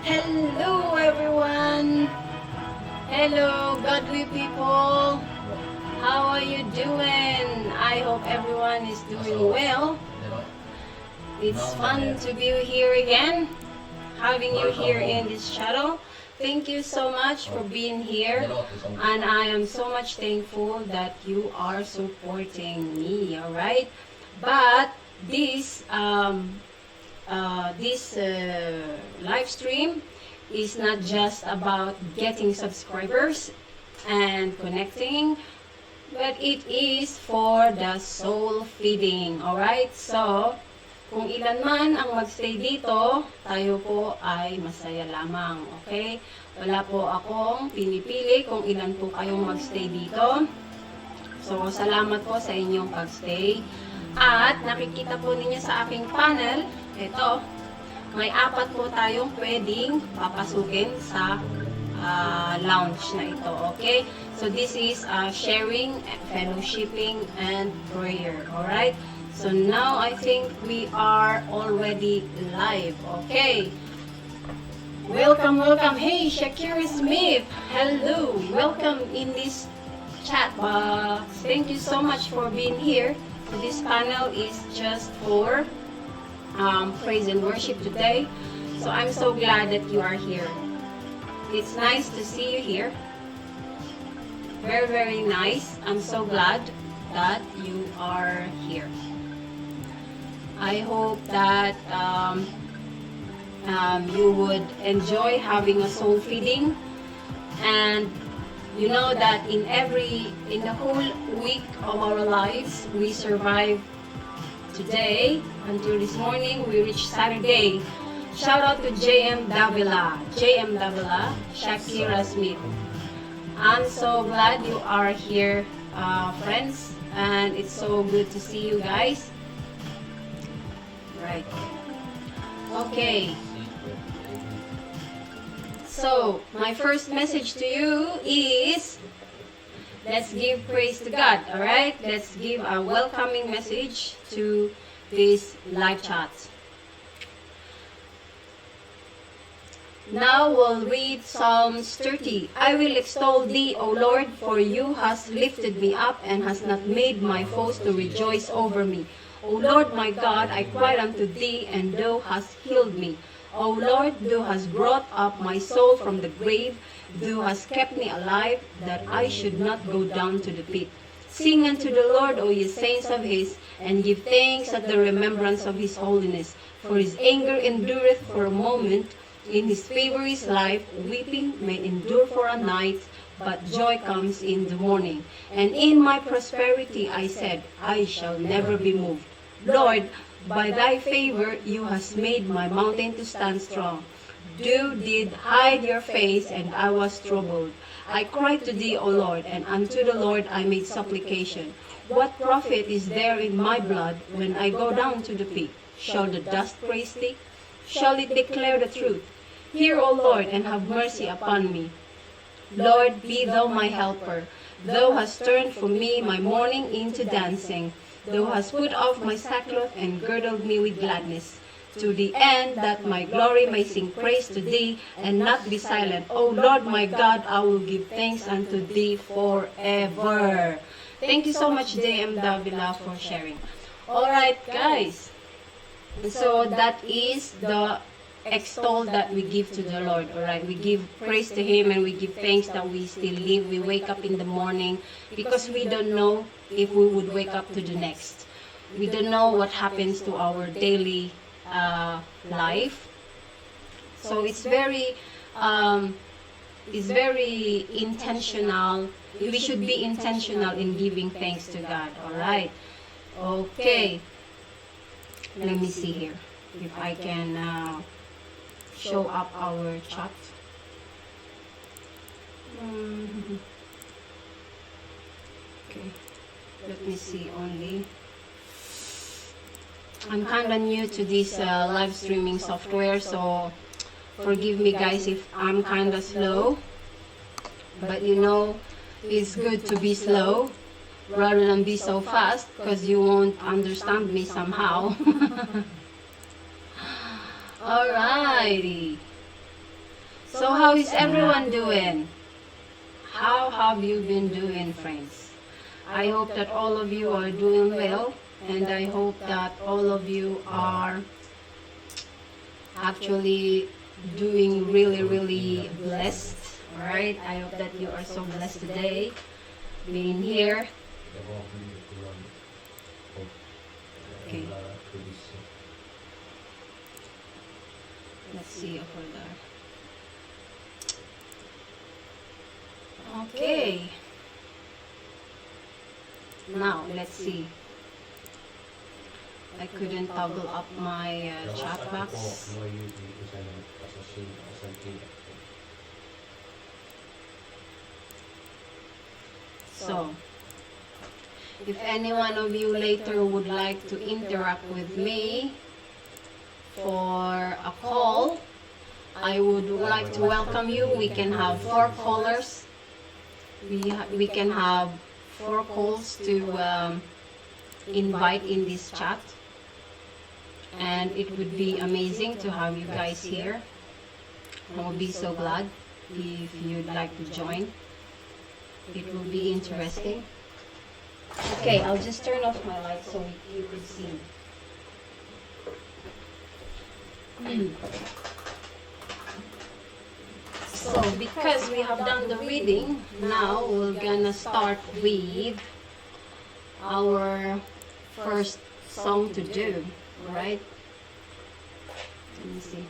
Hello everyone! Hello godly people! How are you doing? I hope everyone is doing well. It's fun to be here again, having you here in this channel. Thank you so much for being here, and I am so much thankful that you are supporting me, alright? But this live stream is not just about getting subscribers and connecting, but it is for the soul feeding. Alright? So, kung ilan man ang magstay dito, tayo po ay masaya lamang. Okay? Wala po akong pinipili kung ilan po kayong magstay dito. So, salamat po sa inyong pagstay. At nakikita po ninyo sa aking panel, ito, may 4 po tayong pwedeng papasukin sa lounge na ito. Okay? So, this is sharing, fellowshipping, and prayer. Alright? So, now I think we are already live. Okay? Welcome, welcome. Hey, Shakira Smith. Hello. Welcome in this chat box. Thank you so much for being here. So this panel is just for praise and worship today. So I'm so glad that you are here. It's nice to see you here. Very, very nice. I'm so glad that you are here. I hope that you would enjoy having a soul feeding, and you know that in the whole week of our lives, we survive today until this morning. We reach Saturday. Shout out to JM Davila, Shakira Smith. I'm so glad you are here, friends, and it's so good to see you guys. Right. Okay. So, my first message to you is, let's give praise to God, alright? Let's give a welcoming message to this live chat. Now we'll read Psalms 30. I will extol thee, O Lord, for you hast lifted me up and hast not made my foes to rejoice over me. O Lord my God, I cried unto thee, and thou hast healed me. O Lord, thou hast brought up my soul from the grave. Thou hast kept me alive, that I should not go down to the pit. Sing unto the Lord, O ye saints of his, and give thanks at the remembrance of his holiness. For his anger endureth for a moment, in his favor is life. Weeping may endure for a night, but joy comes in the morning. And in my prosperity I said, I shall never be moved. Lord, by thy favor you hast made my mountain to stand strong. Thou did hide your face, and I was troubled. I cried to thee, O Lord, and unto the Lord I made supplication. What profit is there in my blood when I go down to the pit? Shall the dust praise thee? Shall it declare the truth? Hear, O Lord, and have mercy upon me. Lord, be thou my helper. Thou hast turned for me my mourning into dancing. Thou hast put off my sackcloth and girdled me with gladness, to the end that my glory may sing praise to thee, and not be silent. O Lord my God, I will give thanks unto thee forever. Thank you so much, JM Davila, for sharing. Alright, guys. So that is the extol that we give to the Lord. Alright, we give praise to him, and we give thanks that we still live. We wake up in the morning, because we don't know if we would wake up to the next. We don't know what happens to our daily life. So it's very intentional. We should be intentional in giving thanks to God. Alright. Okay. Let me see here if I can show up our chat. Okay. Let me see only. I'm kind of new to this live streaming software, so forgive me guys if I'm kind of slow. But you know, it's good to be slow rather than be so fast, because you won't understand me somehow. Alrighty. So how is everyone doing? How have you been doing, friends? I hope that all of you are doing well, and I hope that all of you are actually doing really, really blessed. Alright, I hope that you are so blessed today being here. Okay. Let's see over there. Okay. Now, let's see. I couldn't toggle up my chat box. So, if any one of you later would like to interact with me for a call, I would like to welcome you. We can have 4 callers. We can have 4 calls to invite in this chat. And it would be amazing to have you guys here. I will be so glad if you'd like to join. It will be interesting. Okay, I'll just turn off my light so you could see. So, because we have done the reading, now we're gonna start with our first song to do, right? Let me see.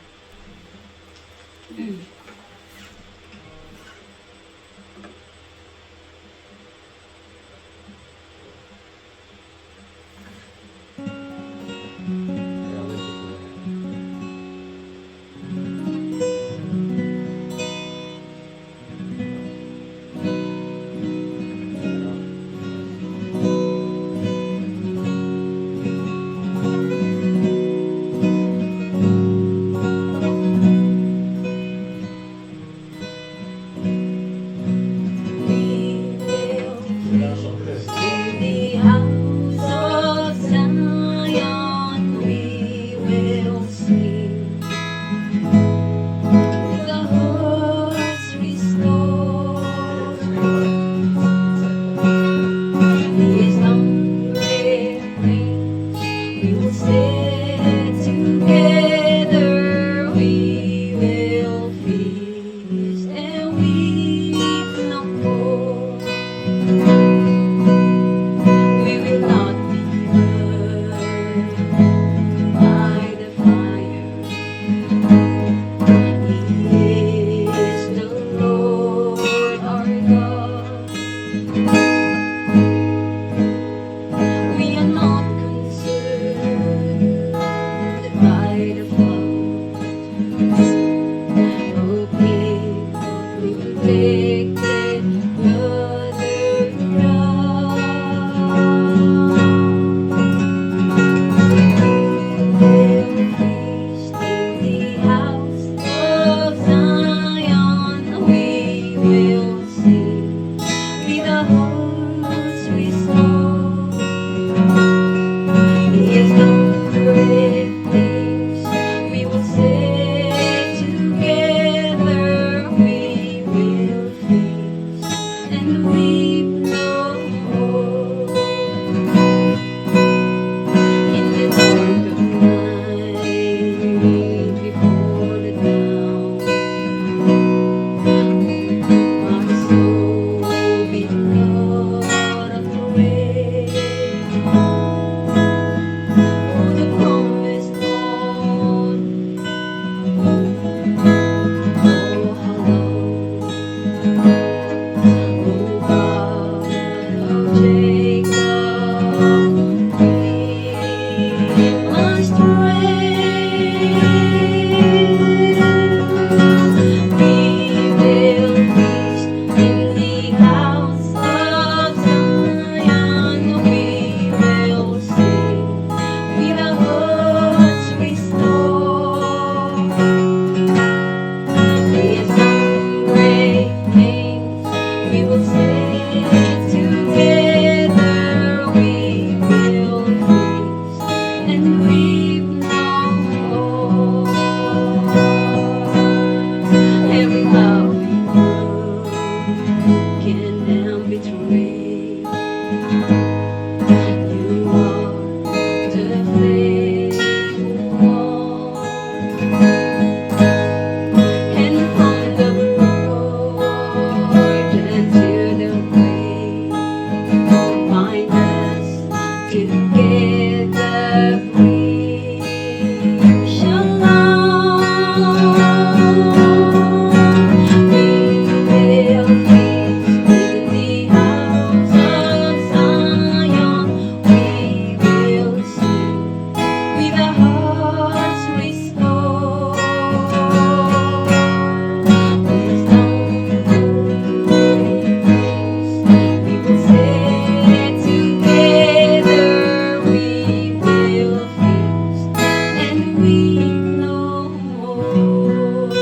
weak no more.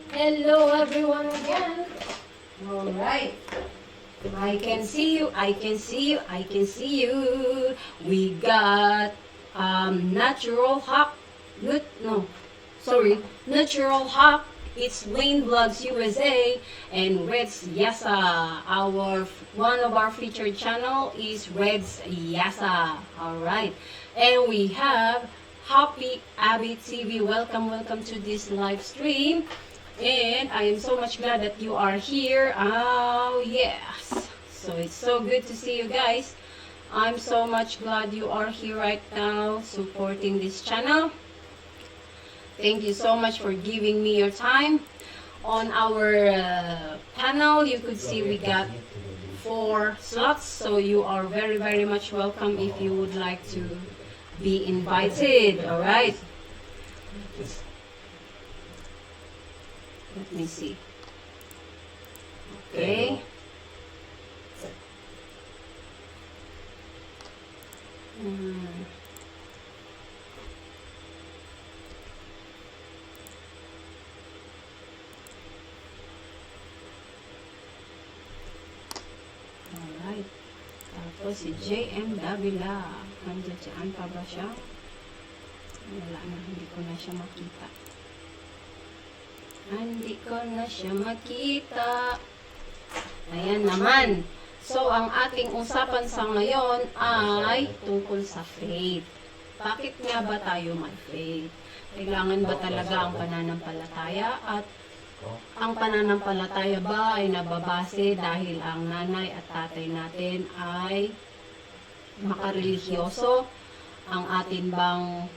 Hello everyone again. Alright. I can see you, I can see you, I can see you. We got natural hack. Natural hack. It's Wayne Vlogs USA and Red's Yasa. One of our featured channel is Red's Yasa. Alright. And we have Happy Abby TV. Welcome to this live stream. And I am so much glad that you are here. Oh, yes. So it's so good to see you guys. I'm so much glad you are here right now supporting this channel. Thank you so much for giving me your time. On our panel, you could see we got 4 slots. So you are very, very much welcome if you would like to be invited. Alright. Let me see. Okay. Alright. Tapos si JM Davila. Nandiyan pa ba siya? Wala na. Hindi ko na siya makita. Hindi ko na siya makita. Ayan naman. So, ang ating usapan sa ngayon ay tungkol sa faith. Bakit nga ba tayo may faith? Kailangan ba talaga ang pananampalataya? At ang pananampalataya ba ay nababase dahil ang nanay at tatay natin ay makarelihiyoso? Ang atin bang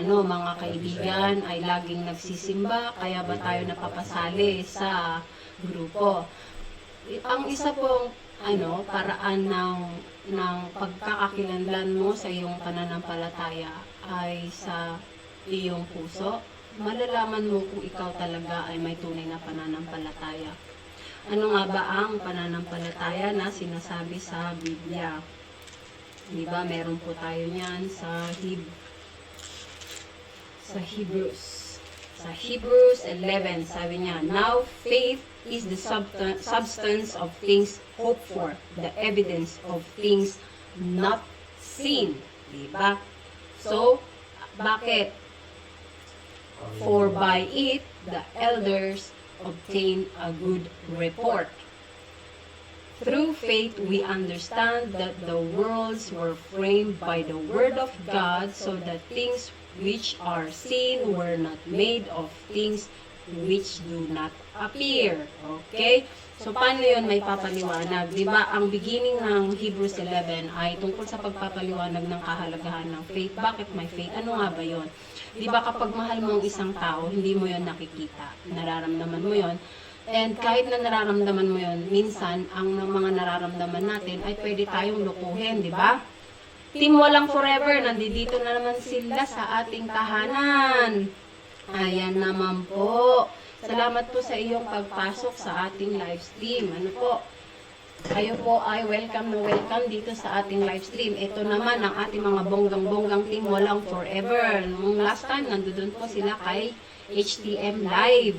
mga kaibigan ay laging nagsisimba, kaya ba tayo napapasali sa grupo? Ang isa pong paraan ng pagkakakilanlan mo sa iyong pananampalataya ay sa iyong puso. Malalaman mo kung ikaw talaga ay may tunay na pananampalataya. Ano nga ba ang pananampalataya na sinasabi sa Biblia? Diba, meron po tayo niyan sa Hebrews 11, sabi niya, now faith is the substance of things hoped for, the evidence of things not seen. Diba? So, bakit? For by it, the elders obtain a good report. Through faith, we understand that the worlds were framed by the word of God, so that things which are seen were not made of things which do not appear. Okay? So, paano yun may papaliwanag? Diba, ang beginning ng Hebrews 11 ay tungkol sa pagpapaliwanag ng kahalagahan ng faith. Bakit may faith? Ano nga ba yun? Diba, kapag mahal mo ang isang tao, hindi mo yun nakikita. Nararamdaman mo yun. And kahit na nararamdaman mo yun, minsan, ang mga nararamdaman natin ay pwede tayong lukuhin, di ba? Team Walang Forever, nandito na naman sila sa ating tahanan. Ayan naman po. Salamat po sa iyong pagpasok sa ating live stream. Ano po? Kayo po ay welcome na welcome dito sa ating live stream. Ito naman ang ating mga bonggang-bonggang Team Walang Forever. Nung last time, nandun po sila kay HTM Live.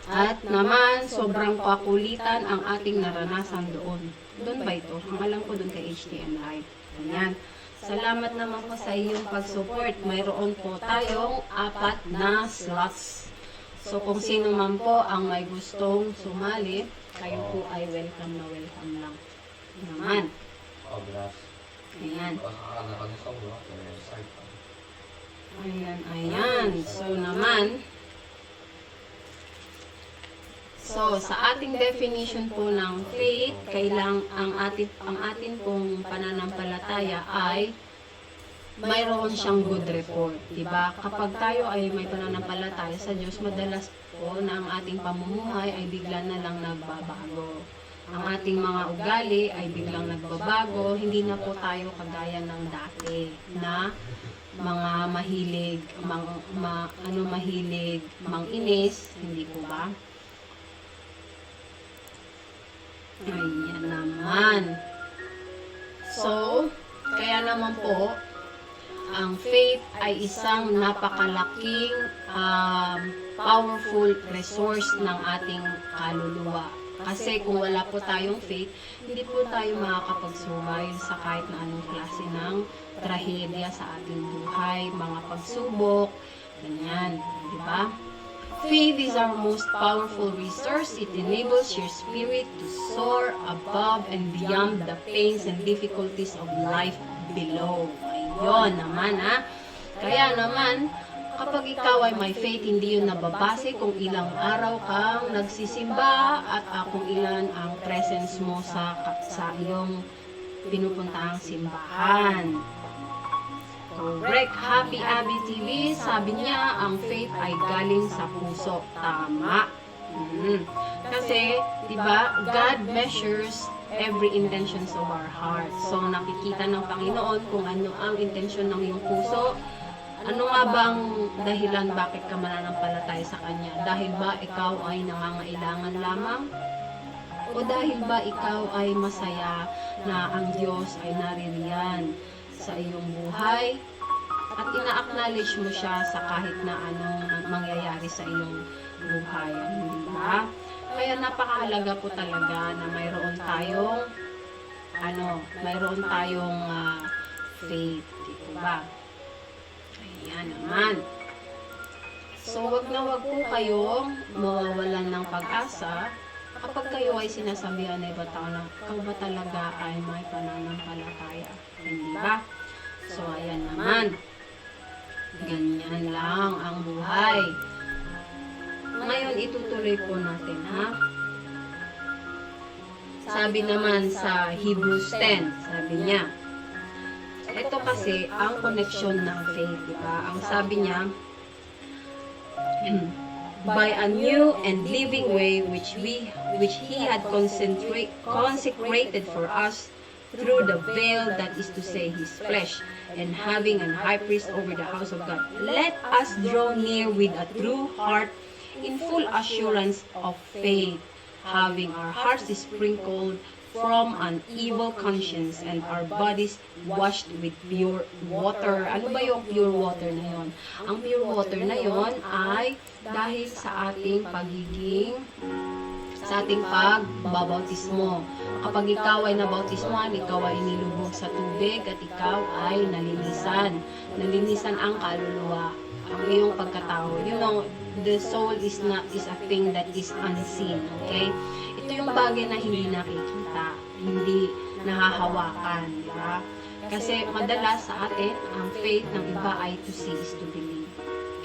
At naman, sobrang kakulitan ang ating naranasan doon. Doon ba ito? Ang alam ko doon kay HTM Live. Ayan. Salamat naman po sa iyong pag-support. Mayroon po tayong 4 na slots. So, kung sino man po ang may gustong sumali, kayo po ay welcome na welcome lang. Naman. Ayan. Ayan. So, naman, so, sa ating definition po ng faith, ang atin pong pananampalataya ay mayroon siyang good report. Diba? Kapag tayo ay may pananampalataya sa Diyos, madalas po na ang ating pamumuhay ay bigla na lang nagbabago. Ang ating mga ugali ay biglang nagbabago. Hindi na po tayo kagaya ng dati na mga mahilig, manginis, hindi po ba? Ayan naman. So, Kaya naman po, ang faith ay isang napakalaking powerful resource ng ating kaluluwa. Kasi kung wala po tayong faith, hindi po tayo makakapag-survive sa kahit na anong klase ng trahedya sa ating buhay, mga pagsubok, ganyan, di ba? Faith is our most powerful resource. It enables your spirit to soar above and beyond the pains and difficulties of life below. Ayun naman Kaya naman, kapag ikaw ay may faith, hindi yun nababase kung ilang araw kang nagsisimba at kung ilan ang presence mo sa iyong pinupuntahang simbahan. Correct. Happy Abby TV, sabi niya, ang faith ay galing sa puso. Tama. Kasi, diba, God measures every intentions of our heart. So, nakikita ng Panginoon kung ano ang intensyon ng iyong puso. Ano nga bang dahilan bakit ka mananampalataya sa Kanya? Dahil ba ikaw ay nangangailangan lamang? O dahil ba ikaw ay masaya na ang Diyos ay naririyan sa iyong buhay at ina-acknowledge mo siya sa kahit na anong mangyayari sa iyong buhay? Hindi ba? Kaya napakahalaga po talaga na mayroon tayong faith, dito ba? Ayan naman. So, wag na wag po kayong mawawalan ng pag-asa kapag kayo ay sinasabihan na iba tao na ikaw ba talaga ay may pananampalataya. Hindi ba? So, ayan naman. Ganyan lang ang buhay. Ngayon, itutuloy po natin, Sabi naman sa Hebrews 10, sabi niya, ito kasi ang connection ng faith, diba? Ang sabi niya, by a new and living way which He had consecrated for us through the veil, that is to say, His flesh, and having an high priest over the house of God. Let us draw near with a true heart in full assurance of faith, having our hearts sprinkled from an evil conscience and our bodies washed with pure water. Ano ba yung pure water na yon? Ang pure water na yon ay dahil sa ating pagbabautismo. Kapag ikaw ay nabautismohan, ikaw ay inilubog sa tubig at ikaw ay nalinisan. Nalinisan ang kaluluwa, ang iyong pagkatao. You know, the soul is a thing that is unseen, okay? Ito yung bagay na hindi nakikita, hindi nahahawakan, di ba? Kasi madalas sa atin, ang faith ng iba ay to see is to believe,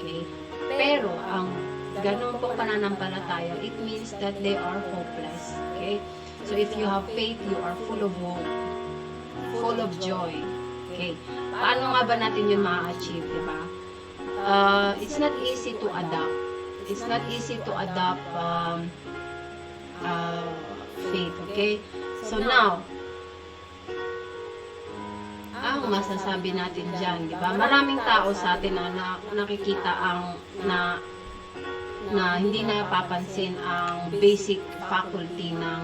okay? Pero ang ganun pong pananampalataya, it means that they are hopeless, okay? So if you have faith, you are full of hope, full of joy, okay? Paano nga ba natin yun ma-achieve, di ba? It's not easy to adapt. It's not easy to adapt faith, okay? So now, ang masasabi natin dyan, di ba? Maraming tao sa atin na nakikita na hindi napapansin ang basic faculty ng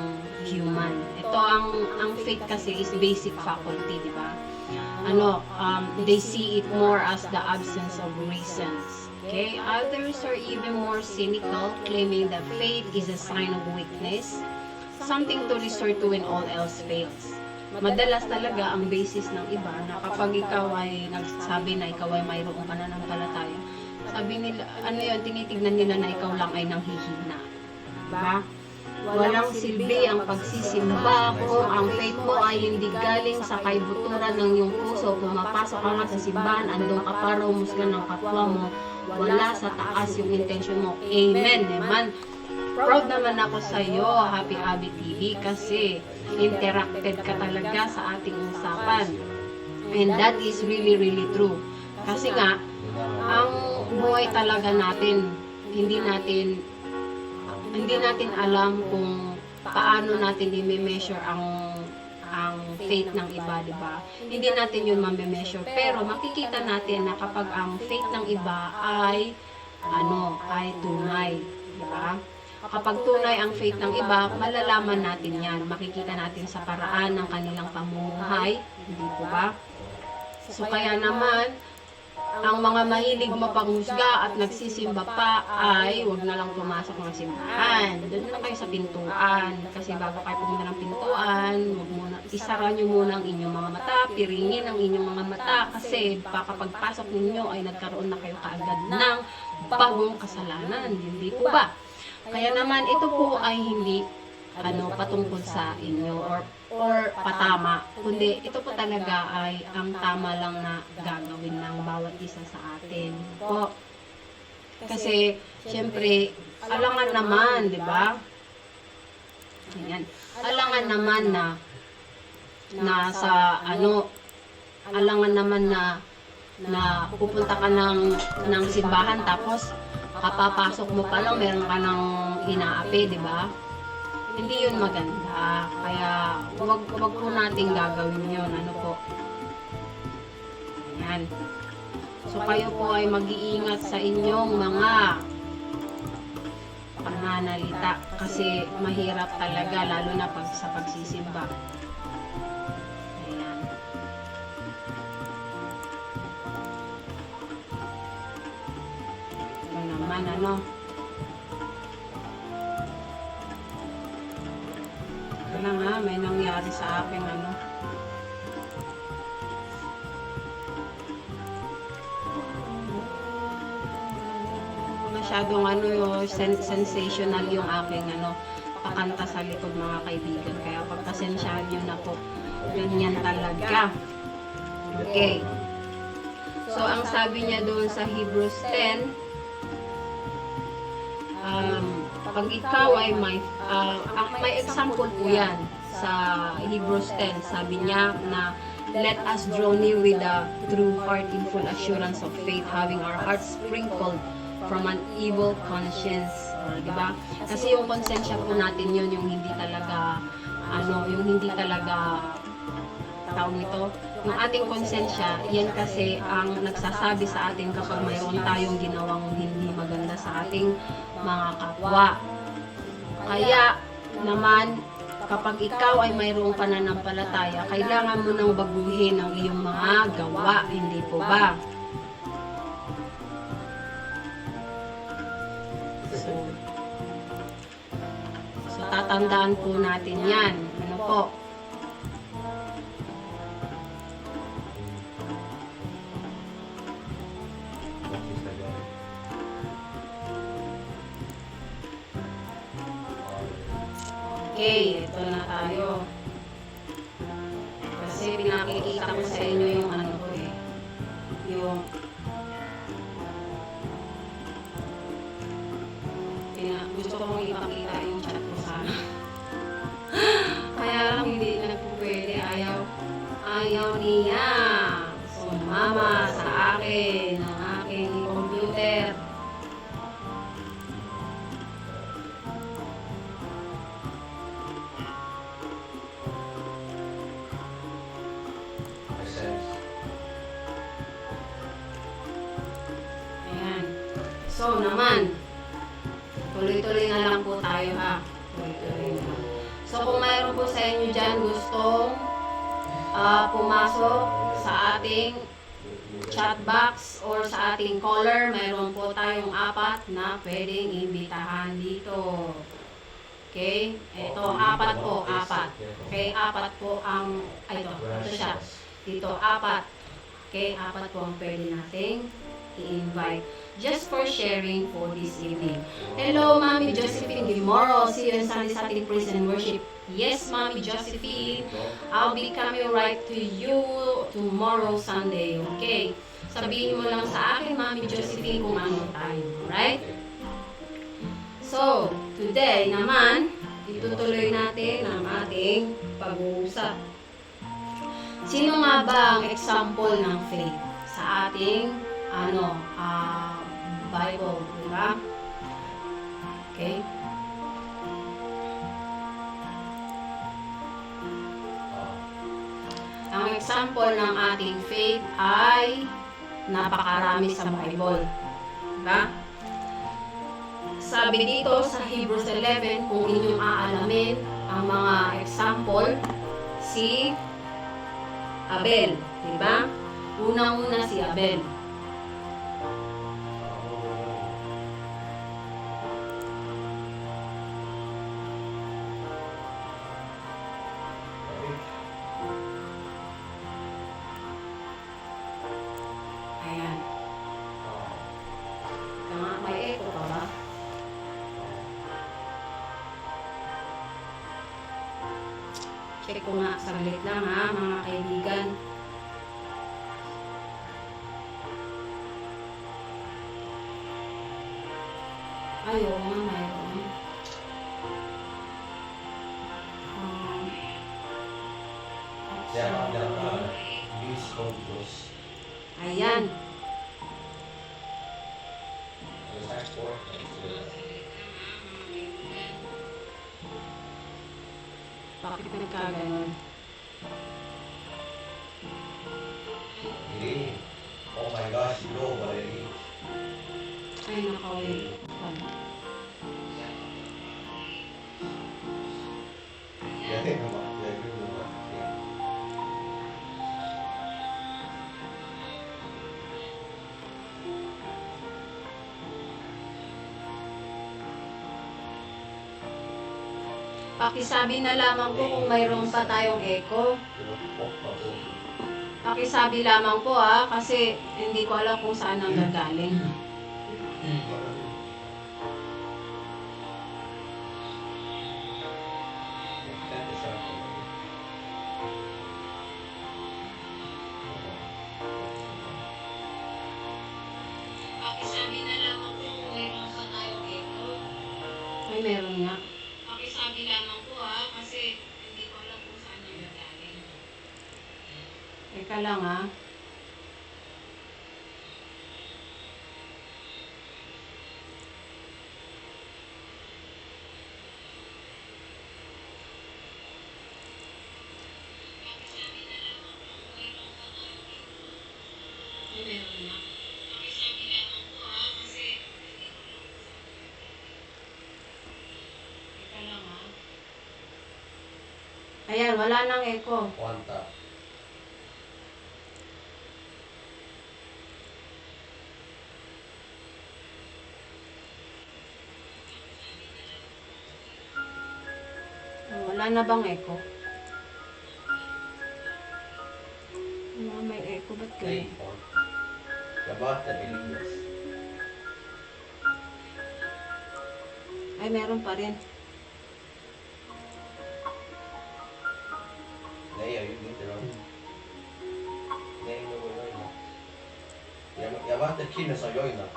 human. Ito, ang faith kasi is basic faculty, di ba? They see it more as the absence of reasons. Okay? Others are even more cynical, claiming that faith is a sign of weakness, something to resort to when all else fails. Madalas talaga ang basis ng iba na kapag ikaw ay nagsabi na ikaw ay mayroong pananampalataya, sabi nila, tinitignan nila na ikaw lang ay nanghihina. Diba? Walang silbi ang pagsisimba kung ang faith mo ay hindi galing sa kaibuturan ng iyong puso. Kung mapasok ka nga sa simbahan, andong ka para umusgan ng kapwa mo, wala sa taas yung intention mo. Amen, naman. Proud naman ako sa iyo, Happy Abby TV, kasi interacted ka talaga sa ating usapan. And that is really, really true. Kasi nga, ang buhay talaga natin, hindi natin alam kung paano natin i-measure ang faith ng iba, di ba? Hindi natin yun ma-measure. Pero makikita natin na kapag ang faith ng iba ay tunay, di ba? Kapag tunay ang faith ng iba, malalaman natin yan. Makikita natin sa paraan ng kanilang pamumuhay, hindi po ba? So kaya naman, ang mga mahilig mapanghusga at nagsisimba pa ay huwag na lang pumasok ng simbahan. Doon na lang kayo sa pintuan. Kasi bago kayo pumunta ng pintuan, huwag muna, isara nyo muna ang inyong mga mata, piringin ang inyong mga mata. Kasi baka pagpasok ninyo ay nagkaroon na kayo kaagad ng bagong kasalanan. Hindi po ba? Kaya naman ito po ay hindi patungkol sa inyo or patama, kundi ito po talaga ay ang tama lang na gagawin ng bawat isa sa atin po. Kasi syempre alangan naman, di ba? Ayan. Alangan naman alangan naman na pupunta ka ng simbahan tapos kapapasok mo pa lang meron ka ng inaapi, di ba? Hindi yun maganda. Kaya wag po nating gagawin yun. Ano po? Ayan. So kayo po ay mag-iingat sa inyong mga pananalita. Kasi mahirap talaga lalo na sa pagsisimba. Ayan. Ito naman Wala nga, may nangyari sa akin masyadong sensational yung aking pakanta sa likod mga kaibigan. Kaya pagpasensyahan nyo na po, ganyan talaga. Okay. So, ang sabi niya doon sa Hebrews 10, pag ikaw ay may example po yan sa Hebrews 10, sabi niya na let us draw near with a true heart in full assurance of faith, having our hearts sprinkled from an evil conscience. Diba? Kasi yung konsensya po natin yun, yung hindi talaga tawag nito, yung ating konsensya, yan kasi ang nagsasabi sa atin kapag mayroon tayong ginawang hindi maganda sa ating mga kapwa. Kaya naman, kapag ikaw ay mayroong pananampalataya, kailangan mo nang baguhin ang iyong mga gawa, hindi po ba? So tatandaan po natin yan. Ano po? Okay, ito na tayo. Kasi pinakikita ko sa inyo yung gusto kong ipakita yung chat ko sana. Kaya lang hindi nagpupwede. Ayaw niya sumama sa akin ng aking computer. So naman, tuloy-tuloy na lang po tayo ha. Tuloy-tuloy na lang. So kung mayroon po sa inyo dyan gustong pumasok sa ating chat box or sa ating caller, mayroon po tayong 4 na pwedeng imbitahan dito. Okay? Ito, 4 po, 4. Okay, 4 po ang, ito siya. Dito, 4. Okay, 4 po ang pwede nating i-invite. Just for sharing for this evening. Hello, Mami Josephine. Tomorrow, see you on Sunday Saturday Praise and Worship. Yes, Mami Josephine. I'll be coming right to you tomorrow, Sunday. Okay? Sabihin mo lang sa akin, Mami Josephine, kung ano tayo. Right? So, today naman, itutuloy natin ang ating pag-uusap. Sino nga ba ang example ng faith sa ating Bible, di ba? Okay? Ang example ng ating faith ay napakarami sa Bible. Di ba? Sabi dito sa Hebrews 11, kung inyong aalamin ang mga example, si Abel, di ba? Unang-una si Abel. Ayan. Tama, may echo ka ba? Check ko nga, saglit lang ha, mga kaibigan. Ayaw nga, mayroon. Ayan. Bakit nagkaganon? Oh my gosh, you know what it is. Ay, nakawin. Yeah, naman. Yeah, yun naman. Yeah. Pakisabi na lamang po kung mayroon pa tayong echo. Pakisabi lamang po ha, kasi hindi ko alam kung saan ang gagaling. Pakisabi na lamang po kung mayroon pa tayong echo. Ay, meron nga. Pakisabi lamang po ha, kasi hindi ko alam kung saan ang gagaling. Teka lang ha. Ayan, wala nang echo. Kwanta. Wala na bang echo? May echo, ba't Hey, kayo? on. Gabata, Elias. Ay, meron pa rin. Nej, jag gjorde inte det. Nej, det var joina. Jag var inte killen som joinade.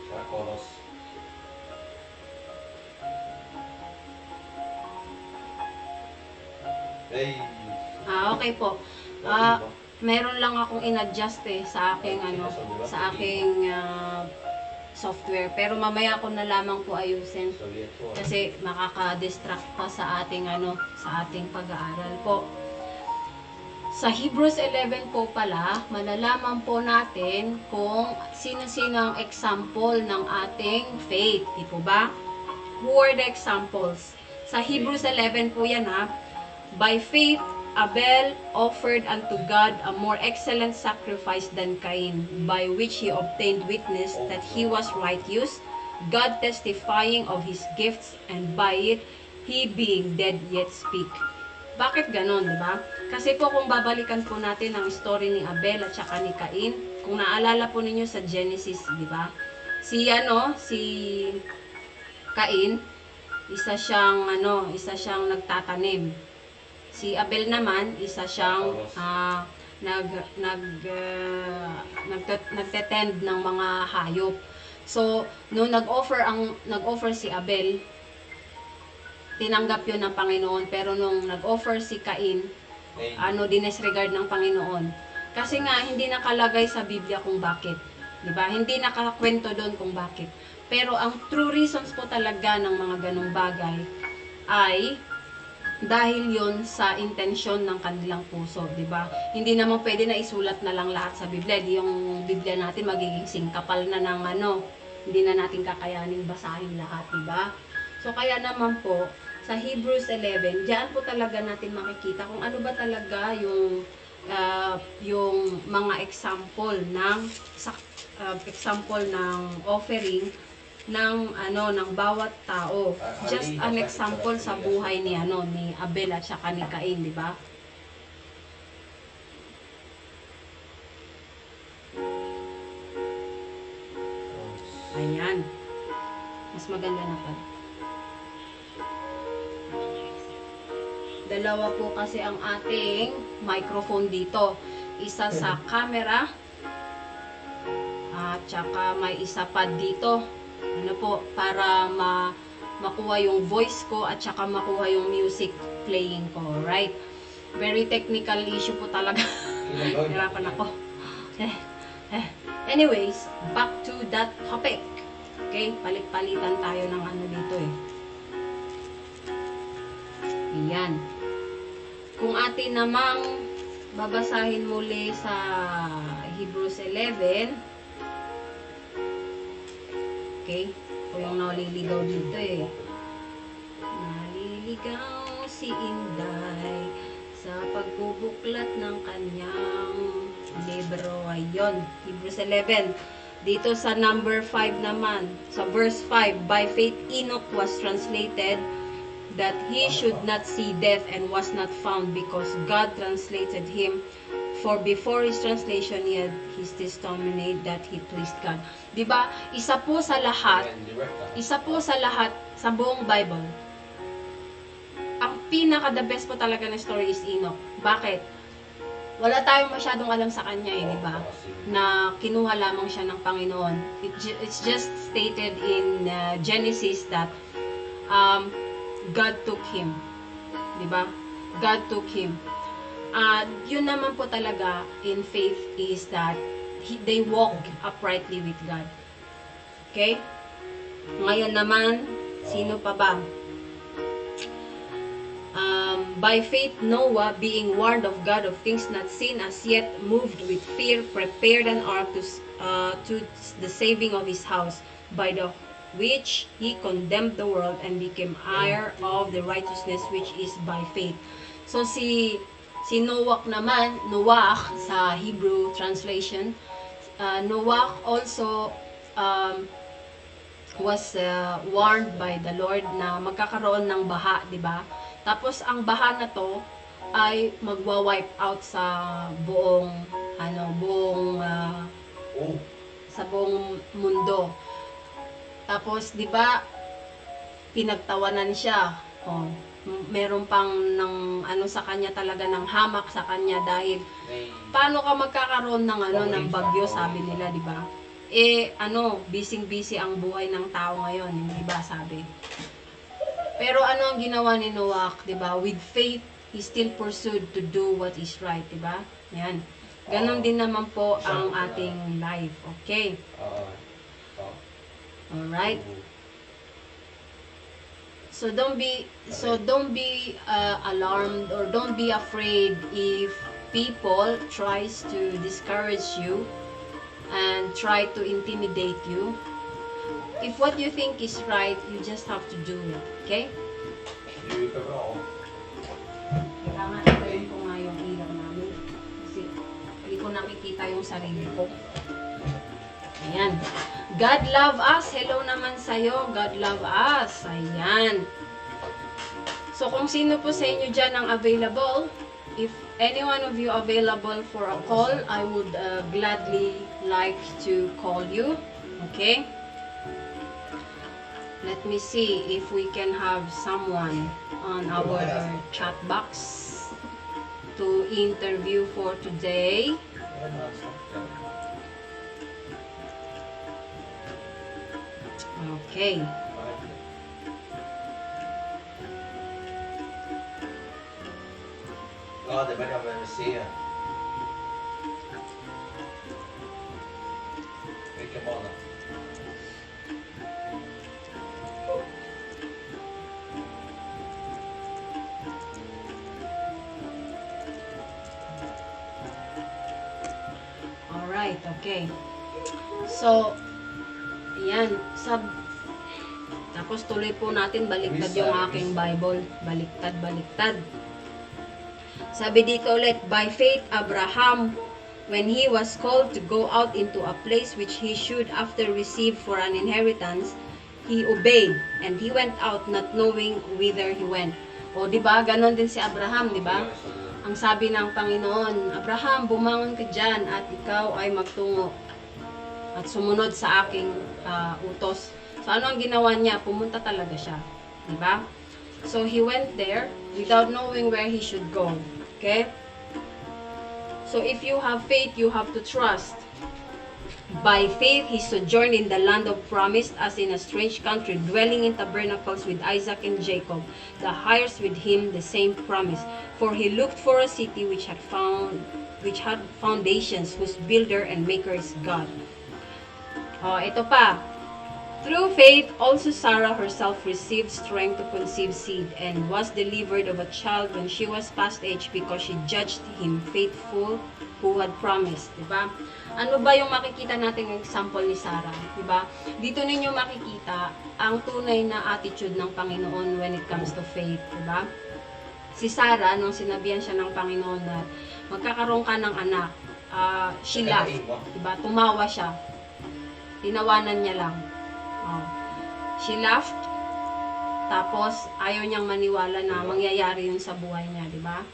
Ska jag kolla oss? Hey. Okay po. Meron lang akong in-adjust sa aking software, pero mamaya ko na lamang po ayusin kasi makaka-distract pa sa ating sa ating pag-aaral po. Sa Hebrews 11 po pala, malalaman po natin kung sino-sino ang example ng ating faith, di po ba? Who are the examples? Sa Hebrews 11 po yan ha. By faith, Abel offered unto God a more excellent sacrifice than Cain, by which he obtained witness that he was righteous, God testifying of his gifts, and by it, he being dead yet speak. Bakit ganon, di ba? Kasi po kung babalikan po natin ang story ni Abel at saka ni Cain, kung naalala po ninyo sa Genesis, di ba? Si Cain, isa siyang nagtatanim. Si Abel naman, isa siyang nagtetend ng mga hayop. So, nung nag-offer si Abel, tinanggap yun ng Panginoon. Pero nung nag-offer si Cain, dinesregard ng Panginoon. Kasi nga, hindi nakalagay sa Biblia kung bakit. Diba? Hindi nakakwento doon kung bakit. Pero ang true reasons po talaga ng mga ganong bagay ay dahil yon sa intensyon ng kanilang puso, di ba? Hindi naman pwede na isulat na lang lahat sa Biblia. Di yung Biblia natin magiging singkapal na ng hindi na natin kakayanin basahin lahat, di ba? So kaya naman po, sa Hebrews 11, diyan po talaga natin makikita kung ano ba talaga yung mga example ng offering ng ng bawat tao. Just an example sa buhay ni Abel at saka ni Cain, di ba? Ayan. Mas maganda na pa. Dalawa po kasi ang ating microphone dito. Isa sa camera at saka may isa pa dito. Ano po, para makuha yung voice ko at saka makuha yung music playing ko. Right? Very technical issue po talaga. Hirapan ako. Anyways, back to that topic. Okay? Palit-palitan tayo ng dito eh. Ayan. Kung atin namang babasahin muli sa Hebrews 11, okay? O yung naliligaw dito eh. Naliligaw si Inday sa pagbubuklat ng kanyang libro. Ayun, Hebrews 11. Dito sa number 5 naman, sa verse 5, by faith Enoch was translated that he should not see death and was not found because God translated him. For before his translation he had his testimony that he pleased God. Diba? Isa po sa lahat sa buong Bible, ang pinaka-the best po talaga na story is Enoch. Bakit? Wala tayong masyadong alam sa kanya di ba? Na kinuha lamang siya ng Panginoon. It's just stated in Genesis that God took him. Diba? God took him. Yun naman po talaga in faith is that they walk uprightly with God. Okay? Ngayon naman, sino pa ba? By faith, Noah, being warned of God of things not seen as yet, moved with fear, prepared an ark to the saving of his house, by the which he condemned the world and became heir of the righteousness which is by faith. So si Noah naman, Noah sa Hebrew translation, Noah also was warned by the Lord na magkakaroon ng baha, di ba? Tapos ang baha na to ay magwa-wipe out sa buong mundo. Tapos, di ba, pinagtawanan siya. Meron pang sa kanya talaga ng hamak sa kanya dahil paano ka magkakaroon ng bagyo, sabi nila, di ba? Busy ang buhay ng tao ngayon, hindi ba, sabi. Pero ano ang ginawa ni Noah, di ba? With faith, he still pursued to do what is right, di ba? Yan. Ganon din naman po ang ating life. Okay? Alright? So don't be alarmed or don't be afraid if people tries to discourage you and try to intimidate you. If what you think is right, you just have to do it. Okay? Kailangan itayin ko nga yung ilaw namin kasi hindi ko nakikita yung sarili ko. Ayan. God love us. Hello naman sa'yo. God love us. Ayan. So, kung sino po sa inyo dyan ang available, if any one of you available for a call, I would gladly like to call you. Okay? Let me see if we can have someone on our chat box to interview for today. Okay. Det börjar jag väl se. Vilken bana? Alright, okay. So, ayan. Tapos tuloy po natin, baliktad yung aking Bible. Baliktad. Sabi dito ulit, by faith, Abraham, when he was called to go out into a place which he should after receive for an inheritance, he obeyed, and he went out not knowing whither he went. O, di ba? Ganon din si Abraham, di ba? Ang sabi ng Panginoon, Abraham, bumangon ka dyan at ikaw ay magtungo at sumunod sa aking utos. So, ano ang ginawa niya? Pumunta talaga siya. Diba? So, he went there without knowing where he should go. Okay? So, if you have faith, you have to trust. By faith, he sojourned in the land of promise as in a strange country, dwelling in tabernacles with Isaac and Jacob, the heirs with him the same promise. For he looked for a city which had foundations, whose builder and maker is God. Ito pa. Through faith, also Sarah herself received strength to conceive seed and was delivered of a child when she was past age because she judged him faithful who had promised. Diba? Ano ba yung makikita nating example ni Sarah? Diba? Dito ninyo makikita ang tunay na attitude ng Panginoon when it comes to faith. Diba? Si Sarah, nung sinabihan siya ng Panginoon na magkakaroon ka ng anak, she laughed. Diba? Tumawa siya. Tinawanan niya lang. She laughed. Tapos, ayaw niyang maniwala na mangyayari yun sa buhay niya. Diba?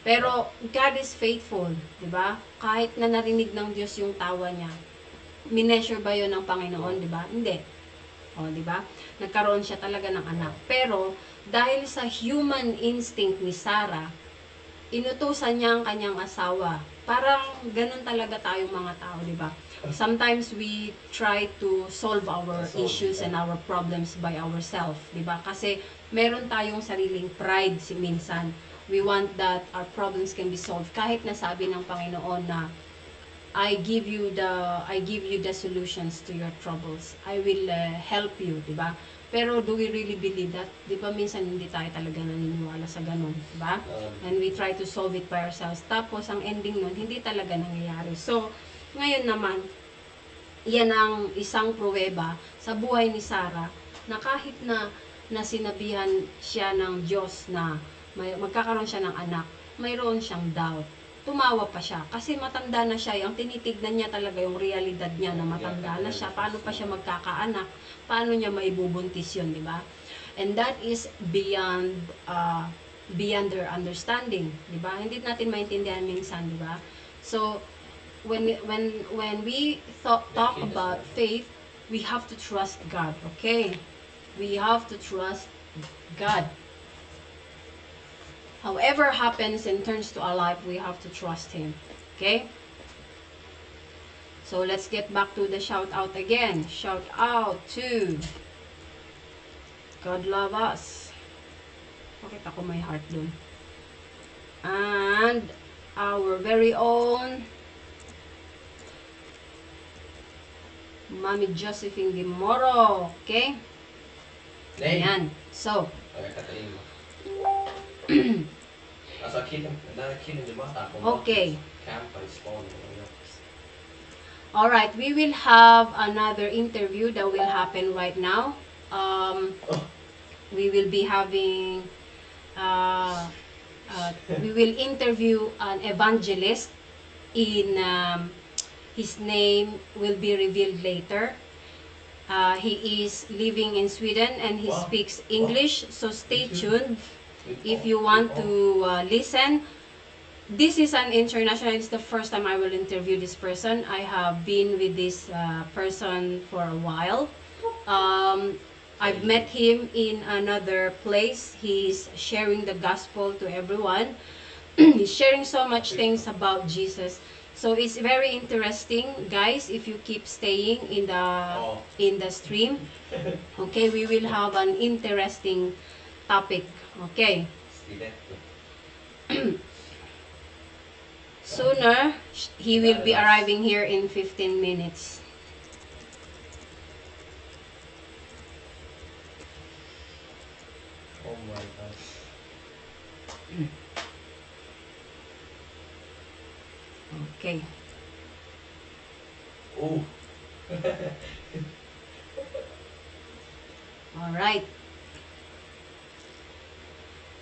Pero, God is faithful, di ba? Kahit na narinig ng Diyos yung tawa niya, mineasure ba yun ng Panginoon, di ba? Hindi. Di ba? Nagkaroon siya talaga ng anak. Pero, dahil sa human instinct ni Sarah, inutusan niya ang kanyang asawa. Parang ganun talaga tayong mga tao, di ba? Sometimes we try to solve our issues and our problems by ourselves, di ba? Kasi meron tayong sariling pride minsan. We want that our problems can be solved. Kahit nasabi ng Panginoon na I give you the solutions to your troubles. I will help you, di ba? Pero do we really believe that? Di ba minsan hindi tayo talaga naniniwala sa ganun, di ba? And we try to solve it by ourselves. Tapos ang ending nun, hindi talaga nangyayari. So, ngayon naman, yan ang isang pruweba sa buhay ni Sarah na kahit na sinabihan siya ng Diyos na magkakaroon siya ng anak, mayroon siyang doubt. Tumawa pa siya kasi matanda na siya. Yung tinitignan niya talaga yung realidad niya na matanda na siya. Paano pa siya magkakaanak? Paano niya maibubuntis yun, di ba? And that is beyond their understanding, di ba? Hindi natin maintindihan minsan, di ba? So, when we talk about faith, we have to trust God, okay? We have to trust God. However happens and turns to our life, we have to trust Him. Okay? So, let's get back to the shout out again. Shout out to God love us. Pakita ko may heart dun. And our very own Mami Josephine Dimoro. Okay? Ayan. So, okay. Alright, we will have another interview that will happen right now. We will be having, we will interview an evangelist in, his name will be revealed later. He is living in Sweden and he speaks English, so stay tuned. If you want to listen, this is an international, it's the first time I will interview this person. I have been with this person for a while. I've met him in another place. He's sharing the gospel to everyone. He's sharing so much things about Jesus. So it's very interesting, guys, if you keep staying in the stream. Okay, we will have an interesting topic. Okay. Sooner, he will be arriving here in 15 minutes. Oh my gosh. Okay. Oh. Alright.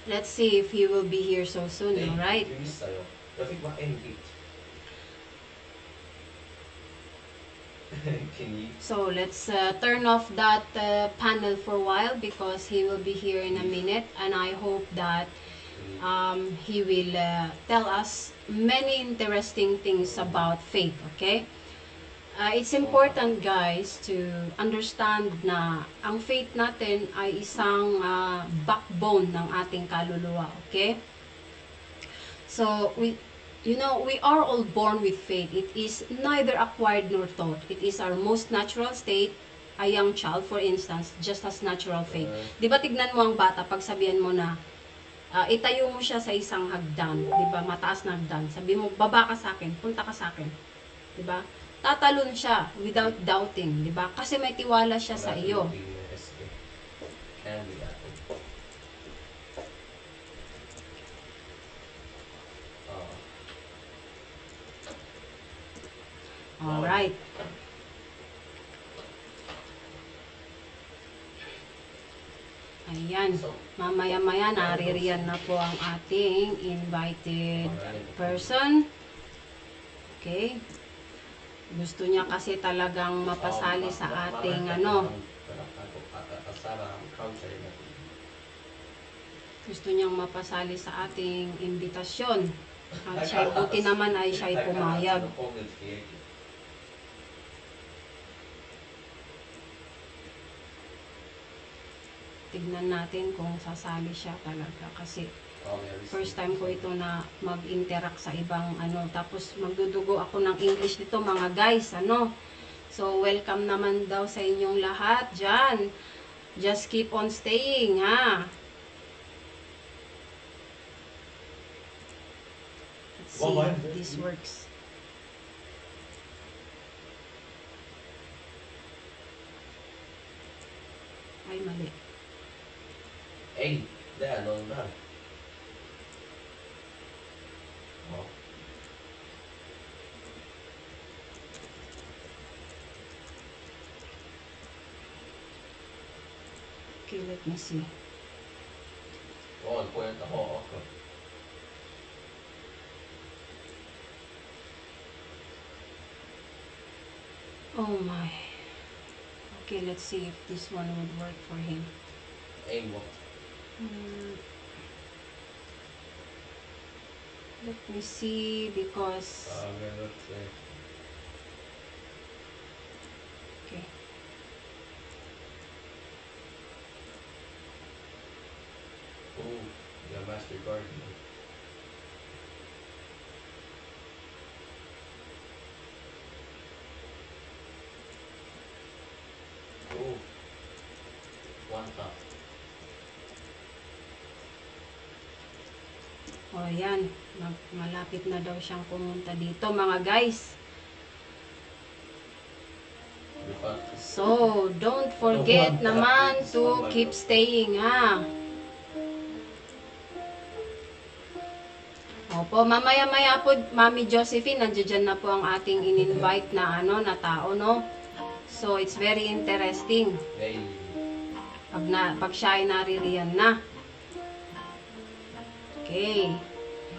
Let's see if he will be here so soon, alright? missade. Jag fick bara en hit. So let's turn off that panel for a while because he will be here in a minute, and I hope that he will tell us many interesting things about faith, okay? It's important, guys, to understand na ang faith natin ay isang backbone ng ating kaluluwa, okay? So, we are all born with faith. It is neither acquired nor taught. It is our most natural state. A young child, for instance, just has natural faith. Di ba tignan mo ang bata, pag sabihan mo na, itayo mo siya sa isang hagdan, di ba, mataas na hagdan. Sabi mo, baba ka sa akin, punta ka sa akin. Di ba? Tatalon siya without doubting, di ba? Kasi may tiwala siya sa iyo. Alright. Ayan. Mamaya-maya naririyan na po ang ating invited person. Okay. Gusto niya kasi talagang mapasali sa ating Gusto niyang mapasali sa ating imbitasyon. At siya, buti naman ay siya'y pumayag. Tignan natin kung sasali siya talaga kasi first time ko ito na mag-interact sa ibang tapos magdudugo ako ng English dito mga guys, So welcome naman daw sa inyong lahat dyan. Just keep on staying, ha. Let's see if this works. Ay, mali. Hey, there, no. Oh. Okay, let me see. Oh, el poeta. Oh, okay. Oh my. Okay, let's see if this one would work for him. Aim what? Let me see because okay. Oh, your master garden. Oh, one cup. O yan, malapit na daw siyang pumunta dito mga guys. So, don't forget naman to keep staying, ha. Opo, mamaya-maya po, Mami Josephine, nandiyan na po ang ating in-invite na na tao, no? So, it's very interesting. Pag siya ay naririyan na. Okay.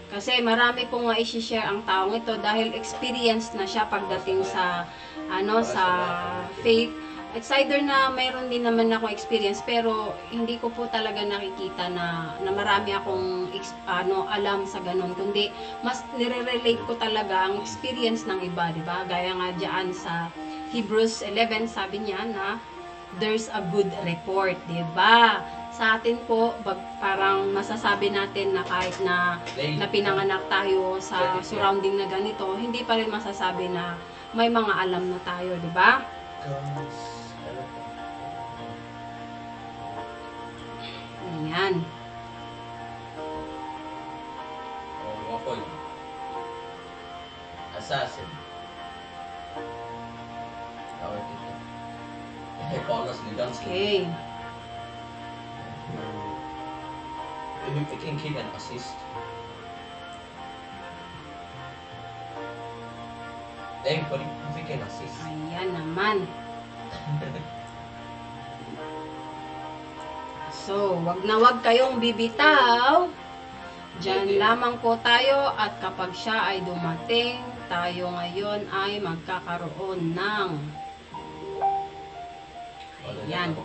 Kasi marami kong i-share ang taong ito dahil experienced na siya pagdating sa sa faith. It's either na mayroon din naman ako experience pero hindi ko po talaga nakikita na marami akong alam sa ganun, kundi mas nire-relate ko talaga ang experience ng iba, di ba? Gaya nga diyan sa Hebrews 11, sabi niya na there's a good report, di ba? Sa atin po, parang masasabi natin na kahit na pinanganak tayo sa surrounding na ganito, hindi pa rin masasabi na may mga alam na tayo, di ba? Ayan. Wapoy. Assassin. Okay. Who can kick and assist? Everybody who can assist. Ayan naman. So, wag kayong bibitaw. Diyan lamang po tayo at kapag siya ay dumating, tayo ngayon ay magkakaroon ng ayan.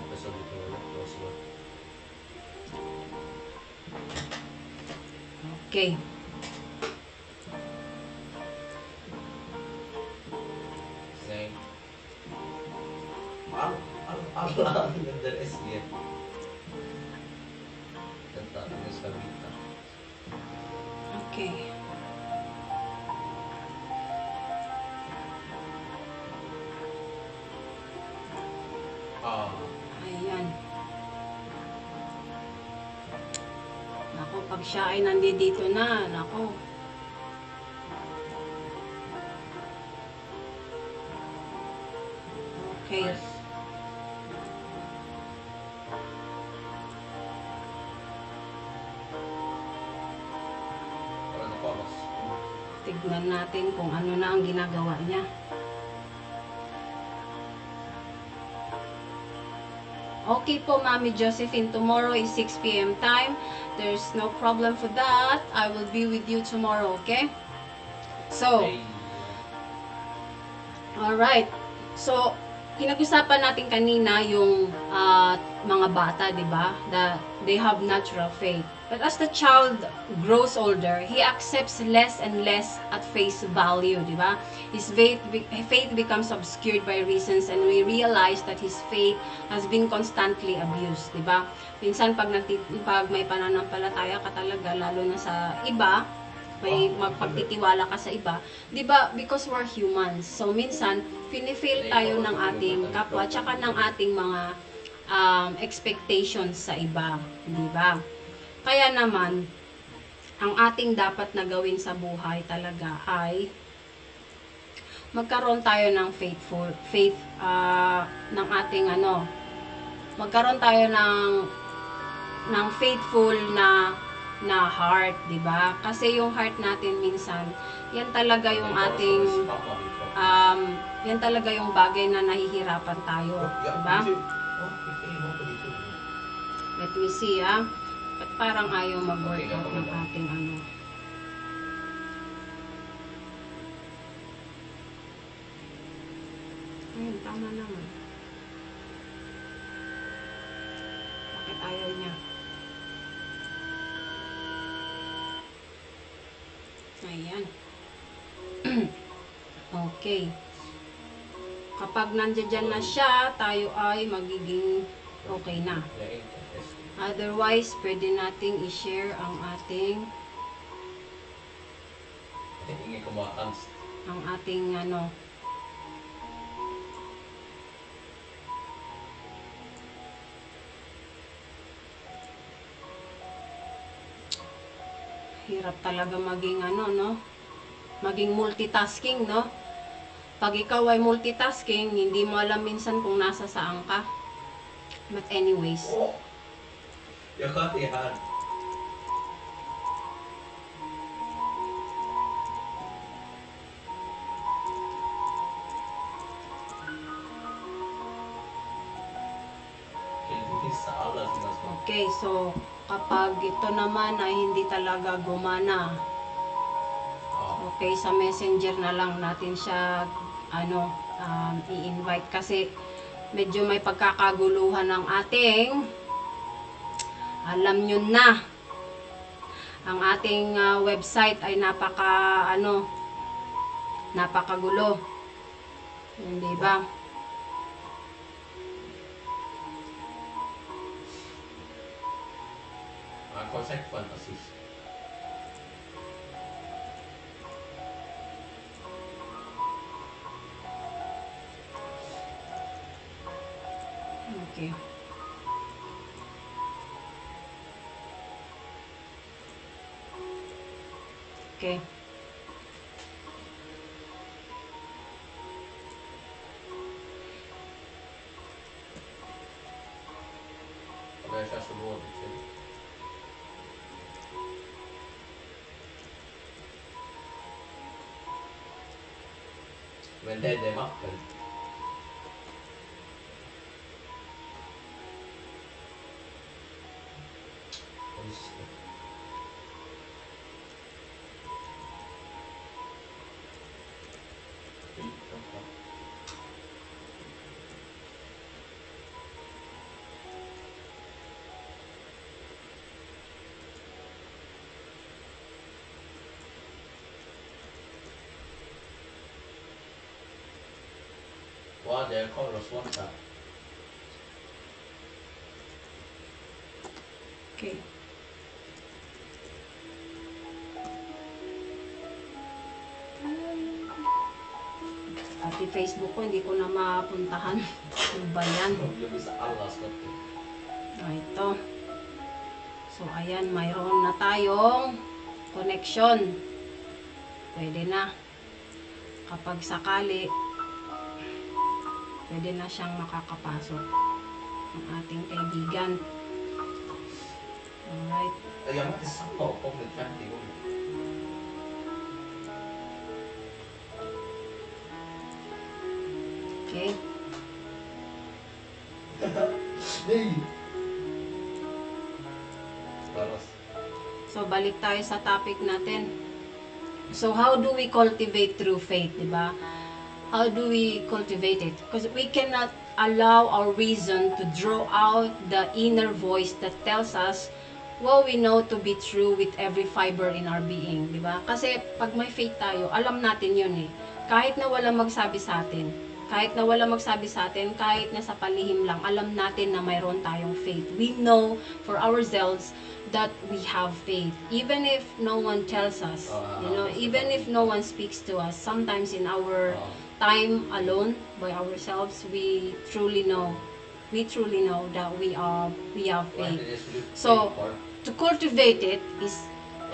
Okay. Allah del SG. Kanta ng sabita. Okay. Ayan. Nako, pag siya ay nandito na, nako. Okay. Tignan natin kung ano na ang ginagawa niya. Okay po, Mami Josephine. Tomorrow is 6 p.m. time. There's no problem for that. I will be with you tomorrow, okay? So, alright. So, pinag-usapan natin kanina yung mga bata, di ba? That they have natural faith. But as the child grows older, he accepts less and less at face value, di ba? His faith becomes obscured by reasons and we realize that his faith has been constantly abused, di ba? Minsan pag may pananampalataya ka talaga, lalo na sa iba, may magpagtitiwala ka sa iba, di ba? Because we're humans. So minsan, fini-fail tayo ng ating kapwa, tsaka ng ating mga expectations sa iba, di ba? Kaya naman, ang ating dapat na gawin sa buhay talaga ay magkaroon tayo ng faith ng ating magkaroon tayo ng faithful na heart, 'di ba? Kasi yung heart natin minsan, yan talaga yung ating yan talaga yung bagay na nahihirapan tayo, 'di ba? Let me see, Ba't parang ayaw mag-workout ng ating Ayun, tama naman. Bakit ayaw niya? Ayan. Okay. Kapag nandiyan na siya, tayo ay magiging okay na. Otherwise, pwede nating i-share ang ating hirap talaga maging maging multitasking, no? Pag ikaw ay multitasking, hindi mo alam minsan kung nasa saan ka. But anyways, Jag kan inte här. okay, so kapag ito naman ay hindi talaga gumana, okay, sa messenger na lang natin siya i-invite kasi medyo may pagkakaguluhan ng ating alam nyo na, ang ating website ay napakagulo. Hindi ba? Konceptfantasis. Okay. Okay. Och det känns så dåligt. Men det är mappen. one there called Roswonta. Okay. Pati Facebook ko, hindi ko na mapuntahan. Ano ba yan? Yung bisa Allah sekali. Ito. So, ayan, mayroon na tayong connection. Pwede na. Kapag sakali, pwede na siyang makakapasok ang ating kaibigan. Alright. Jag var inte samma om det 50 gånger. Okay. Nej! Baros. So, balik tayo sa topic natin. So, how do we cultivate true faith, di ba? How do we cultivate it? Because we cannot allow our reason to draw out the inner voice that tells us what we know to be true with every fiber in our being, di ba? Kasi pag may faith tayo, alam natin yun eh. Kahit na walang magsabi sa atin, kahit na sa palihim lang, alam natin na mayroon tayong faith. We know for ourselves that we have faith. Even if no one tells us, even if no one speaks to us, sometimes in our time alone by ourselves, we truly know that we have faith. So, to cultivate it is,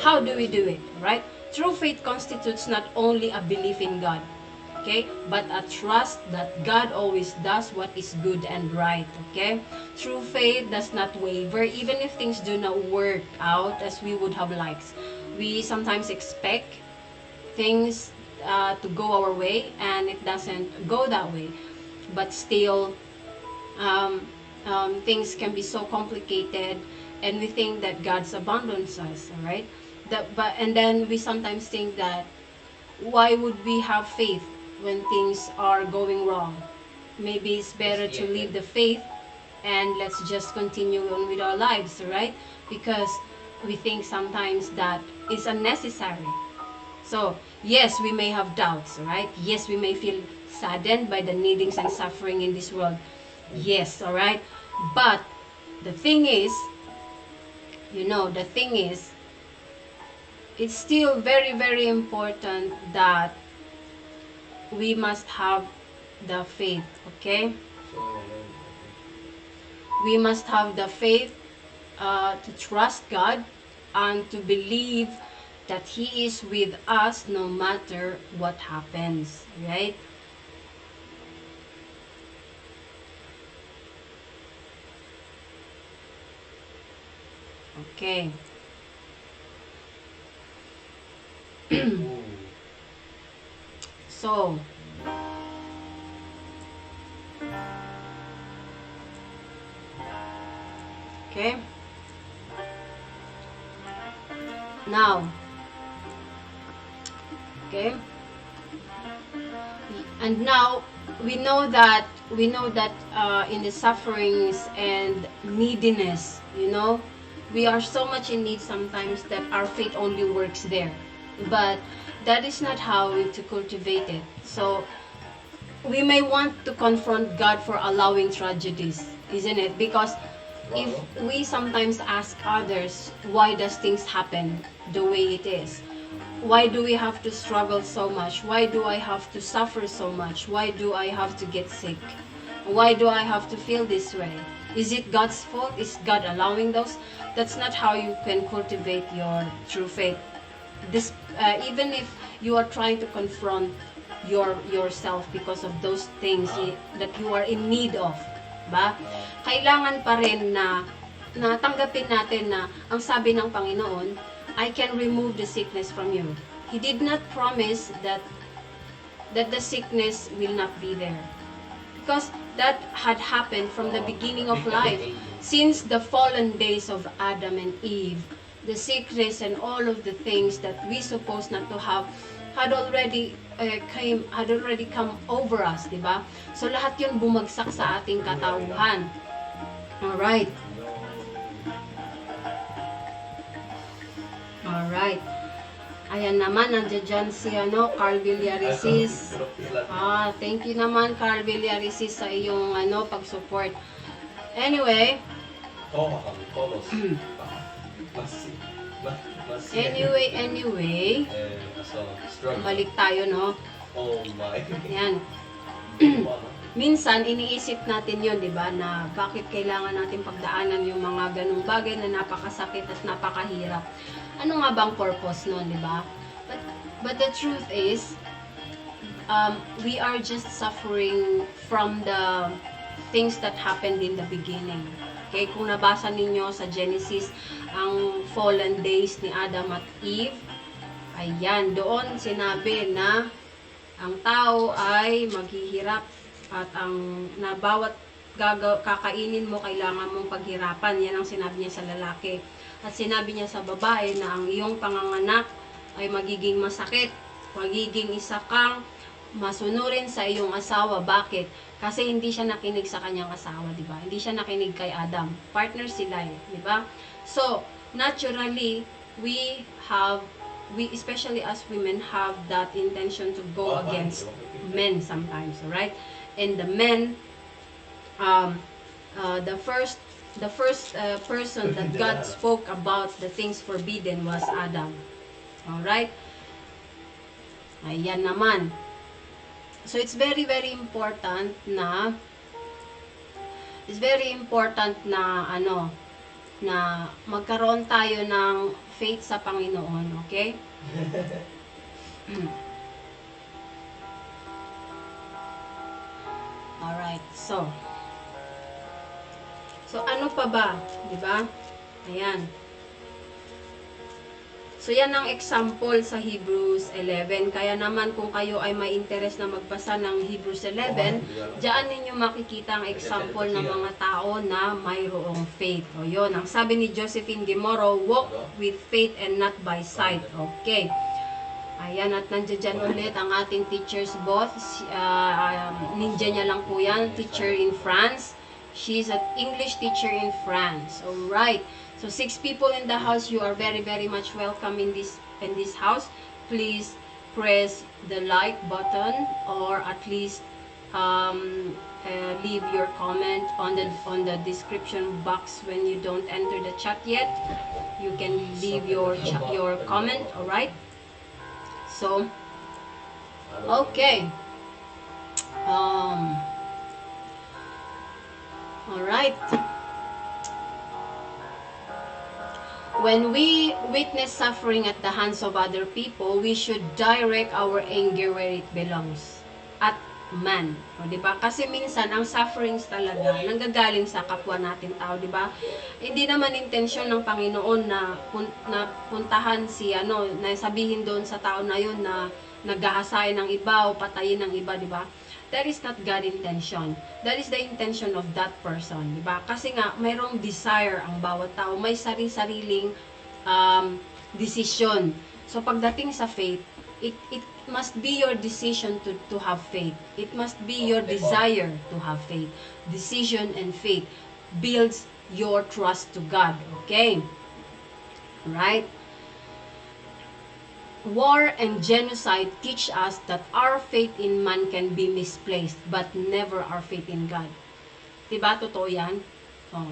how do we do it, right? True faith constitutes not only a belief in God, okay, but a trust that God always does what is good and right, okay? True faith does not waver, even if things do not work out as we would have liked. We sometimes expect things to go our way, and it doesn't go that way. But still, things can be so complicated, and we think that God's abandons us, all right? And then we sometimes think that, why would we have faith when things are going wrong? Maybe it's better to leave the faith and let's just continue on with our lives, right? Because we think sometimes that is unnecessary. So, yes, we may have doubts, right? Yes, we may feel saddened by the needings and suffering in this world. Yes, all right? But the thing is, it's still very, very important that we must have the faith, okay? We must have the faith to trust God and to believe that He is with us no matter what happens, right? Okay. So, okay. Now, okay. And now we know that in the sufferings and neediness, we are so much in need sometimes that our faith only works there. But that is not how to cultivate it. So we may want to confront God for allowing tragedies, isn't it? Because if we sometimes ask others, why does things happen the way it is? Why do we have to struggle so much? Why do I have to suffer so much? Why do I have to get sick? Why do I have to feel this way? Is it God's fault? Is God allowing those? That's not how you can cultivate your true faith. Even if you are trying to confront yourself because of those things that you are in need of, ba? Kailangan pa rin na tanggapin natin na ang sabi ng Panginoon, I can remove the sickness from you. He did not promise that the sickness will not be there. Because that had happened from the beginning of life. Since the fallen days of Adam and Eve, the sickness and all of the things that we supposed not to have had already come over us, di ba? So lahat 'yun bumagsak sa ating katauhan. All right. Ayan naman, nandiyan dyan si Carl Villarisis. Thank you naman, Carl Villarisis, sa iyong pag-support. Anyway, anyway, balik tayo, no? Ayan. Minsan, iniisip natin yon, di ba, na bakit kailangan natin pagdaanan yung mga ganung bagay na napakasakit at napakahirap. Ano nga bang purpose nun, di ba? But the truth is, we are just suffering from the things that happened in the beginning. Okay, kung nabasa ninyo sa Genesis, ang fallen days ni Adam at Eve, ayan, doon sinabi na ang tao ay maghihirap at ang na bawat kakainin mo, kailangan mong paghirapan. Yan ang sinabi niya sa lalaki. At sinabi niya sa babae na ang iyong panganganak ay magiging masakit. Magiging isa kang masunurin sa iyong asawa. Bakit? Kasi hindi siya nakinig sa kanyang asawa, di ba? Hindi siya nakinig kay Adam. Partner sila, di ba? So, naturally, we especially as women have that intention to go against men sometimes, right? And the men, the first person that God spoke about the things forbidden was Adam. Alright? Ayan naman. So it's very important na na magkaroon tayo ng faith sa Panginoon, okay? Alright, so ano pa ba, di ba? Ayan. So yan ang example sa Hebrews 11. Kaya naman kung kayo ay may interest na magbasa ng Hebrews 11, diyan ninyo makikita ang example ng mga tao na mayroong faith. O yun, ang sabi ni Josephine Gimoro, walk with faith and not by sight. Okay. Ayan, at nandiyan ulit ang ating teachers both. Ninja niya lang po yan, teacher in France. She's an English teacher in France. Alright. So 6 people in the house, you are very much welcome in this house. Please press the like button or at least leave your comment on the description box when you don't enter the chat yet. You can leave your comment, all right? So okay. All right. When we witness suffering at the hands of other people, we should direct our anger where it belongs. At man. O, diba? Kasi minsan, ang sufferings talaga, nanggagaling sa kapwa natin tao, diba? Hindi naman intensyon ng Panginoon na puntahan na sabihin doon sa tao na yun na naghahasain ng iba o patayin ng iba, diba? That is not God's intention. That is the intention of that person, di ba? Kasi nga, mayroong desire ang bawat tao. May sari-sariling decision. So, pagdating sa faith, it must be your decision to have faith. It must be your desire to have faith. Decision and faith builds your trust to God. Okay? Right? War and genocide teach us that our faith in man can be misplaced, but never our faith in God. Diba? Totoo yan? Oh.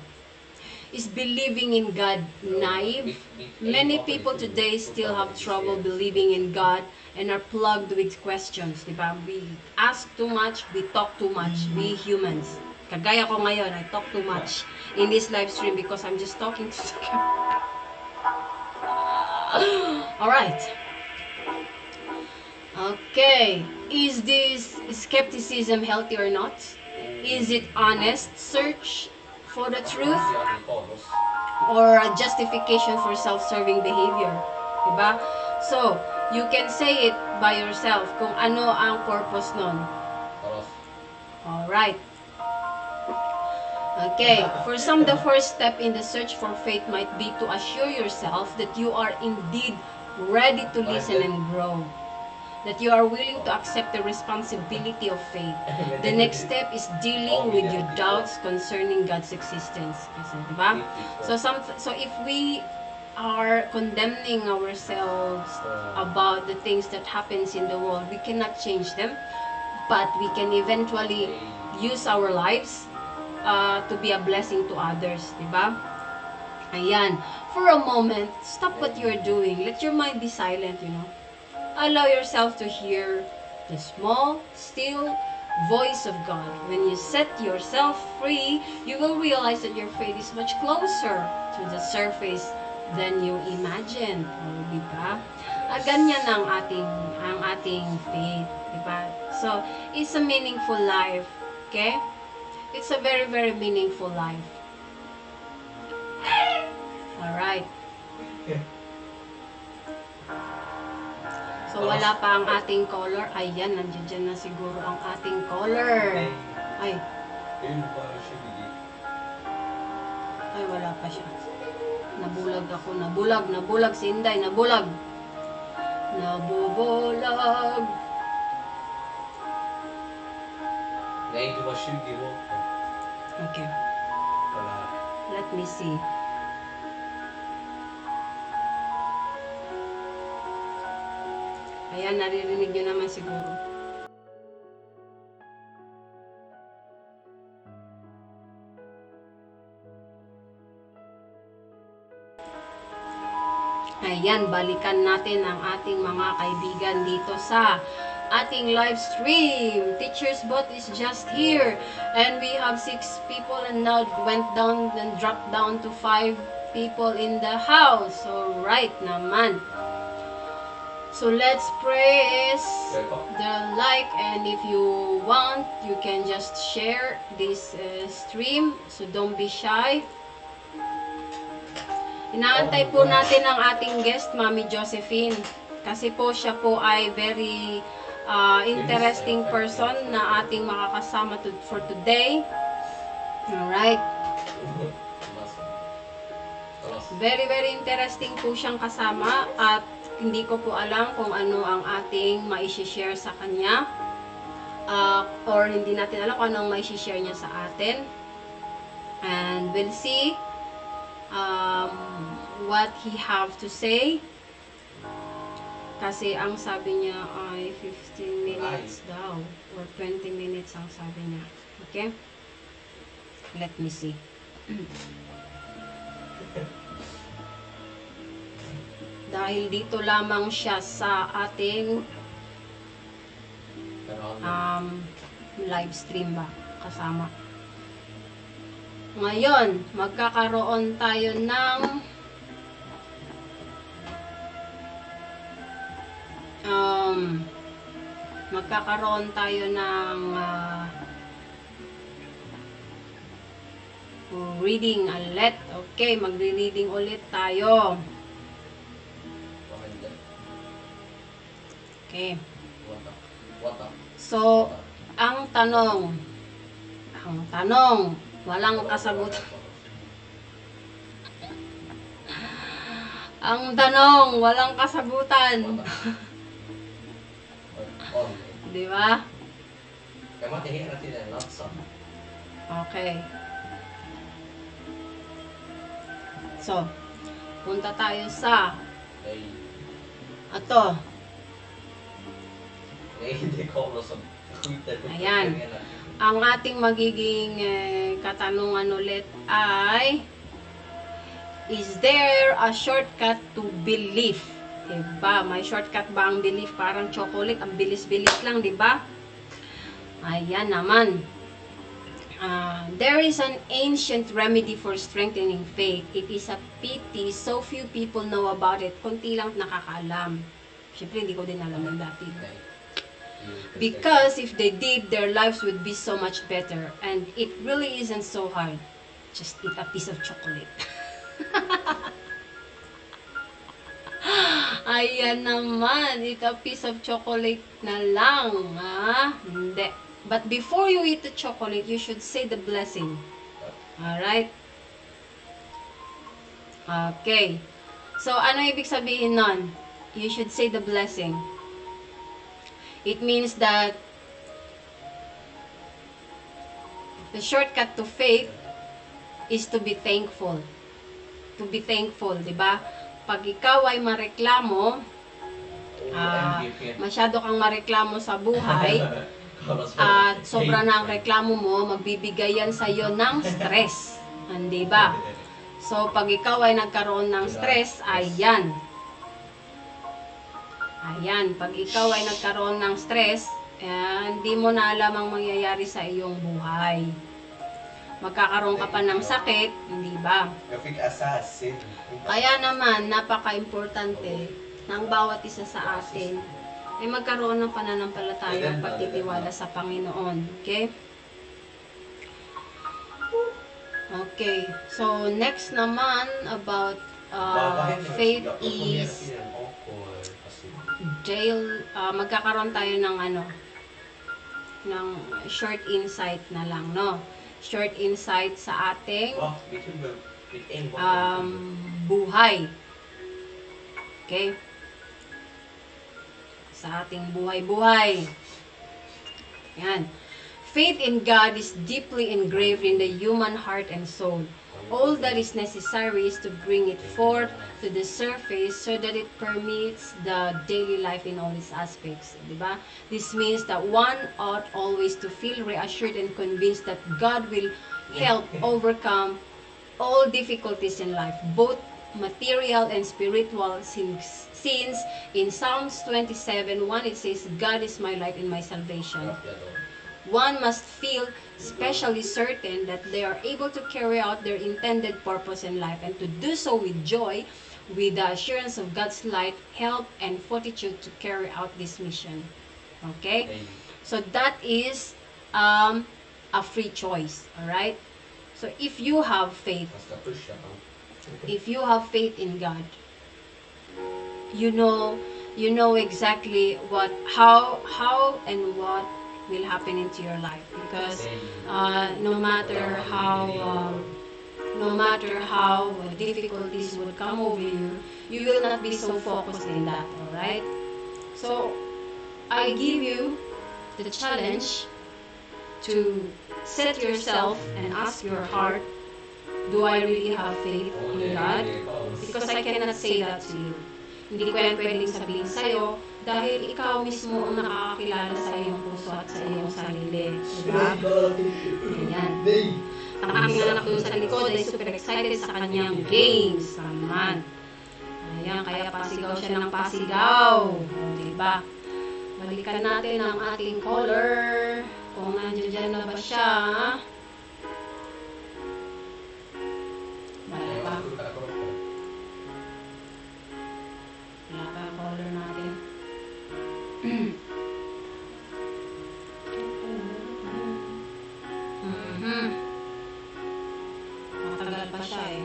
Is believing in God naive? Many people today still have trouble believing in God and are plugged with questions. Diba? We ask too much, we talk too much, we humans. Kagaya ko ngayon, I talk too much in this live stream because I'm just talking to Alright. Okay, is this skepticism healthy or not? Is it honest search for the truth? Or a justification for self-serving behavior? Diba? So, you can say it by yourself kung ano ang purpose nun. Alright. Okay, for some, the first step in the search for faith might be to assure yourself that you are indeed ready to listen and grow. That you are willing to accept the responsibility of faith. The next step is dealing with your doubts concerning God's existence. Kasi, diba? So if we are condemning ourselves about the things that happens in the world, we cannot change them, but we can eventually use our lives to be a blessing to others, di ba? Ayan. For a moment, stop what you're doing. Let your mind be silent, you know. Allow yourself to hear the small, still voice of God. When you set yourself free, you will realize that your faith is much closer to the surface than you imagine. O, di ba? Ganyan ang ating faith, di ba? So, it's a meaningful life, okay? It's a very, very meaningful life. Alright. So, wala pa ang ating color. Ayan, nandiyan na siguro ang ating color. Ay, wala pa siya. Nabulag ako. Nabulag si Inday. Nabulag. Nabubulag. Okay. Let me see. Ayan, naririnig nyo naman siguro. Ayan, balikan natin ang ating mga kaibigan dito sa ating live stream. Teacher's Bot is just here. And we have 6 people and now went down and dropped down to 5 people in the house. Alright naman. So let's press the like, and if you want, you can just share this stream. So don't be shy. Inaantay po natin ang ating guest, Mami Josephine. Kasi po siya po ay very interesting person na ating makakasama for today. Alright. Very, very interesting po siyang kasama at hindi ko po alam kung ano ang ating mai-share sa kanya. Or hindi natin alam kung ano ang mai-share niya sa atin. And we'll see what he have to say. Kasi ang sabi niya ay 15 minutes daw. Or 20 minutes ang sabi niya. Okay? Let me see. Dahil dito lamang siya sa ating live stream ba kasama. Ngayon, magkakaroon tayo ng reading ulit. Okay, magre-reading ulit tayo. Okay. So, ang tanong, walang kasagutan. Ang tanong, walang kasagutan. Di ba? Okay. So, punta tayo sa ito. Ayan. Ang ating magiging katanungan ulit ay, is there a shortcut to belief? Diba? May shortcut ba ang belief? Parang chocolate, ang bilis-bilis lang, diba? Ayan naman. There is an ancient remedy for strengthening faith. It is a pity so few people know about it. Kunti lang nakakaalam. Siyempre, hindi ko din alam yung dati. Because if they did, their lives would be so much better. And it really isn't so hard. Just eat a piece of chocolate. Ayan naman, eat a piece of chocolate na lang. Ha? Hindi. But before you eat the chocolate, you should say the blessing. Alright? Okay. So, ano ibig sabihin nun? You should say the blessing. It means that the shortcut to faith is to be thankful. To be thankful, di ba? pag ikaw ay mareklamo, OMG. masyado kang mareklamo sa buhay, at sobra na ang reklamo mo, magbibigay yan sa iyo ng stress. Hindi ba? So, pag ikaw ay nagkaroon ng stress, ayan. Ayan, pag ikaw ay nagkaroon ng stress, hindi mo na alam ang mangyayari sa iyong buhay. Magkakaroon ka pa ng sakit, hindi ba? Kaya naman, napaka-importante ng bawat isa sa atin ay magkaroon ng pananampalataya at pagtitiwala sa Panginoon. Okay? Okay. So, next naman about faith is magkakaroon tayo ng ng short insight na lang, no? Short insight sa ating buhay. Okay? Sa ating buhay-buhay. Yan. Faith in God is deeply engraved in the human heart and soul. All that is necessary is to bring it forth to the surface so that it permeates the daily life in all its aspects. Diba? This means that one ought always to feel reassured and convinced that God will help overcome all difficulties in life, both material and spiritual, since in Psalms 27:1 it says, God is my light and my salvation. One must feel especially certain that they are able to carry out their intended purpose in life, and to do so with joy, with the assurance of God's light, help, and fortitude to carry out this mission. Okay? So that is a free choice. Alright? So if you have faith, in God, you know exactly how and what will happen into your life, because no matter how difficulties would come over you, you will not be so focused in that. All right? So I give you the challenge to set yourself and ask your heart, do I really have faith in God? Because I cannot say that to you. Hindi ko yan pwedeng sabihin sa'yo dahil ikaw mismo ang nakakakilala sa iyong puso at sa iyong sarili. Diba? Ayan. Ang aking anak dun sa likod ay super excited sa kanyang games naman. Ayan, kaya pasigaw siya ng pasigaw. Diba? Balikan natin ang ating color. Kung nandiyan na ba siya. Wala pa. Wala pa ang color natin. Matagal pa siya eh.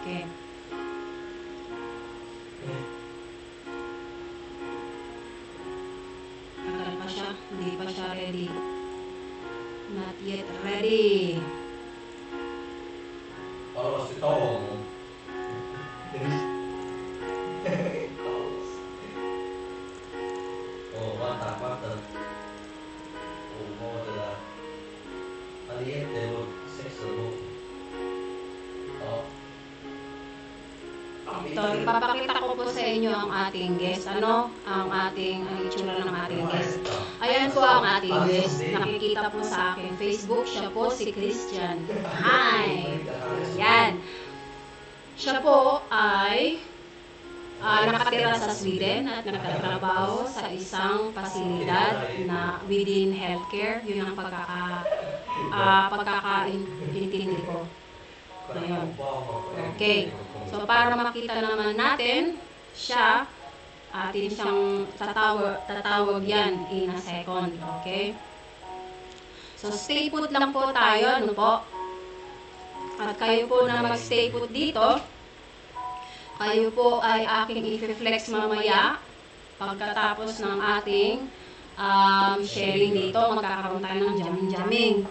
Okay. Matagal pa siya. Hindi pa siya ready. Not yet ready. Si Tom. Mata. Modella. Aliette och sexor. Ito, ipapakita ko po sa inyo ang ating guest. Ang itsura ng ating guest. Ayan po ang ating guest. Nakikita po sa aking Facebook. Siya po si Christian. Heim. Ayan. Siya po ay nakatira sa Sweden at nagtatrabaho sa isang pasilidad na within healthcare. Yun ang pagkakaintindi ko. Ayun. Okay. So, para makita naman natin siya, atin siyang tatawag yan in a second. Okay? So, stay put lang po tayo. Ano po? At kayo po na mag-stay put dito, kayo po ay aking i-flex mamaya pagkatapos ng ating sharing dito. Magkakaroon tayo ng jamming.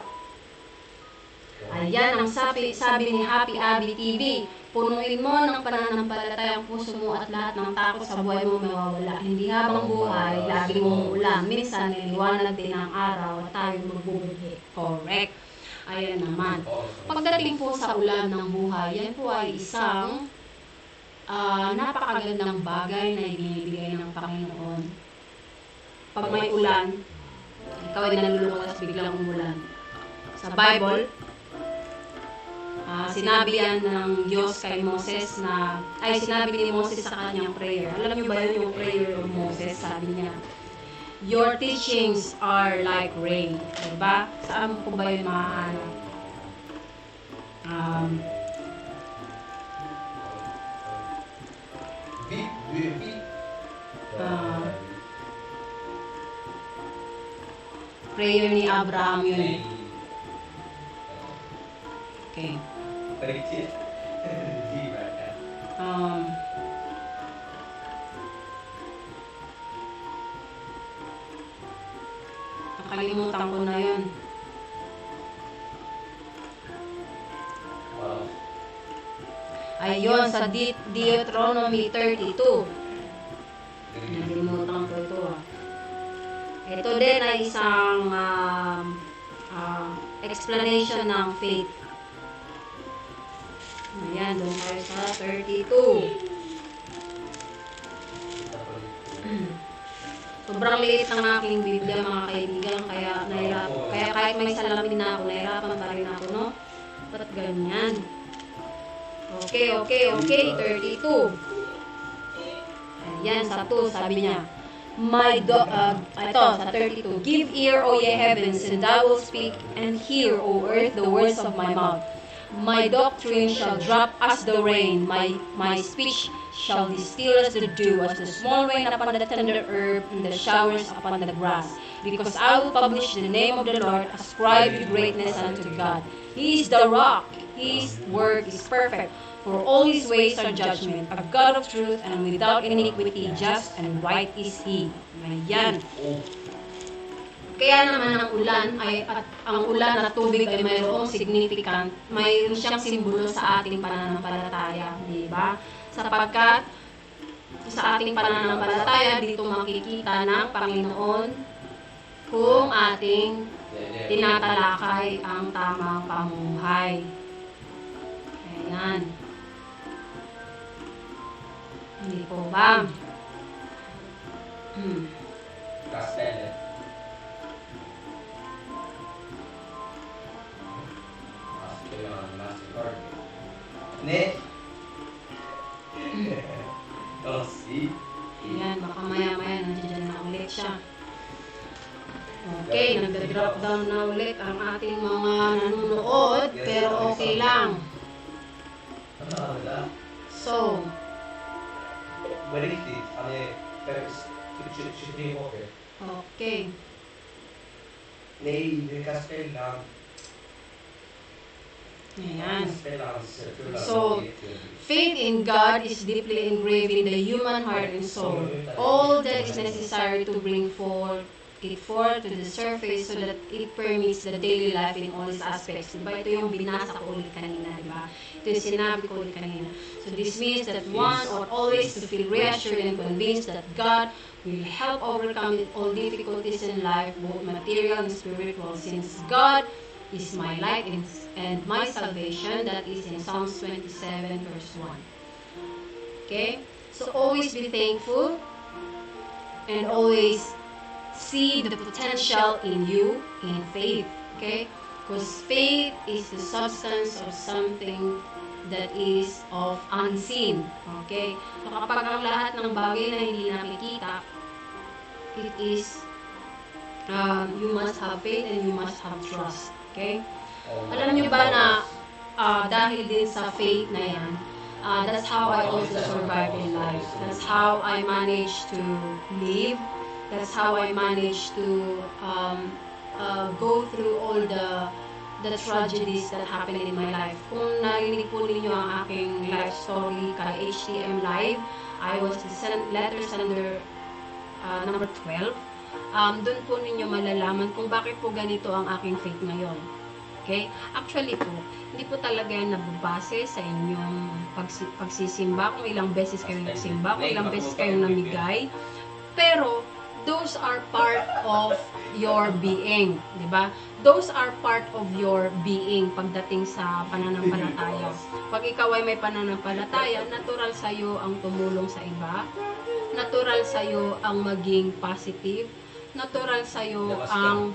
Ayan ang sabi ni Happy Abby TV. Punuin mo ng pananampalataya ang puso mo at lahat ng takot sa buhay mo mawawala. Hindi habang buhay, lagi mong ulam. Minsan, niliwanag din ang araw at tayo magbubudhi. Correct. Ayan naman. Pagdating po sa ulan ng buhay, yan po ay isang napakagandang bagay na ibinibigay ng Panginoon. Pag may ulan, ikaw ay nalulungkot at biglang umulan. Sa Bible, sinabi yan ng Diyos kay Moses sinabi ni Moses sa kanyang prayer. Alam niyo ba yun yung prayer of Moses? Sabi niya, your teachings are like rain. Diba? Saan po ba yun maahanap? Prayer ni Abraham yun. Okay. Nakalimutan ko na yun. Ayun, sa Deuteronomy 32. Nakalimutan ko ito. Ito din ay isang explanation ng faith. Ayan, doon tayo sa 32. Sobrang liit ng aking Biblia, mga kaibigan, kaya kahit may salamin na ako, nahirapan pa rin ako, no? Ba't ganyan? Okay, 32. Ayan, sa 2, sabi niya, ito, sa 32, give ear, O ye heavens, and I will speak, and hear, O earth, the words of my mouth. My doctrine shall drop as the rain, my speech shall distill as the dew, as the small rain upon the tender herb, and the showers upon the grass. Because I will publish the name of the Lord, ascribe greatness unto God. He is the rock, His word is perfect, for all His ways are judgment, a God of truth, and without iniquity, just and right is He. Ayan. Kaya naman ang ulan at tubig ay mayroong significant, mayroon siyang simbolo sa ating pananampalataya, di ba? Sapagkat sa ating pananampalataya dito makikita ng Panginoon kung ating tinatalakay ang tamang pamumuhay. Ayan. Hindi po ba? Castellet. Ne? Oh, see? Ayan, baka maya-maya nandiyan na ulit siya. Okay, nag-drop down na ulit ang ating mga nanonood, pero okay lang. So, okay. Nej, det kan spela. Ayan. So, faith in God is deeply engraved in the human heart and soul. All that is necessary to bring it forth to the surface so that it permeates the daily life in all its aspects. Diba? Ito yung binasa ko ulit kanina, diba? Ito yung sinabi ko ulit kanina. So, this means that one ought always to feel reassured and convinced that God will help overcome all difficulties in life, both material and spiritual, since God is my light and my salvation. That is in Psalms 27 verse 1. Okay? So always be thankful and always see the potential in you in faith. Okay? Because faith is the substance of something that is of unseen. Okay? So kapag ang lahat ng bagay na hindi nakikita, it is you must have faith and you must have trust. Okay? Alam niyo ba na dahil din sa faith na yan, that's how I also survive in life. That's how I manage to live. That's how I manage to go through all the tragedies that happen in my life. Kung narinig po ninyo ang aking life story kay HTM Live, I was the letter sender number 12. Doon po ninyo malalaman kung bakit po ganito ang aking faith ngayon. Okay? Actually po, hindi po talaga yan nababase sa inyong pagsisimba, kung ilang beses kayo nagsimba, kung ilang beses kayo namigay. Pero, those are part of your being. Diba? those are part of your being pagdating sa pananampalataya. Pag ikaw ay may pananampalataya, natural sa'yo ang tumulong sa iba, natural sa'yo ang maging positive, natural sa'yo ang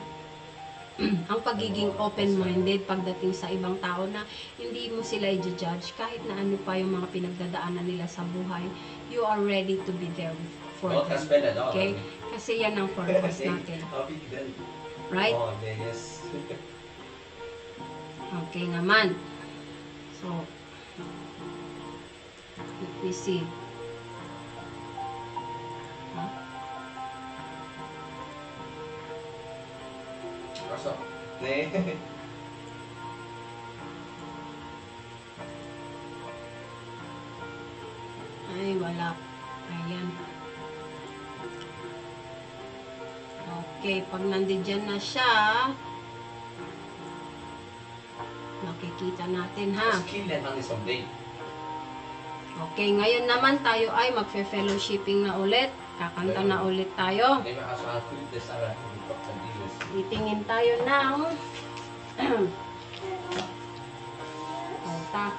ang pagiging open-minded pagdating sa ibang tao na hindi mo sila i-judge kahit na ano pa yung mga pinagdadaanan nila sa buhay, you are ready to be there for them. Okay? Kasi yan ang purpose natin. Right? Oh, yes. Okay naman. So, let me see. Huh? Raso. Ne. Ay, wala. Ayan. Okay, pag nandyan na siya, makikita natin ha. Killen han someday. Okay, ngayon naman tayo ay magfe-fellowshipping na ulit. Kakanta na ulit tayo. Det var alltså han fyllde Sara i Papadios. Titingin tayo ng alta.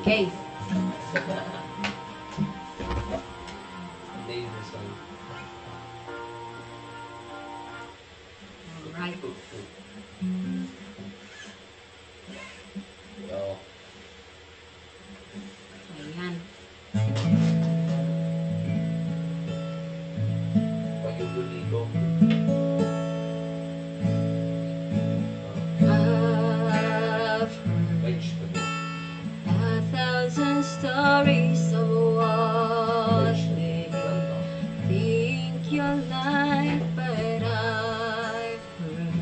Okay. David son. Alright. Ja. Ayan. Vad gjorde ni då? I've heard a thousand stories of what they think you're like, but I've heard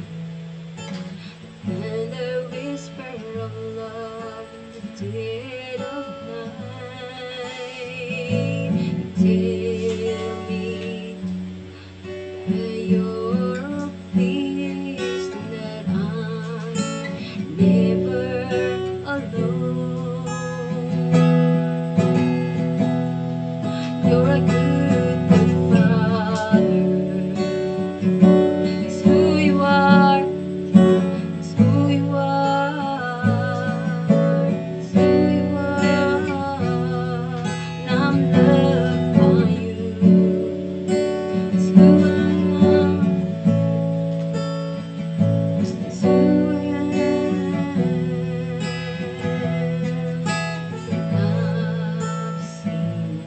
and the whisper of love in the dead of night. Tell me that you're pleased that I'm never alone. You're a good, good father. It's who you are. It's who you are. It's who you are. And I'm loved by you. It's who I am. It's who I am. I've seen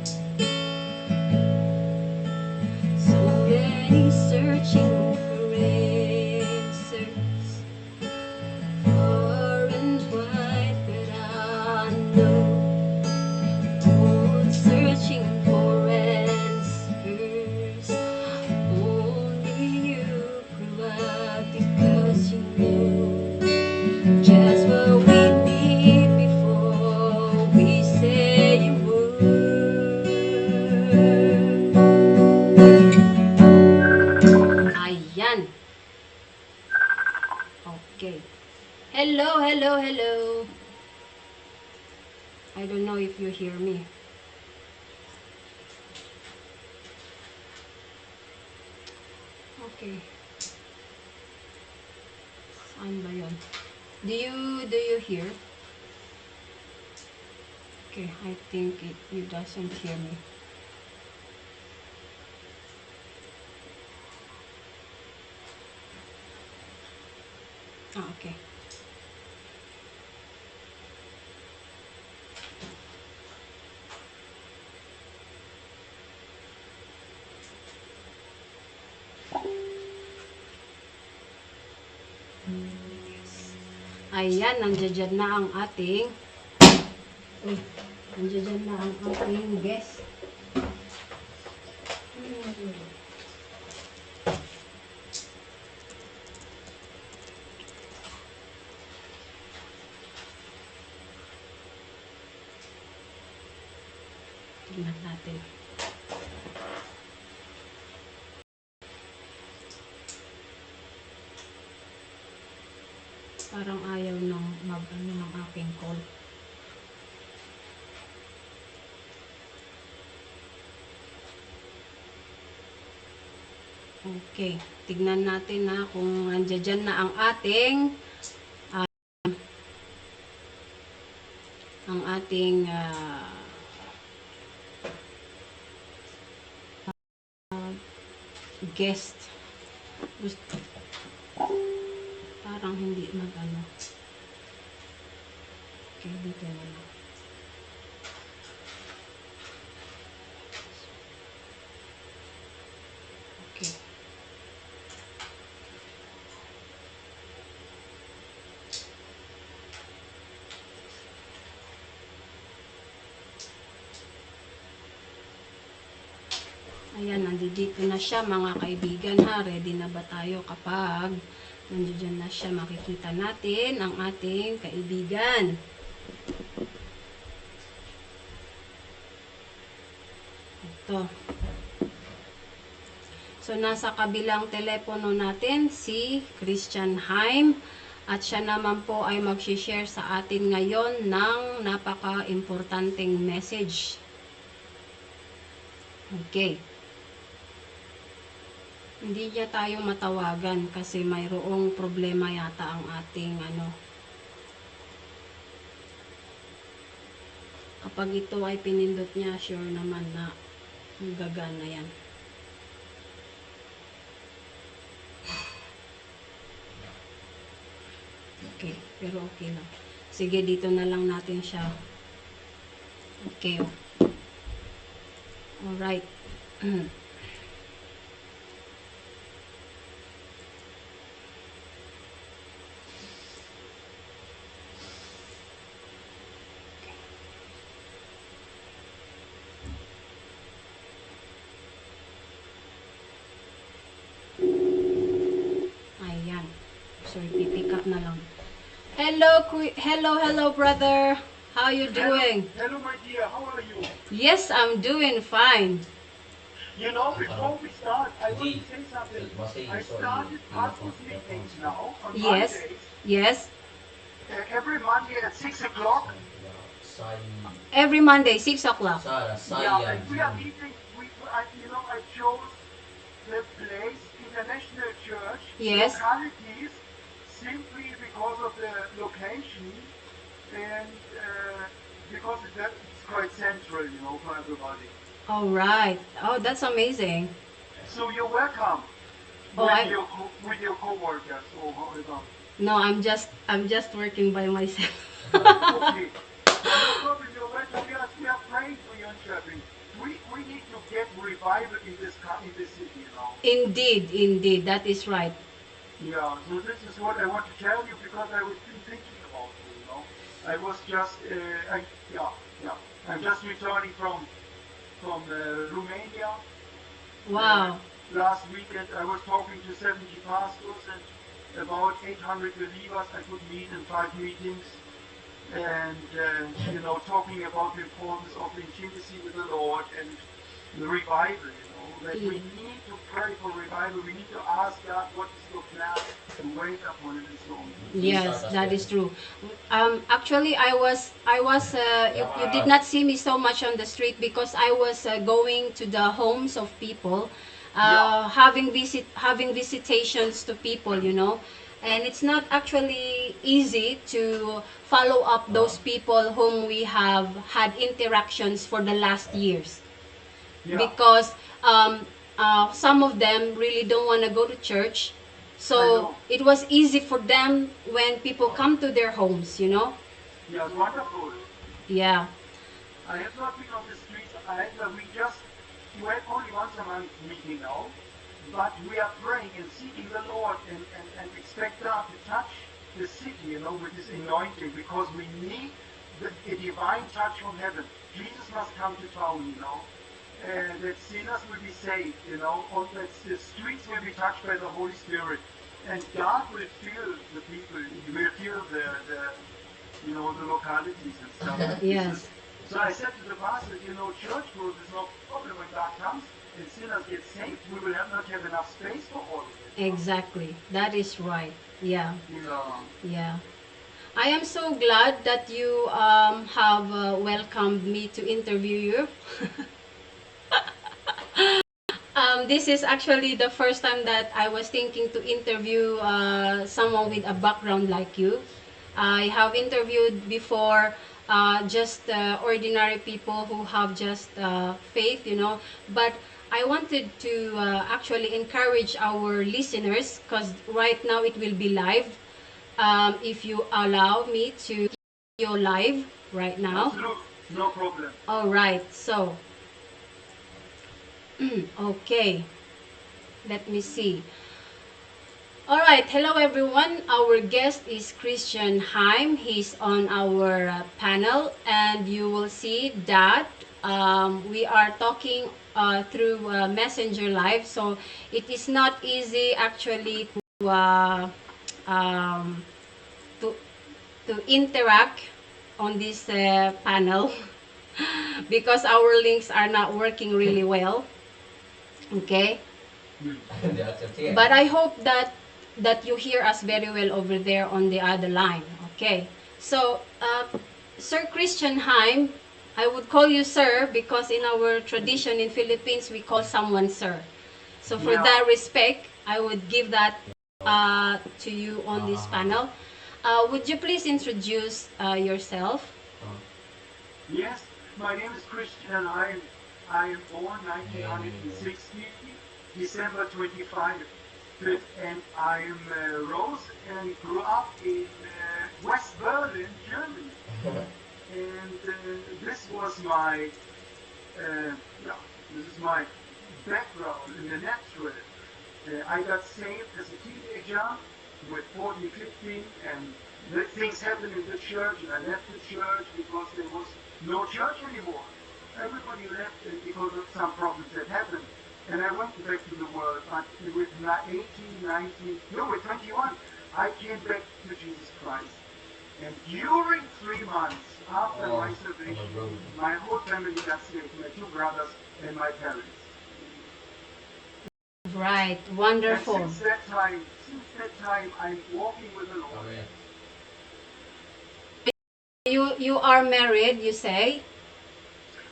so many searching for answers, far and wide, but I know all searching for answers, only you provide because you know just what we need before we say a word. Ayan. Okay. Hello, hello, hello. I don't know if you hear me. Okay. Saan ba yun? Do you hear? Okay, I think you doesn't hear me. Okay. Ayan, nandiyan na ang ating nandiyan na ang ating guest. Tingnan natin. Parang ayaw ng mag-ano ng aking call. Okay, tignan natin na kung nandiyan na ang ating guest. Parang hindi mag-ano. Okay, dito na lang. Okay. Ayan, nandito na siya mga kaibigan ha. Ready na ba tayo kapag nandiyan na siya, makikita natin ang ating kaibigan. Ito. So, nasa kabilang telepono natin si Christian Heim. At siya naman po ay mag-share sa atin ngayon ng napaka-importanting message. Okay. Hindi niya tayo matawagan kasi mayroong problema yata ang ating Kapag ito ay pinindot niya, sure naman na gagana yan. Okay, pero okay lang. Sige, dito na lang natin siya. Okay. Alright. Ayan. So, pipick up na lang. Hello, brother. How you doing? Hello, my dear. How are you? Yes, I'm doing fine. You know, before we start, I want to say something. I started pastors meetings now on Yes. Mondays. Yes. Every Monday at 6 o'clock. Every Monday, 6 o'clock. Yeah, and we are meeting. I chose the place, International Church, Yes. localities, simply because of the location and because it's quite central, for everybody. All right. Oh, that's amazing. So you're welcome Oh, with your co-workers or however. No, I'm just working by myself. Okay. No problem, you're welcome. We are praying for you in Chapin. We need to get revival in this city, Indeed, that is right. Yeah, so this is what I want to tell you because I was been thinking about you, I was just, I'm just returning from Romania. Wow. Last weekend I was talking to 70 pastors and about 800 believers I could meet in 5 meetings and, talking about the importance of intimacy with the Lord and the revival, that we need to pray for revival. We need to ask God, what is your plan to wake up on it and so on. Yes, that is true. Actually, you did not see me so much on the street because I was going to the homes of people, having visitations to people, and it's not actually easy to follow up those people whom we have had interactions for the last years. Yeah. Because some of them really don't want to go to church. So it was easy for them when people come to their homes, Yeah, wonderful. Yeah. I have not been on the streets either. We have only once a month meeting now, but we are praying and seeking the Lord and expect God to touch the city, with His anointing, because we need a divine touch from heaven. Jesus must come to town, and that sinners will be saved, or that the streets will be touched by the Holy Spirit, and God will fill the people. He will fill the localities and stuff. Yes. So I said to the pastor, church growth is no problem when God comes and sinners get saved. We will not have enough space for all of it. Exactly. That is right. Yeah. Yeah. Yeah. I am so glad that you have welcomed me to interview you. This is actually the first time that I was thinking to interview someone with a background like you. I have interviewed before just ordinary people who have just faith, but I wanted to actually encourage our listeners because right now it will be live. If you allow me to go live right now. Absolutely, no problem. All right, so okay, let me see. All right, hello everyone. Our guest is Christian Heim. He's on our panel, and you will see that we are talking through Messenger Live. So it is not easy actually um, to to interact on this panel because our links are not working really well. Okay. But I hope that you hear us very well over there on the other line. Okay. So, Sir Christian Heim, I would call you sir because in our tradition in Philippines we call someone sir. So for Yeah. that respect, I would give that to you on this panel. Would you please introduce yourself? Yes, my name is Christian. I am born 1960, December 25th, and I am rose and grew up in West Berlin, Germany. And this was my yeah, this is my background in the natural. I got saved as a teenager with 14, 15, and things happened in the church, and I left the church because there was no church anymore. Everybody left because of some problems that happened. And I went back to the world, but with 18, 19, no, with 21, I came back to Jesus Christ. And during 3 months after my salvation, my whole family got saved, my 2 brothers and my parents. Right, wonderful. And since that time, I'm walking with the Lord. You are married, you say?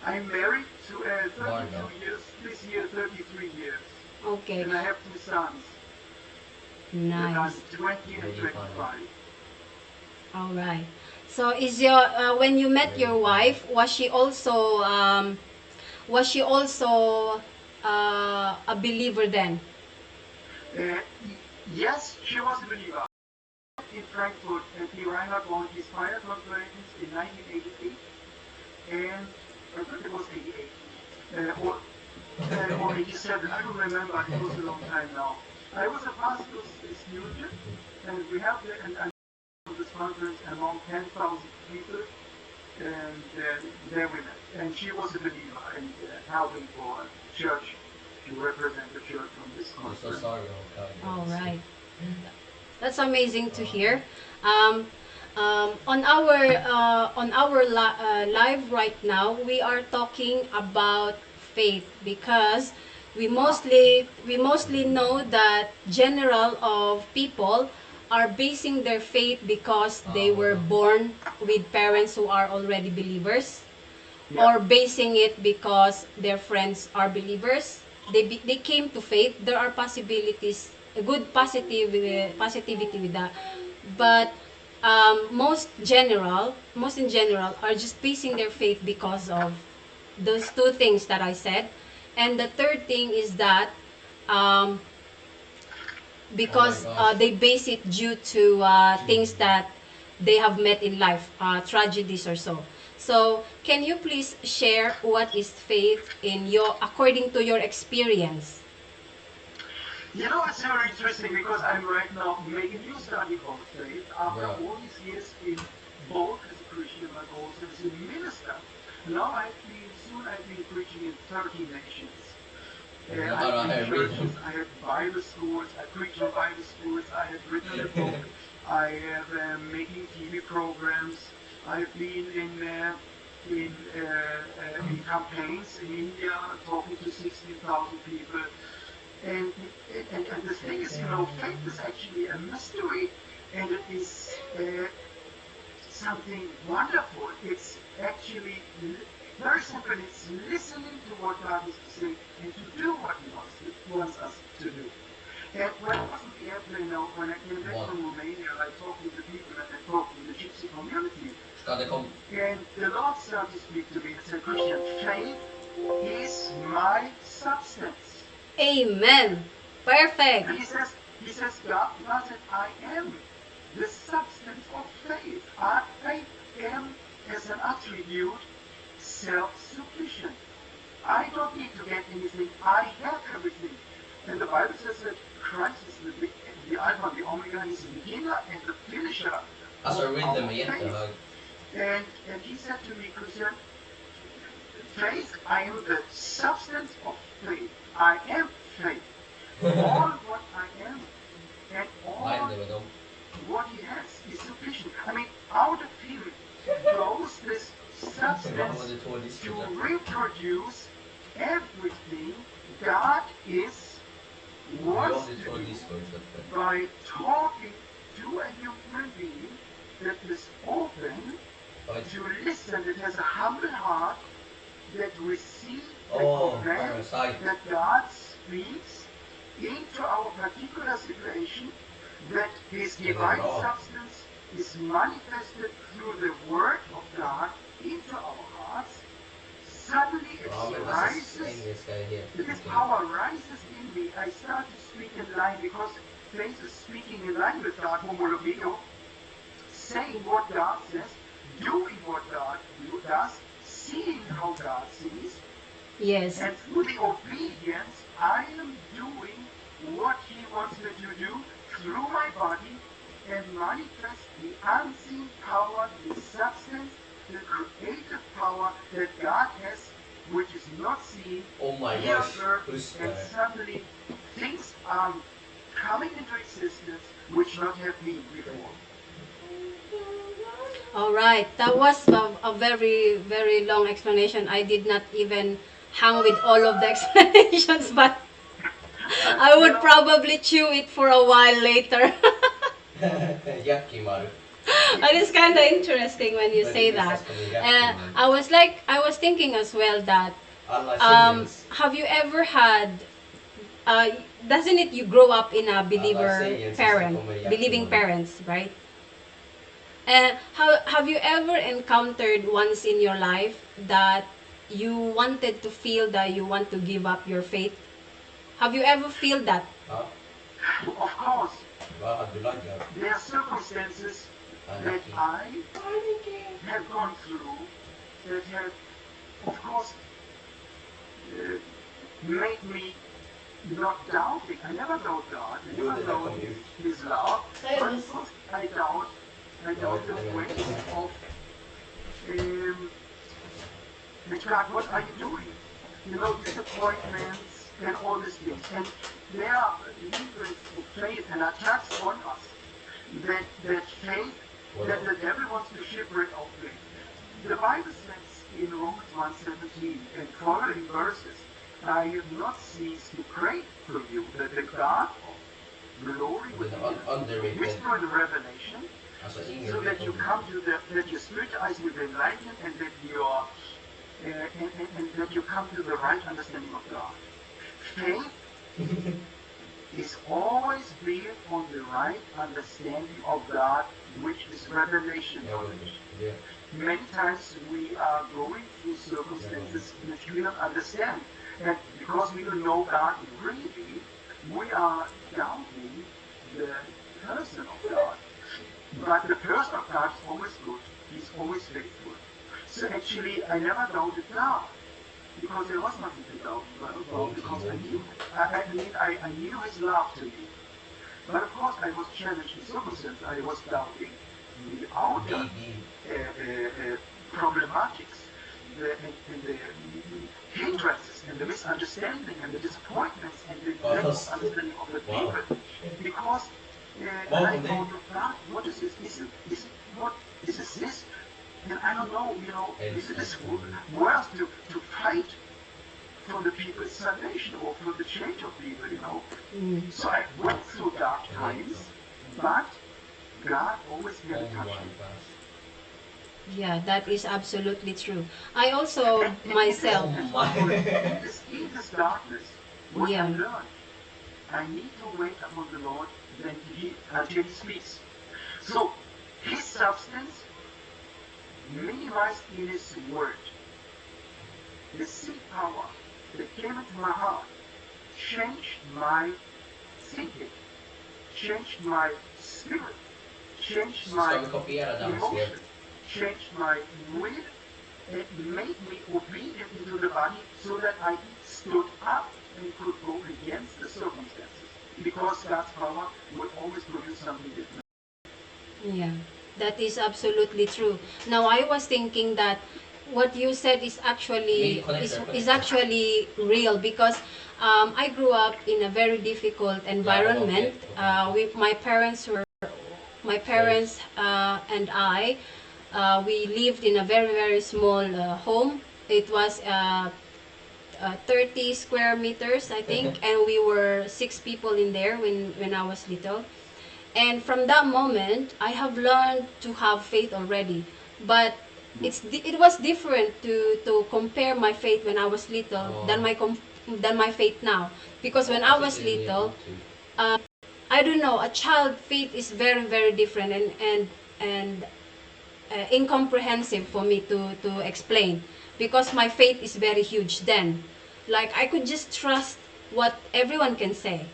I'm married to 32 years, this year 33 years. Okay. And I have 2 sons. Nice. That are 20 and 25. All right. So is your when you met your wife, was she also a believer then? Yes, she was a believer. In Frankfurt at the Reinhard Bonnke's fire conference in 1988, and I think it was 88, or 87, I don't remember, it was a long time now. I was a pastor's student, and we have this conference among 10,000 people, and there we met. And she was a believer and helping for church to represent the church on this conference. I'm so sorry. All right. That's amazing to hear. On our live right now, we are talking about faith because we mostly know that general of people are basing their faith because they were born with parents who are already believers, or basing it because their friends are believers. They came to faith. There are possibilities, a good positivity with that, but most in general are just basing their faith because of those 2 things that I said, and the third thing is that because they base it due to things that they have met in life, tragedies or so. So, can you please share what is faith according to your experience? You know, it's very interesting because I'm right now making a new study about faith after all these years in both as a Christian but also as a minister. Now soon I've been preaching in 30 nations. I've been churches, I have Bible schools, I preach in Bible schools, I have written a book, I have making TV programs, I've been in campaigns in India, talking to 16,000 people. And the thing is, faith is actually a mystery, and it is something wonderful. It's actually Very simple. It's listening to what God has to say and to do what He wants us to do. And when I was on the airplane now, when I came back from Romania, I talked with the people and I talked with the gypsy community. And the Lord started to speak to me and said, Christian, faith is my substance. Amen. Perfect. And He says, God said, I am the substance of faith. I am, as an attribute, self-sufficient. I don't need to get anything. I have everything. And the Bible says that Christ is the Alpha and the Omega. He's the beginner and the finisher. Alltså rhythm är faith. jättehög. And he said to me, Christian, faith, I am the substance of faith. I am faith. All what I am and all what he has is sufficient. I mean, out of him goes this substance to reproduce everything God wants to do by talking to a human being that is open to listen, that has a humble heart, that receives the command that God speaks into our particular situation, that His divine substance is manifested through the Word of God into our hearts. Suddenly it rises, this power rises in me. I start to speak in line because faith is speaking in line with God, homologio, saying what God says, doing what God does, seeing how God sees. Yes. And through the obedience, I am doing what He wants me to do through my body and manifest the unseen power, the substance, the creative power that God has, which is not seen here on earth, and suddenly things are coming into existence which not have been before. All right. That was a very, very long explanation. I did not even hang with all of the explanations, but I would probably chew it for a while later. It is kind of interesting when you say that. I was thinking as well that have you ever had doesn't it you grow up in a believing parents, right? Have you ever encountered once in your life that you wanted to feel that you want to give up your faith? Have you ever feel that? Of course. There are circumstances that I have gone through that have, of course, made me not doubting. I never doubt God. I never doubt His love. But of course, I doubt the ways of God, what are you doing? You know, disappointments and all these things. And there are hindrances of faith and attacks on us. That faith, that the devil wants to shipwreck our faith. The Bible says in Romans 1:17 and following verses, I have not ceased to pray for you that the God of glory will whisper the revelation, so that you come to that your spiritual eyes will be enlightened and that your and that you come to the right understanding of God. Faith is always built on the right understanding of God, which is revelation knowledge. Yeah. Many times we are going through circumstances which we don't understand. And because we don't know God really, we are doubting the person of God. But the person of God is always good. He's always faithful. So actually, I never doubted God. Because there was nothing to doubt about, because I knew I knew His love to me. But of course, I was challenged in circumstances. I was doubting the outer problematics, and the hindrances, and the misunderstanding, and the disappointments, and the lack of understanding of the people. Because I thought of God, what is this? Is this? And I don't know, is it this worth to fight for the people's salvation or for the change of people, So I went through dark times, but God always had a touch me. Yeah, that is absolutely true. I also myself, Oh my. In this darkness, what I yeah, learned, I need to wait upon the Lord until He speaks. So His substance minimized in His word. The seed power that came into my heart changed my thinking, changed my spirit, changed Så ska my vi kopiera den och se. emotion, changed my will. It made me obedient into the body so that I stood up and could go against the circumstances. Because God's power will always produce something different. yeah, that is absolutely true. Now I was thinking that what you said is actually is actually real because I grew up in a very difficult environment. With my parents and I, we lived in a very small home. It was 30 square meters, I think, and we were 6 people in there when I was little. And from that moment, I have learned to have faith already. But it was different to compare my faith when I was little than my faith now. Because when I was little, I don't know, a child faith is very different and incomprehensive for me to explain because my faith is very huge then. Like I could just trust what everyone can say,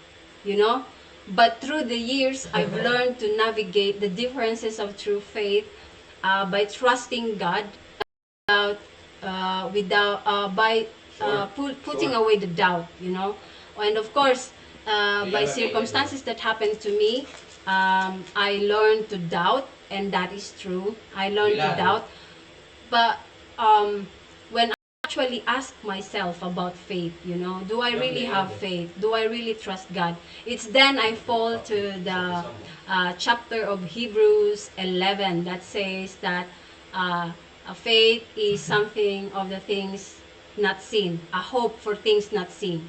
you know? But through the years, I've learned to navigate the differences of true faith by trusting God by putting away the doubt, you know. And of course, by circumstances that happened to me, I learned to doubt, and that is true. I learned to doubt, but when I actually ask myself about faith, you know, do I really have faith? Do I really trust God? It's then I fall to the chapter of Hebrews 11 that says that a faith is something of the things not seen, a hope for things not seen.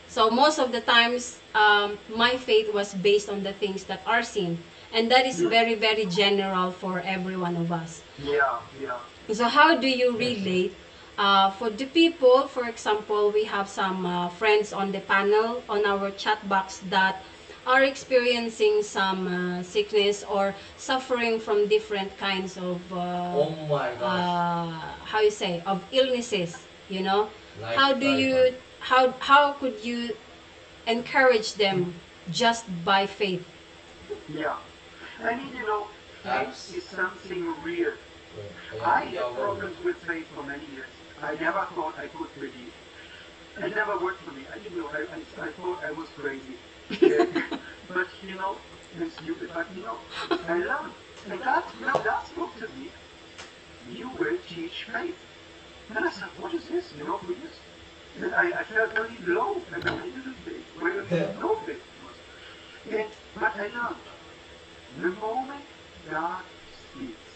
So most of the times, my faith was based on the things that are seen, and that is very general for every one of us. Yeah. So how do you relate for the people, for example, we have some friends on the panel on our chat box that are experiencing some sickness or suffering from different kinds of Oh my gosh. how you say, of illnesses, you know? Like How do you how could you encourage them just by faith? Yeah. I mean, faith Apps. is something real. Ja, I jag had var problems with faith for many years. I never thought I could believe. It never worked for me. I didn't know. I thought I was crazy. But I'm stupid. But I learned. And God spoke to me. You will teach faith. And I said, what is this? For years. And I felt very low and very little faith, very no faith. But I learned. The moment God speaks,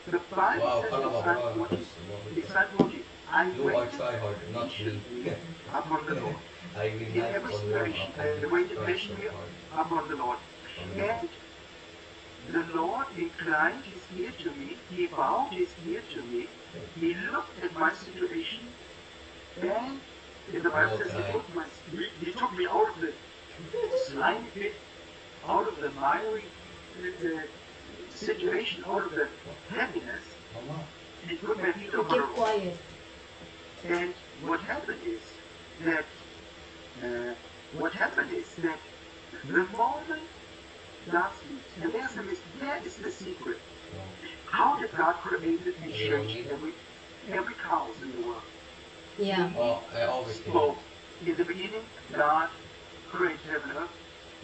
the Bible Wow, says kolla in vad Psalm bra jag 40, var. in Psalm 40, I You are waited tryhard, not me. patiently upon the Lord. I will In not every warm situation, up I and waited try so patiently hard. upon the Lord. And the Lord inclined his ear to me, he bowed his ear to me, he looked at my situation, and the Bible says he took me out of the slimy pit, out of the miry situation, out of the heaviness, and put my feet You upon keep a rock. quiet. And what happened is that the moment God speaks, and there is the secret. How did God create and change every house in the world? Yeah. Well, I always Spoke. In the beginning, God created heaven and earth.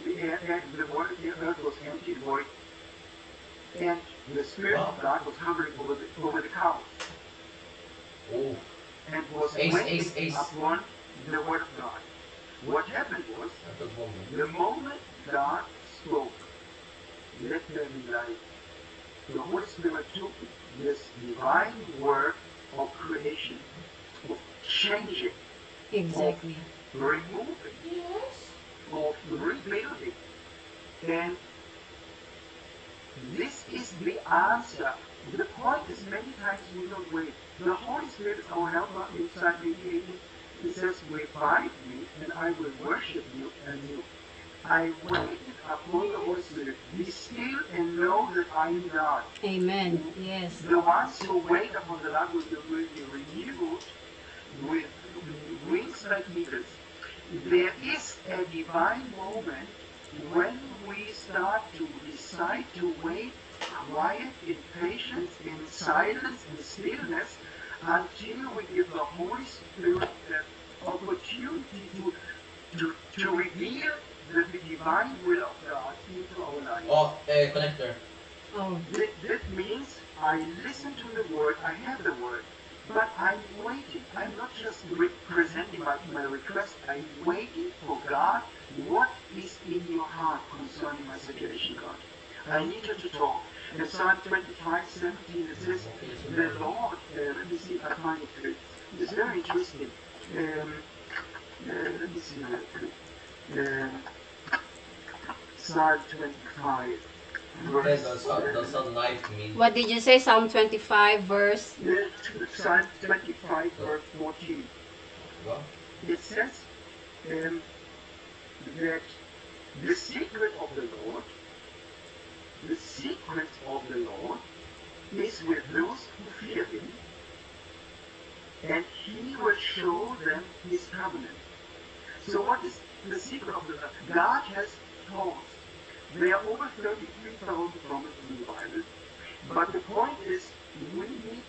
The earth was empty and void, and the Spirit of God was hovering over the clouds. Oh. And was waiting upon the Word of God. What happened was, the moment God spoke, let there be light, the Holy Spirit took this divine work of creation, of changing, Exactly. of removing, of rebuilding. And this is the answer The point is many times we don't wait. The Holy Spirit is our helper in Psalm 88. It says, revive me and I will worship you anew. I waited upon the Holy Spirit. Be still and know that I am God. Amen. Yes. The ones who wait upon the Lord will be renewed with wings like eagles. There is a divine moment when we start to decide to wait quiet, in patience, in silence, in stillness, until we give the Holy Spirit the opportunity to reveal the divine will of God into our lives. Oh, connector. Oh. That means I listen to the word, I have the word, but I'm waiting. I'm not just presenting my request, I'm waiting for God. What is in your heart concerning my situation, God? I need you to talk. In Psalm 25:17 it says, the Lord, let me see if I find it good. It's very interesting. Let me see real quick. Psalm 25. Does not knife me. What did you say? Psalm 25 verse? Psalm 25 verse 14. What? It says that the secret of the Lord is with those who fear him, and he will show them his covenant. So what is the secret of the Lord? God has promised. There are over 33,000 promises in the Bible. But the point is, we need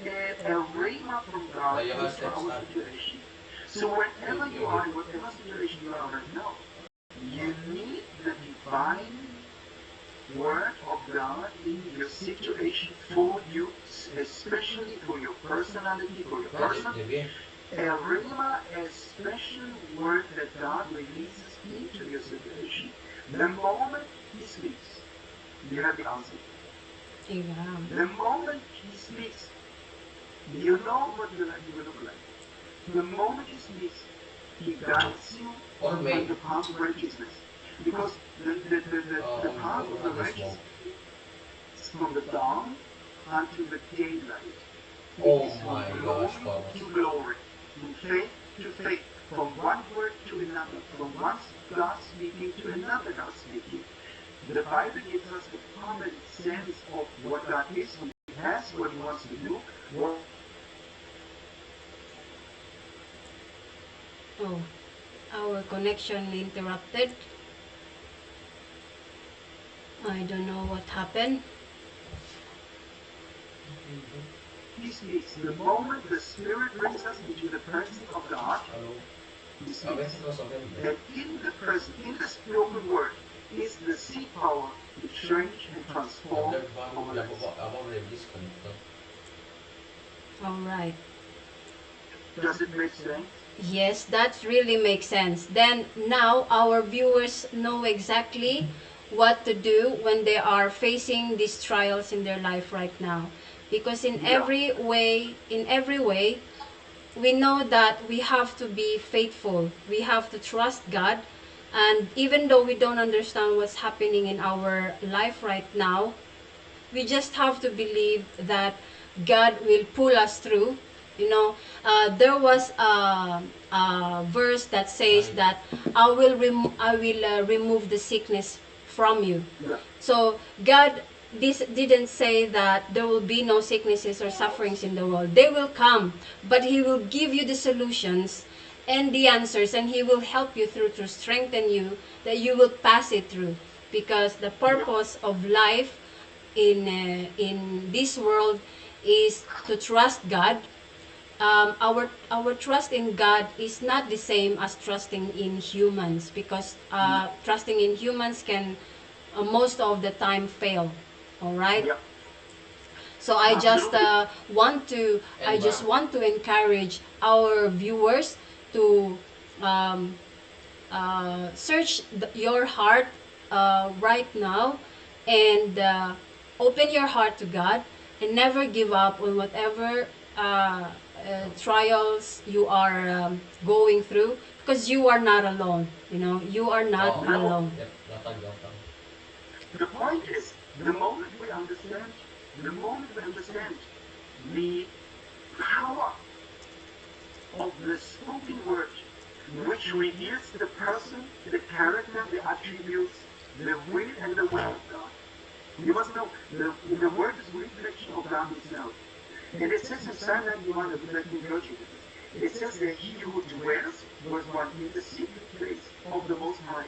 a rhema from God into our situation. So wherever you are, in whatever situation you are right now, you need the divine word of God in your situation for you, especially for your personality, for your person. A rhema, a special word that God releases into your situation. The moment he speaks, you have the answer. Abraham. The moment he speaks, you know what you will look like. The moment he speaks, he guides you on the path of righteousness. Because the path of the righteous is from the dawn until the daylight. It is from glory to glory, from faith to faith, from one word to another, from one God speaking to another God speaking. The Bible gives us a common sense of what God is, who he has, what he wants to do, what Oh, our connection interrupted. I don't know what happened. he speaks. The moment the Spirit brings us into the presence of God, he speaks. And in the presence, in the spoken word, is the seed power to change and transform our lives. All right. Does it make sense? Yes, that really makes sense. Then now our viewers know exactly what to do when they are facing these trials in their life right now. Because in every way, we know that we have to be faithful. We have to trust God. And even though we don't understand what's happening in our life right now, we just have to believe that God will pull us through. You know, there was a verse that says that I will remove the sickness from you. So God this didn't say that there will be no sicknesses or sufferings in the world. They will come, but He will give you the solutions and the answers, and He will help you through to strengthen you that you will pass it through. Because the purpose of life in this world is to trust God. Our trust in God is not the same as trusting in humans, because trusting in humans can most of the time fail. All right. Yeah. So I just want to encourage our viewers to search your heart right now, and open your heart to God, and never give up on whatever trials you are going through, because you are not alone. You know, you are not alone. The point is, the moment we understand The moment we understand the power of the spoken word, which reveals the person, the character, the attributes, the will and the way of God. You must know, the word is a reflection of God himself. And it says in Psalm 91, I would like to encourage you with this, it says that he who dwells, verse 1, in the secret place of the Most High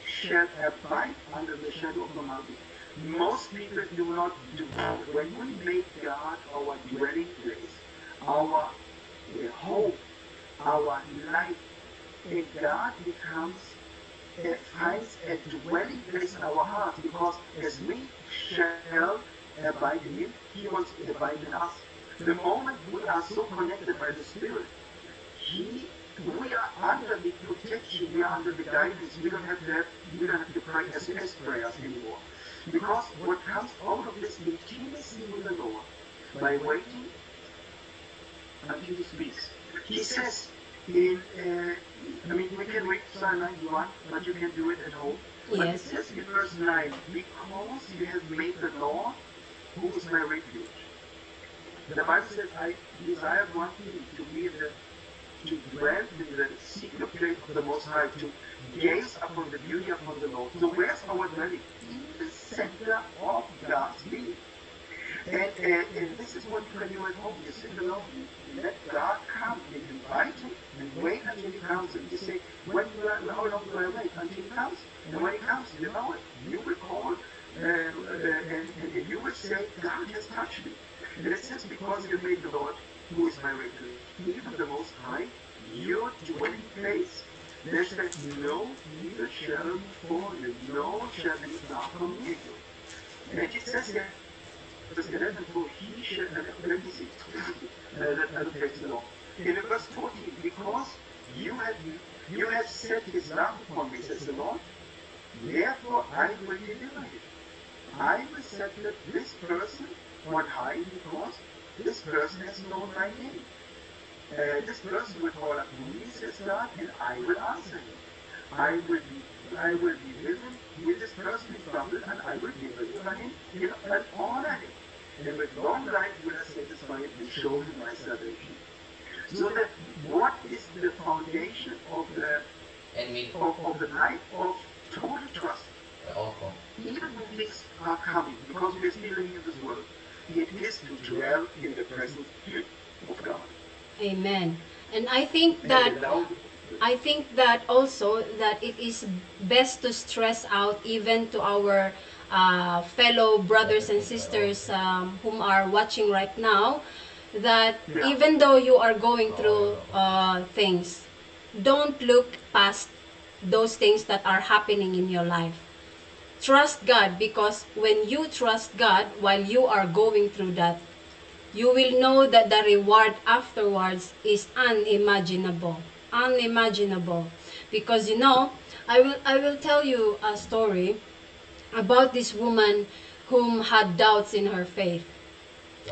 shall abide under the shadow of the Almighty. Most people do not do that. When we make God our dwelling place, our home, our life, and God finds a dwelling place in our heart, because as we shall abide in him, he wants to abide in us. The moment we are so connected by the Spirit, we are under the protection, we are under the guidance. We don't have to pray SMS prayers anymore. Because what comes out of this intimacy with the Lord, by waiting until he speaks. He says in, we can read Psalm 91, but you can do it at home. But it says in verse 9, because you have made the Lord, who is my refuge. The Bible says, I desire one thing, to dwell in the secret place of the Most High, to gaze upon the beauty upon the Lord. So where's our dwelling? In the center of God's being. And this is what you can do at home. You sit alone, you let God come, and invite him, and wait until he comes. And you say, how long do I wait? Until he comes. And when he comes, you know it. You will call, and you will say, God has touched me. And it says, because you made the Lord, who is my refuge, even the Most High, your dwelling place, there shall no evil shall befall you, no shall any dark near you. And it says here, verse 11, for he shall, let me see, that takes long. In verse 14, because you have set his love upon me, says the Lord, therefore I will deliver him. I will set this person on high, because this person has known my name. This person will call upon me, says God, and I will answer him. I will be with him, with this person in trouble, and I will deliver him and honor him. And with long life will I satisfy him and show him my salvation. So that what is the foundation of the life of total trust? Even when things are coming, because we are still living in this world, it is to dwell in the presence of God. Amen. And I think that also that it is best to stress out even to our fellow brothers and sisters whom are watching right now, that even though you are going through things, don't look past those things that are happening in your life. Trust God, because when you trust God while you are going through that, you will know that the reward afterwards is unimaginable. Unimaginable. Because I will tell you a story about this woman whom had doubts in her faith.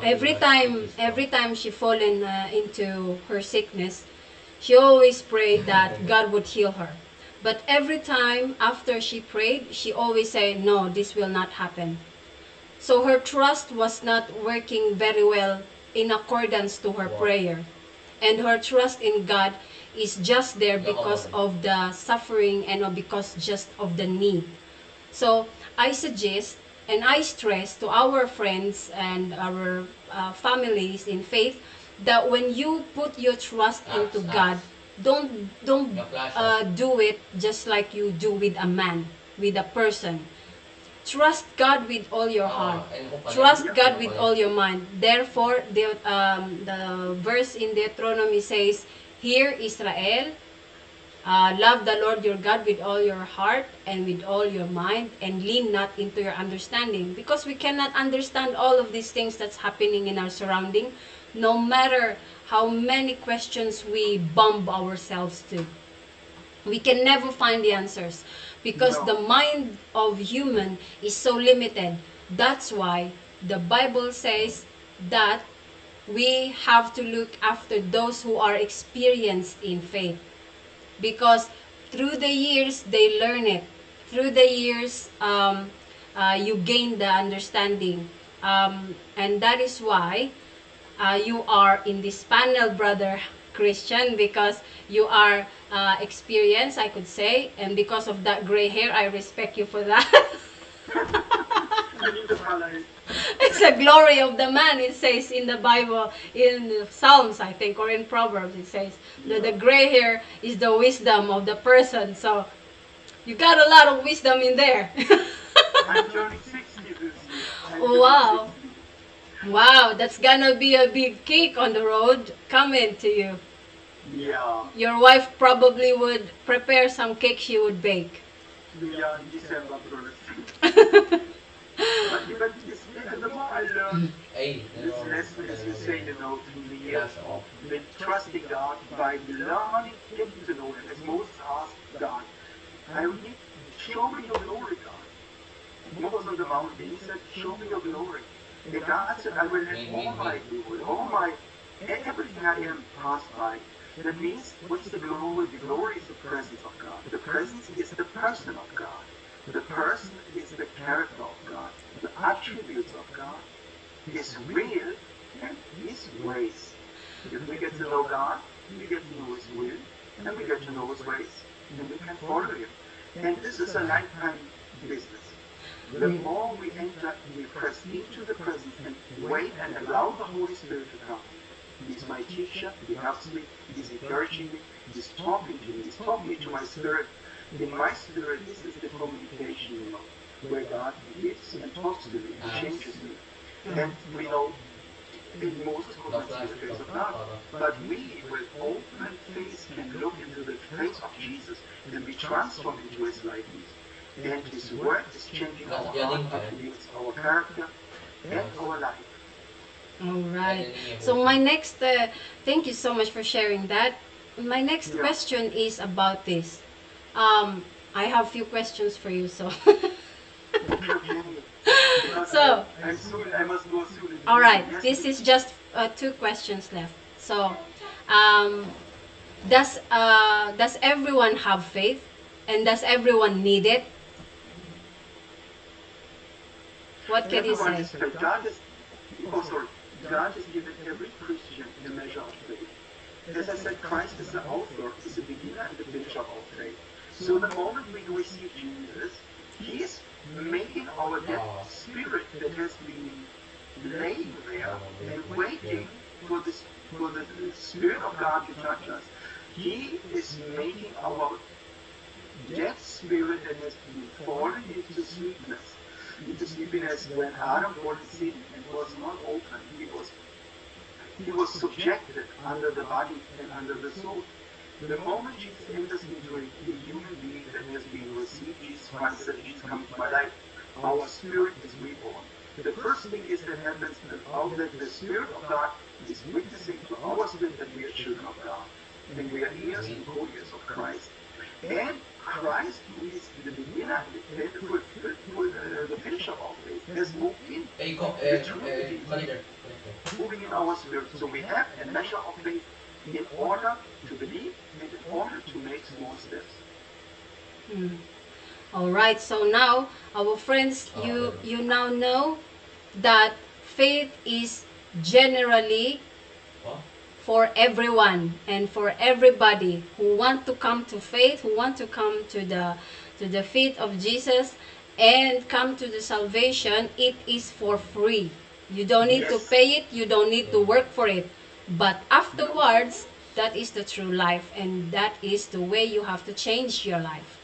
Every time she fallen into her sickness, she always prayed that God would heal her. But every time after she prayed, she always said, no, this will not happen. So her trust was not working very well in accordance to her prayer. And her trust in God is just there because of the suffering and because just of the need. So I suggest and I stress to our friends and our families in faith that when you put your trust into God, don't do it just like you do with a man, with a person. Trust God with all your heart. Trust God with all your mind. Therefore, the verse in Deuteronomy says, "Hear Israel, love the Lord your God with all your heart and with all your mind, and lean not into your understanding." Because we cannot understand all of these things that's happening in our surrounding, no matter how many questions we bomb ourselves to. We can never find the answers because the mind of human is so limited. That's why the Bible says that we have to look after those who are experienced in faith, because through the years they learn it. Through the years you gain the understanding. And that is why you are in this panel, Brother Christian, because you are experienced, I could say, and because of that gray hair, I respect you for that. You need to color it. It's the glory of the man, it says in the Bible, in Psalms, I think, or in Proverbs, it says that the gray hair is the wisdom of the person. So you got a lot of wisdom in there. I'm turning 60 this year. I'm turning Wow. 60. Wow, that's gonna be a big cake on the road coming to you. Yeah. Your wife probably would prepare some cake she would bake. Yeah, in December first. But the more I learn Ay, this lesson, as you say, through the years of trusting God by learning, getting to know Him, as Moses asked God, I need, show me your glory, God. Moses on the mountain, he said, show me your glory. And God said, I will let all my glory, everything I am pass by. That means, what is the glory? The glory is the presence of God. The presence is the person of God. The person is the character of God. The attributes of God. His will and His ways. If we get to know God, we get to know His will, and we get to know His ways, and we can follow Him. And this is a lifetime business. The more we enter, we press into the presence and wait and allow the Holy Spirit to come. He's my teacher, He helps me, He's encouraging me, He's talking to me, He's talking to my spirit. In my spirit, this is the communication, where God gives and talks to me and changes me. And we know Moses could not see the face of God, but we with open face can look into the face of Jesus and be transformed into His likeness. And His word is changing our heart attributes, our character, and our life. All right. So my next, thank you so much for sharing that. My next question is about this. I have few questions for you, so. So, I must go soon. all right. This is just 2 questions left. So, does everyone have faith, and does everyone need it? What can you Everyone say? is faith. God has given every Christian a measure of faith. As I said, Christ is the author, is the beginner and the finisher of our faith. So the moment we receive Jesus, He is making our dead spirit that has been laying there and waiting for the Spirit of God to touch us. He is making our dead spirit that has been fallen into sleepiness. When Adam was sin and was not open, he was subjected under the body and under the soul. The moment Jesus enters into a human being that has been received Jesus Christ, that Jesus comes to my life, our spirit is reborn. The first thing is that happens that the Spirit of God is witnessing to our spirit that we are children of God, and we are heirs and co-heirs of Christ. And Christ, who is the beginner and the finisher of our faith, has moved in the Trinity, moving in our spirit. So we have a measure of faith in order to believe and in order to make small steps. All right. So now, our friends, you now know that faith is generally for everyone and for everybody who want to come to faith, who want to come to the feet of Jesus and come to the salvation. It is for free. You don't need to pay it, you don't need to work for it. But afterwards, that is the true life, and that is the way you have to change your life.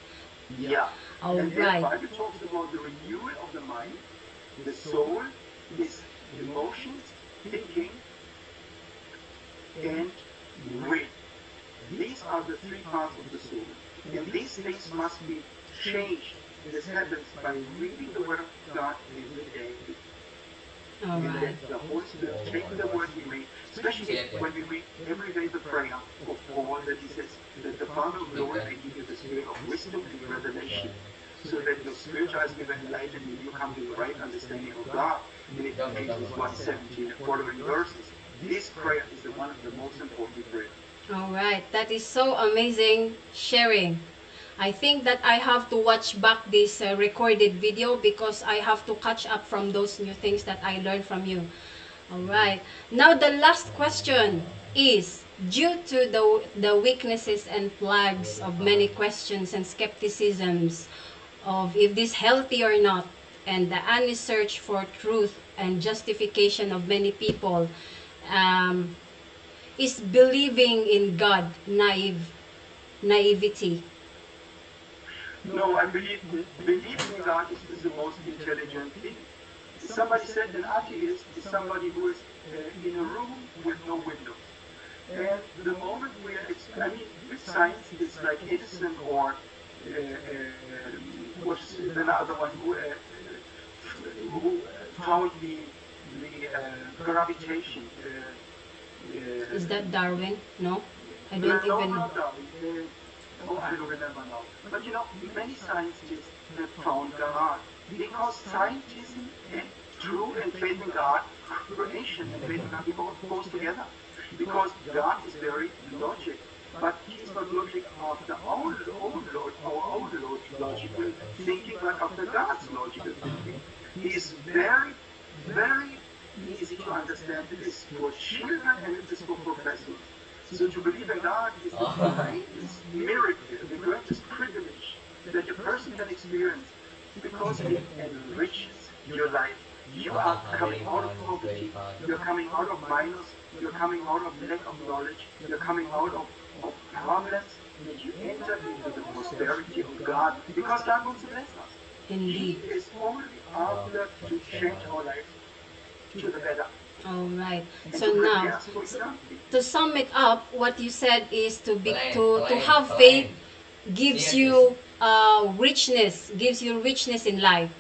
Yeah. All and right. the Bible talks about the renewal of the mind, the soul, is emotions, thinking, and will. These are the 3 parts of the soul. And these things must be changed. This happens by reading the Word of God every day. All And right. then the Holy Spirit taking the word He made, especially when we read every day the prayer of Paul that he says that the Father of glory may give you the spirit of wisdom and revelation, so that your spiritual eyes be enlightened and you come to the right understanding of God. And it Ephesians 1:17 and following verses. This prayer is one of the most important prayers. All right. That is so amazing sharing. I think that I have to watch back this recorded video because I have to catch up from those new things that I learned from you. All right. Now the last question is, due to the weaknesses and flags of many questions and skepticisms of if this healthy or not, and the honest search for truth and justification of many people, um, is believing in God naivety? No, I believe believing in God is the most intelligent thing. Somebody said an atheist is somebody who is in a room with no windows. And the moment we are, I mean, with science, it's like Edison or what's the other one who found the gravitation. Is that Darwin? No, I No, don't no, even know. not Darwin. Oh, I don't remember now. But you know, many scientists have found God because scientism and true and faith in God, creation and faith in God, it all goes together. Because God is very logic, but He's not logic after our own logical thinking, but after God's logical thinking. He is very, very easy to understand. It is for children and it is for professors. So to believe in God is the greatest miracle, the greatest privilege that a person can experience because it enriches your life. You are coming out of poverty, you're coming out of minus, you're coming out of lack of knowledge, you're coming out of problems, and you enter into the prosperity of God because God wants to bless us. Indeed. He is only after to change our lives to the better. All right. And So to now, prepare us for eternity. to sum it up, what you said is to have faith gives you gives you richness in life.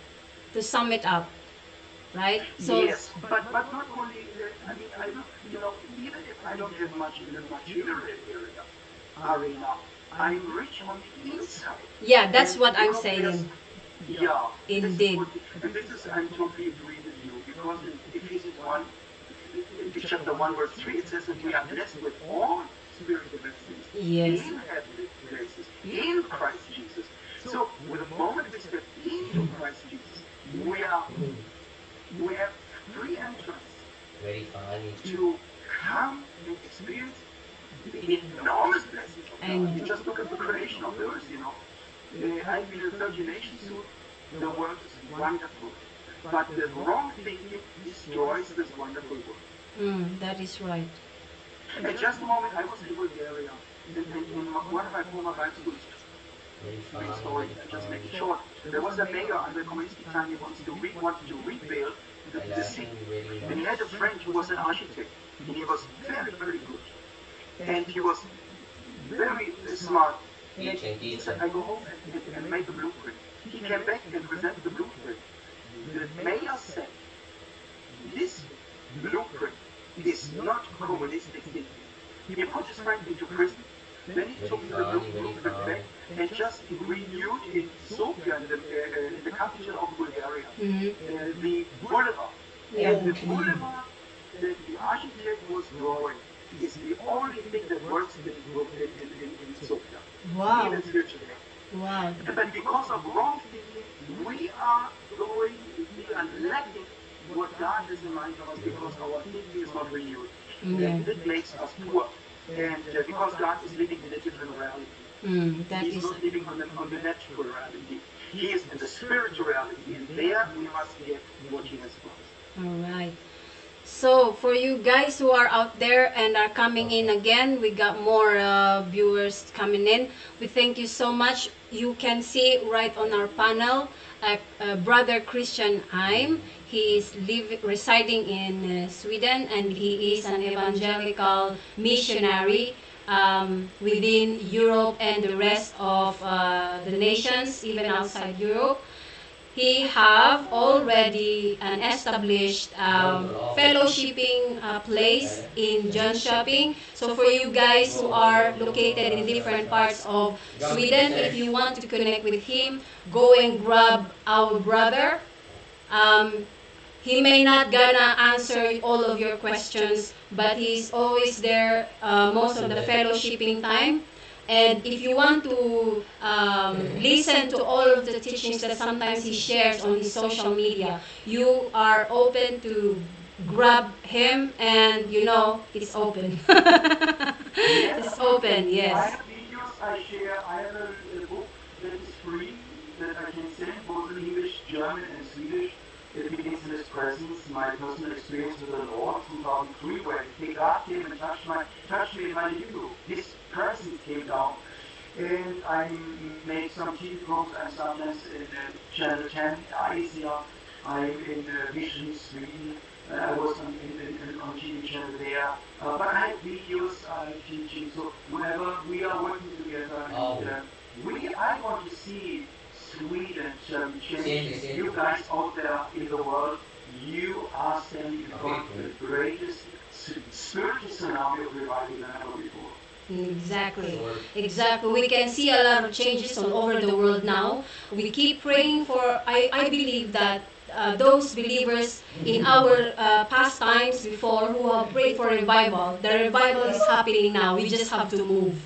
To sum it up, right? So Yes, but not only. I mean, I don't. You know, even if I don't have much in the material arena, I'm rich on the inside. yeah, that's And what you I'm know, saying. yeah, Indeed. and this is I'm totally agree with you because in Ephesians 1, chapter 1, verse 3, it says that we are blessed with all spiritual blessings Yes. in heavenly places in Christ Jesus. So, with the moment we step into Christ Jesus, we have free entrance Very funny. to come and experience the enormous blessings of God. And- You just look at the creation of the earth, you know. I'm in a 30 nation suit. The world is wonderful. But the wrong thinking destroys this wonderful world. That is right. And just a moment, I was in Bulgaria. In one of my former Bible schools, Very main funny. story, I just make it short. There was a mayor under communist time who wanted to rebuild the city. And he had a friend who was an architect. And he was very, very good. And he was very smart. And he said, I go home and make a blueprint. He came back and presented the blueprint. The mayor said, this blueprint is not communistic thinking. He put his friend into prison. Then he took the blueprint back and just renewed in Sofia, in the capital of Bulgaria, the boulevard. Yeah. And the boulevard that the architect was drawing is the only thing that works in Sofia. Wow. Even still today. Wow. But because of wrong thinking, we are lacking what God has in mind of us because our thinking is not renewed. Yeah. And it makes us poor. And because God is living in a different reality. That He's is not living on the natural reality. He is in the spiritual reality. And there we must get what He has for us. all right. So for you guys who are out there and are coming in again, we got more viewers coming in. We thank you so much. You can see right on our panel, Brother Christian Heim. He is residing in Sweden, and he is an evangelical missionary within Europe and the rest of the nations, even outside Europe. He have already an established fellowshipping place in John Shopping. So for you guys who are located in different parts of Sweden, if you want to connect with him, go and grab our brother. He may not gonna answer all of your questions, but he's always there most of the fellowshipping time. And if you want to listen to all of the teachings that sometimes he shares on his social media, you are open to grab him, and you know it's open. Yes, It's absolutely. open, I yes. have videos I share. I have a book that is free that I can send both in English, German, and Swedish. It begins in His presence, my personal experience with the Lord, 2003, where God came and touched me in my living room. His presence came down, and I make some TV programs. I'm sometimes in Channel 10, Asia. I'm in Vision Sweden. I was on TV channel there. But I have videos, I have teaching. So whenever we are working together, and I want to see Sweden change. You guys out there in the world, you are standing in front of the greatest spiritual tsunami of revival than ever before. Exactly. Exactly. We can see a lot of changes all over the world now. We keep praying for, I believe that those believers in our past times before who have prayed for revival, the revival is happening now. We just have to move.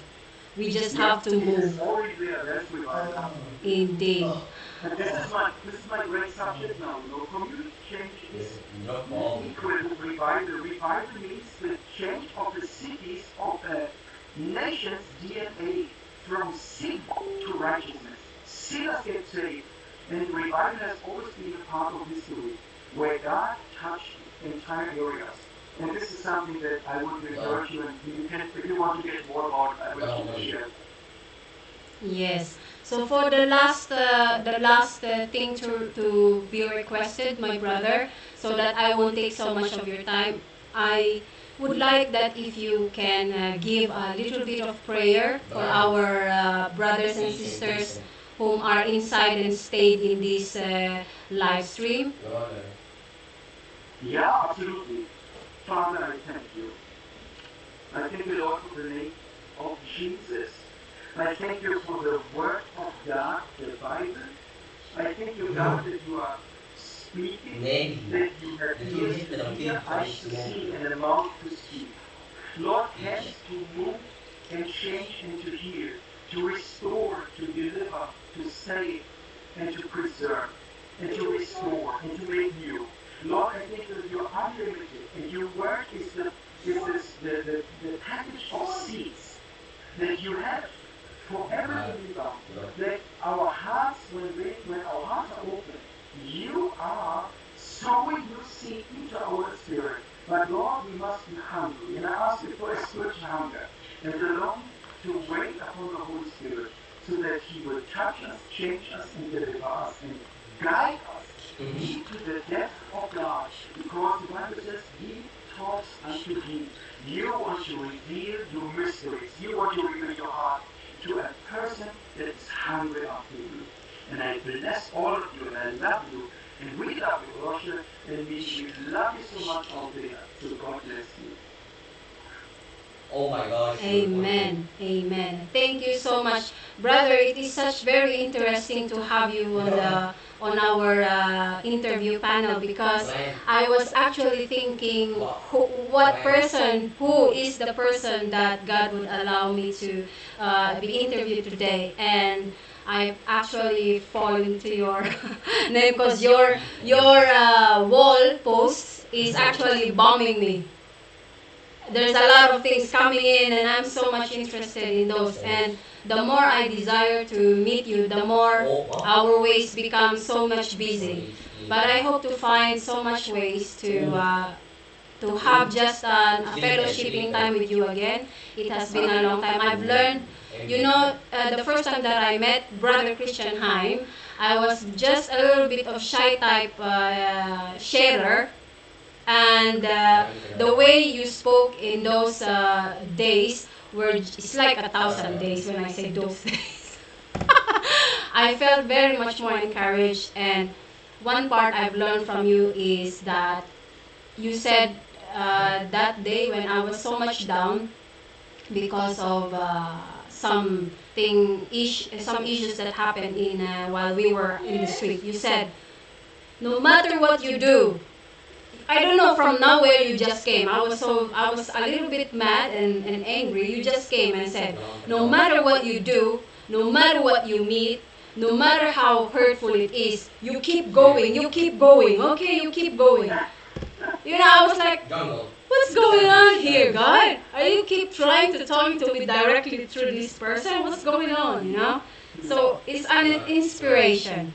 We just Yeah, have to it is move. already there. There's revival happening. Indeed. And this is my great subject now. Community change is Not not all. equal to revival. Revival means the change of the cities of a nation's DNA from sin to righteousness. Sinners get saved, and revival has always been a part of history where God touched entire areas. And this is something that I would encourage you, and you can, if you want to get more about it, I will keep it shared. Yes. So for the last thing to be requested, my brother, so that I won't take so much of your time, I would like that if you can give a little bit of prayer for our brothers and sisters whom are inside and stayed in this live stream. Yeah, absolutely. Father, I thank you. I thank you, Lord, for the name of Jesus. I thank you for the Word of God, the Bible. I thank you, God, that you are speaking, that you have ears to hear, eyes to see, and a mouth to speak. Lord, hands to move and change and to heal, to restore, to deliver, to save, and to preserve, and to restore, and to make new. Lord, I think that you're unlimited, and your word is the package of seeds that you have for every believer. That our hearts, when our hearts are open, you are sowing your seed into our spirit. But Lord, we must be hungry, and I ask you for a spiritual hunger and the longing to wait upon the Holy Spirit, so that He will touch us, change us, and deliver us, and guide us deep to the depth of God, because the Bible says He talks unto deep. You want to reveal your mysteries. You want to reveal your heart to a person that is hungry after you. And I bless all of you, and I love you, and we love you, Rochelle, and we love you so much out there. So God bless you. Oh my gosh. Amen. Amen. Thank you so much, brother. It is such very interesting to have you on our interview panel, because I was actually thinking who is the person that God would allow me to be interviewed today, and I actually fall into your name, because your wall posts is actually bombing me. There's a lot of things coming in, and I'm so much interested in those. And the more I desire to meet you, the more our ways become so much busy. But I hope to find so much ways to have just a fellowshipping time with you again. It has been a long time. I've learned, the first time that I met Brother Christian Heim, I was just a little bit of shy type sharer, and the way you spoke in those days were, it's like 1,000 days when I say those days. I felt very much more encouraged, and one part I've learned from you is that you said that day when I was so much down because of some issues that happened in while we were in the street. You said, no matter what you do, I don't know from nowhere you just came. I was a little bit mad and angry. You just came and said, no matter what you do, no matter what you meet, no matter how hurtful it is, you keep going, okay, you keep going. You know, I was like, Jungle. what's going on here, God? Are you keep trying to talk to me directly through this person? What's going on, you know? So, it's an inspiration.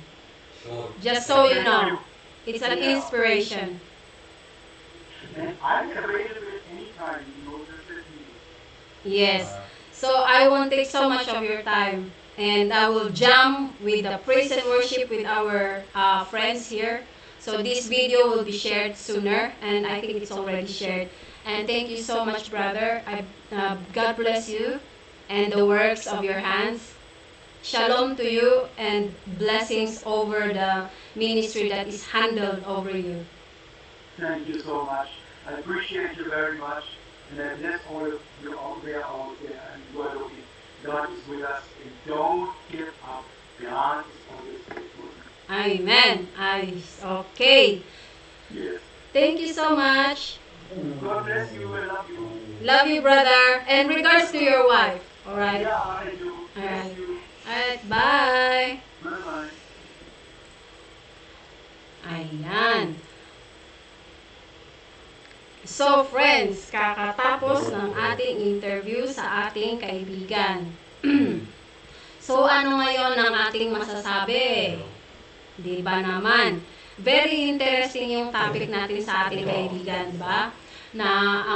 Sure. Just so you know, it's an inspiration. And I'm available anytime Moses is needed. Yes. So, I won't take so much of your time. And I will jump with the praise and worship with our friends here. So this video will be shared sooner, and I think it's already shared. And thank you so much, brother. God bless you and the works of your hands. Shalom to you and blessings over the ministry that is handled over you. Thank you so much. I appreciate you very much. And I bless all of you out there, and God is with us. And don't give up. God is always faithful. Amen. Okay. Yes. Thank you so much. God bless you. I love you. Love you, brother. And regards to your wife. All right. Yeah, I do. All Bless right. you. All right. Bye. Bye-bye. Ayan. So friends, kakatapos ng ating interview sa ating kaibigan. So ano ngayon ang ating masasabi? Di ba naman? Very interesting yung topic natin sa ating kaibigan, di ba? Na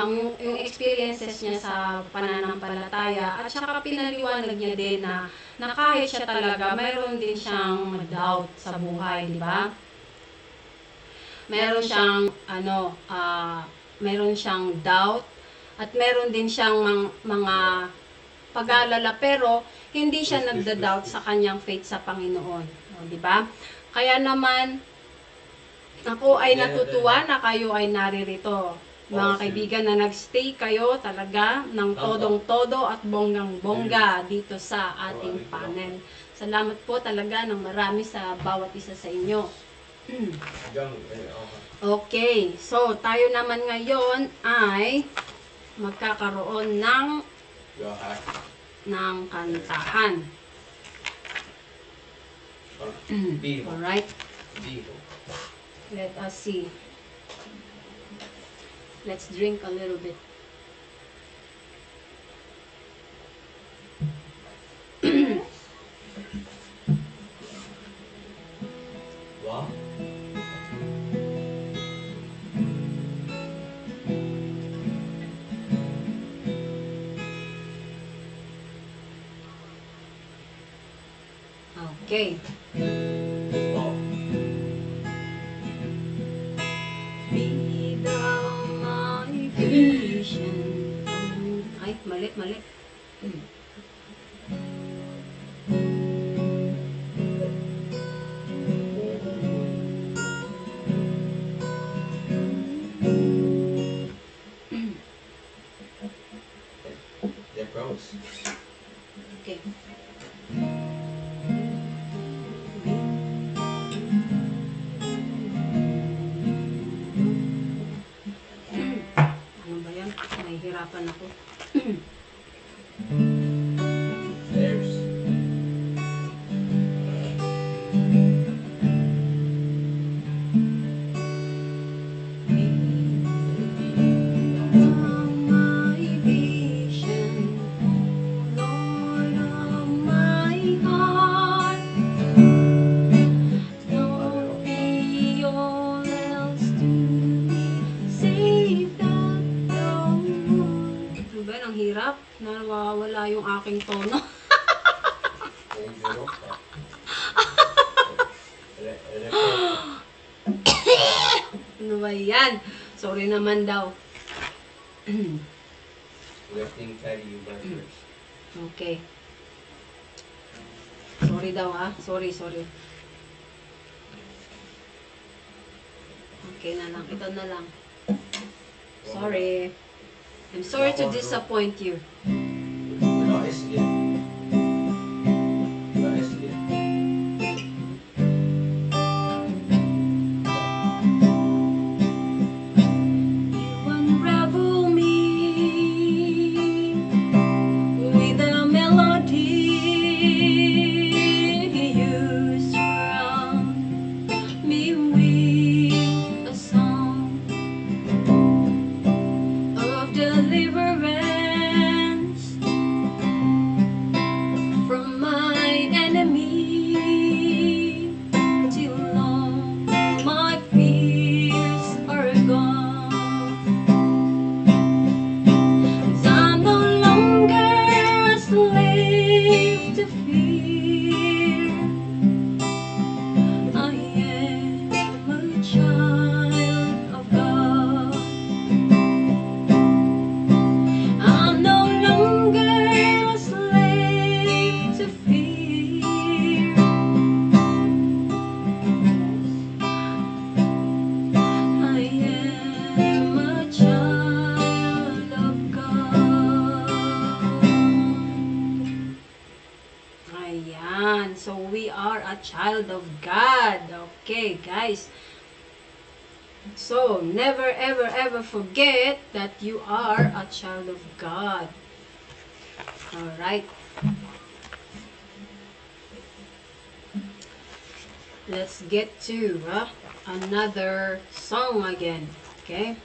yung experiences niya sa pananampalataya at saka pinaliwanag niya din na kahit siya talaga, mayroon din siyang doubt sa buhay, di ba? Meron siyang meron siyang doubt at meron din siyang mga pag-aalala, pero hindi siya nagda-doubt sa kanyang faith sa Panginoon, di ba? Kaya naman ako ay natutuwa na kayo ay naririto, mga kaibigan, na nagstay kayo talaga ng todong-todo at bonggang-bongga dito sa ating panel. Salamat po talaga ng marami sa bawat isa sa inyo. Okay, so tayo naman ngayon ay magkakaroon ng kantahan. Alright, let us see. Let's drink a little bit. Wow. Okay. Oh. Be thou my vision. Ay, mali. They're pros. Okay. Ano ba yan? Nahihirapan ako. There's. My vision, Lord of my heart, don't be all else to me, save that thou would. Ano ba yan? Ang hirap. Nawawala yung aking tono. Ano ba yan? Sorry naman daw. Lifting carry you backwards. Okay. Sorry daw ha. Sorry. Okay na lang. Ito na lang. Sorry. I'm sorry to disappoint you. Nice again. Nice again. a child of God. Okay, guys. So, never, ever, ever forget that you are a child of God. Alright. Let's get to another song again. Okay?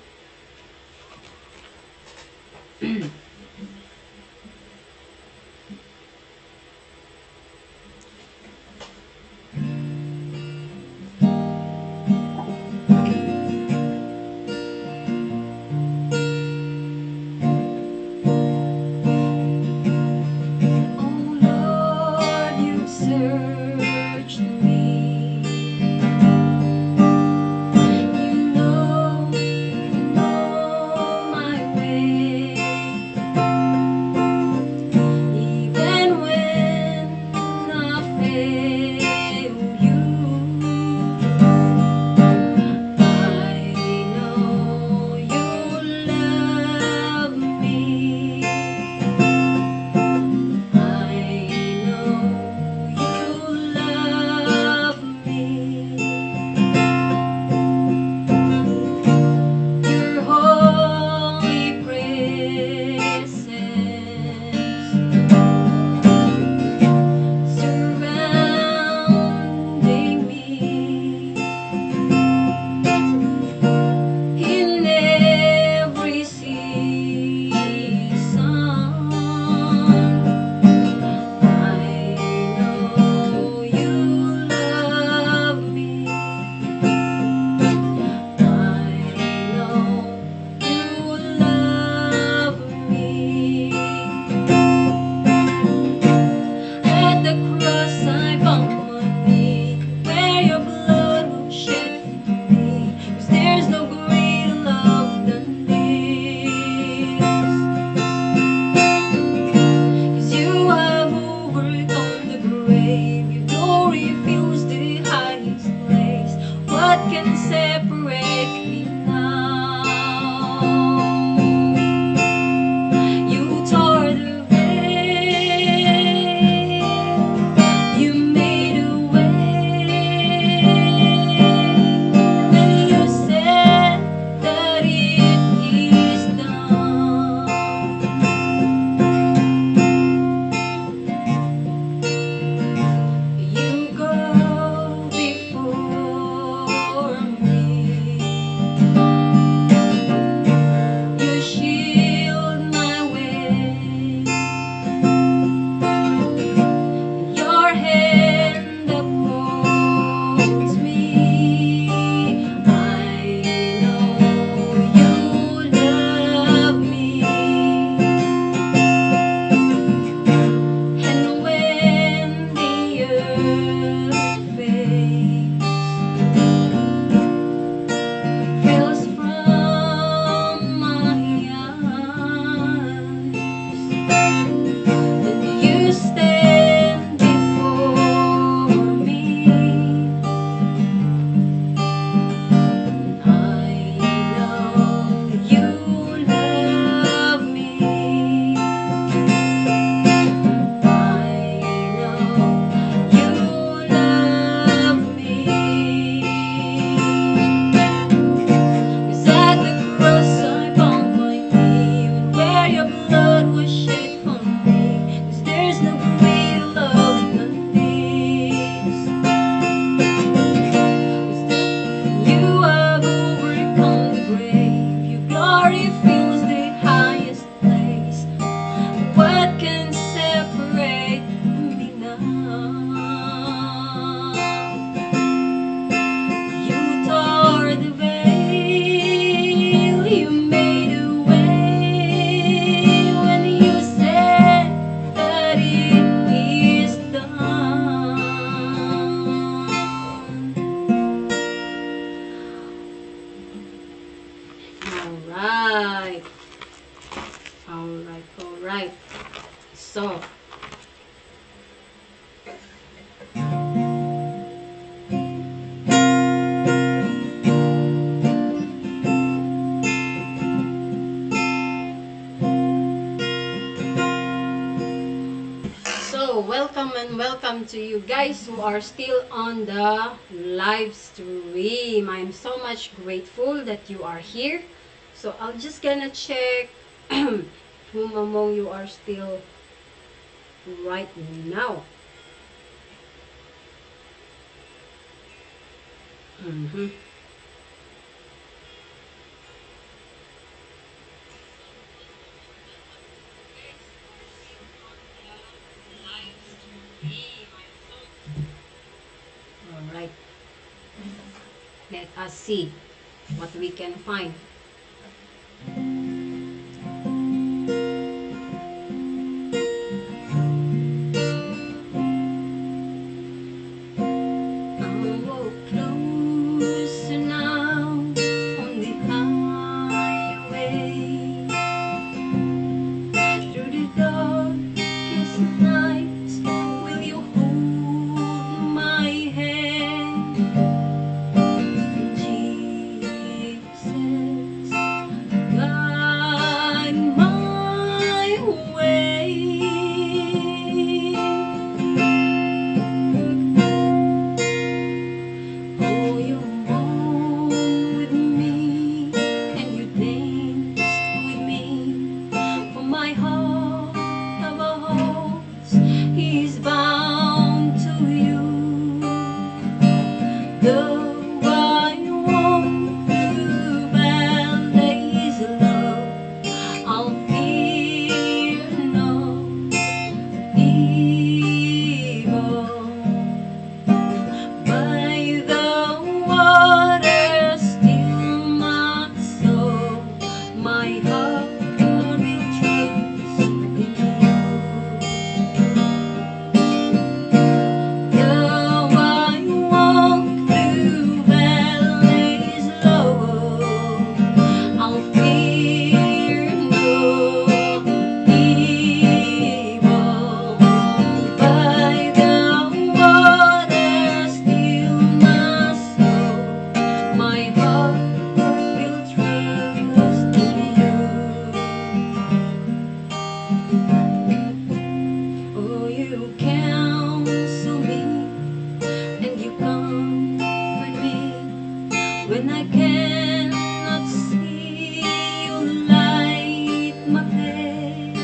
Alright. So, welcome and welcome to you guys who are still on the live stream. I'm so much grateful that you are here. So I'm just gonna check whom among you are still right now. Mm-hmm. All right. Let us see what we can find. Come walk closer now on the highway. Through the darkest night, will you hold my hand? Jesus, guide my way. Oh, you mourned with me and you danced with me. For my heart of hearts is bound to you. Though I walk through valleys of love, I'll fear no evil. By the water still my soul, my heart will trust in you. Though I walk through valleys low, I'll fear no evil. By the water still my soul, my heart will trust in you. Oh, you counsel me and you comfort me when I cannot see. You light my path.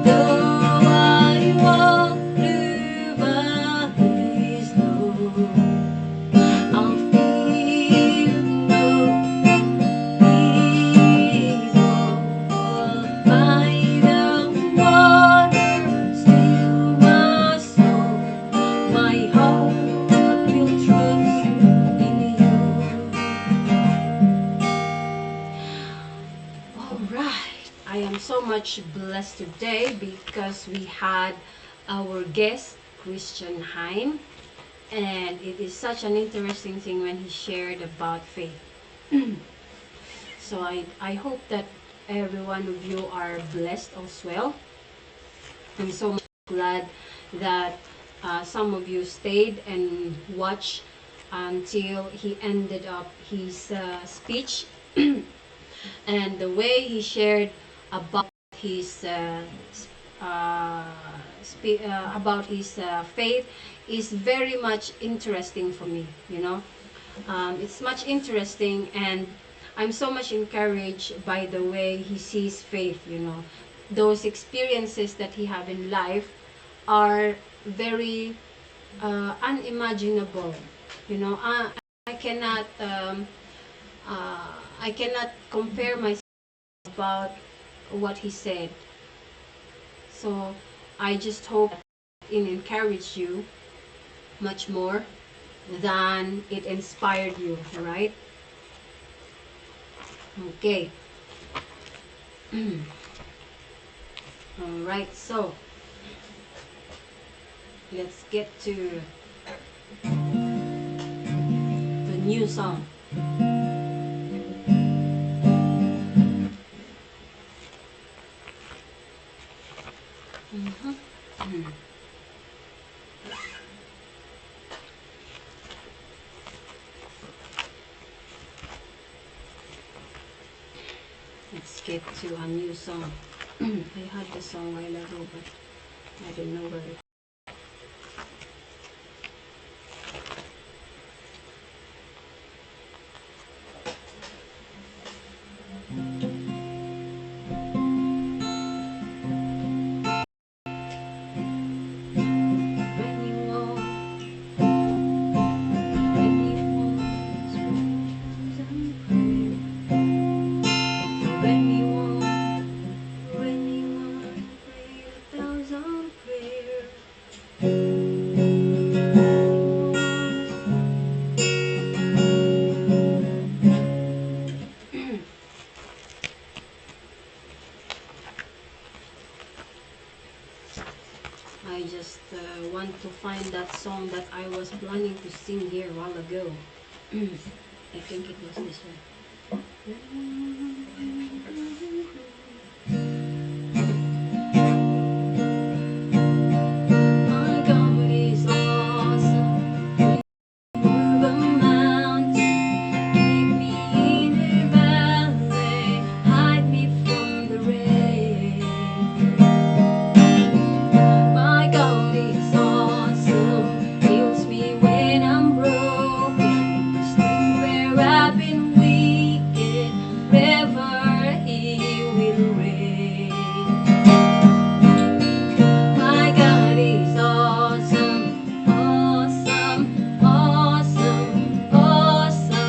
Though I walk through valleys low, I'll fear no evil. By the water still my soul, my heart will trust in you. All right. I am so much blessed today because we had our guest, Christian Heim, and it is such an interesting thing when he shared about faith. So I hope that every one of you are blessed as well. I'm so much glad that some of you stayed and watched until he ended up his speech. And the way he shared about his about his faith is very much interesting for me. It's much interesting, and I'm so much encouraged by the way he sees faith. Those experiences that he have in life are very unimaginable. I cannot I cannot compare myself about what he said. So I just hope it encouraged you much more than it inspired you, right? Okay. Alright, so let's get to the new song. Let's get to a new song. I had the song a while ago, but I don't know where it. I just want to find that song that I was planning to sing here a while ago. I think it was this one. My God is awesome. Move a mountain, keep me in the valley, hide me from the rain. My God is awesome, heals me when I'm broken, strength where I've been weak, forever He will reign. My God is awesome, awesome, awesome, awesome.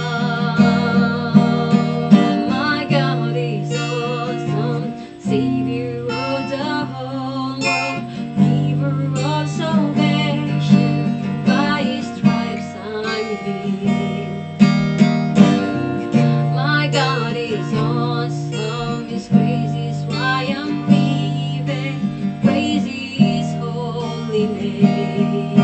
My God is awesome, Savior of the whole world, giver of salvation, by His stripes I'm healed. My God is awesome, His grace is why I'm living, praise His holy name.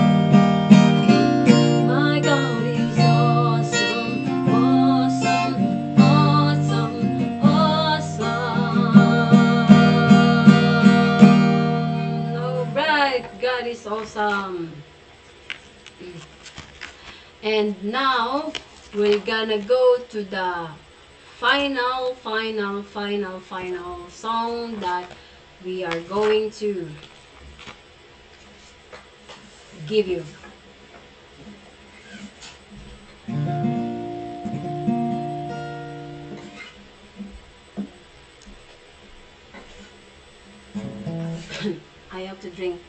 My God is awesome, awesome, awesome, awesome. Alright, God is awesome. And now we're gonna go to the final song that we are going to give you. I have to drink.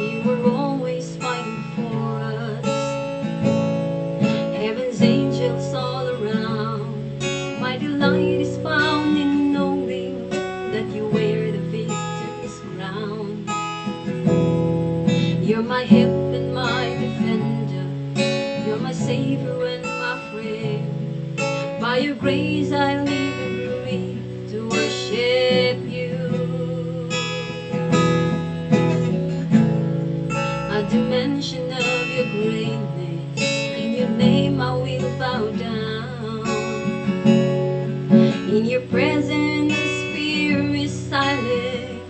You were always fighting for us, heaven's angels all around. My delight is found in knowing that you wear the victor's crown. You're my help and my defender, you're my savior and my friend. By your grace I live and breathe to worship you. At the mention of your greatness, in your name I will bow down. In your presence fear is silent,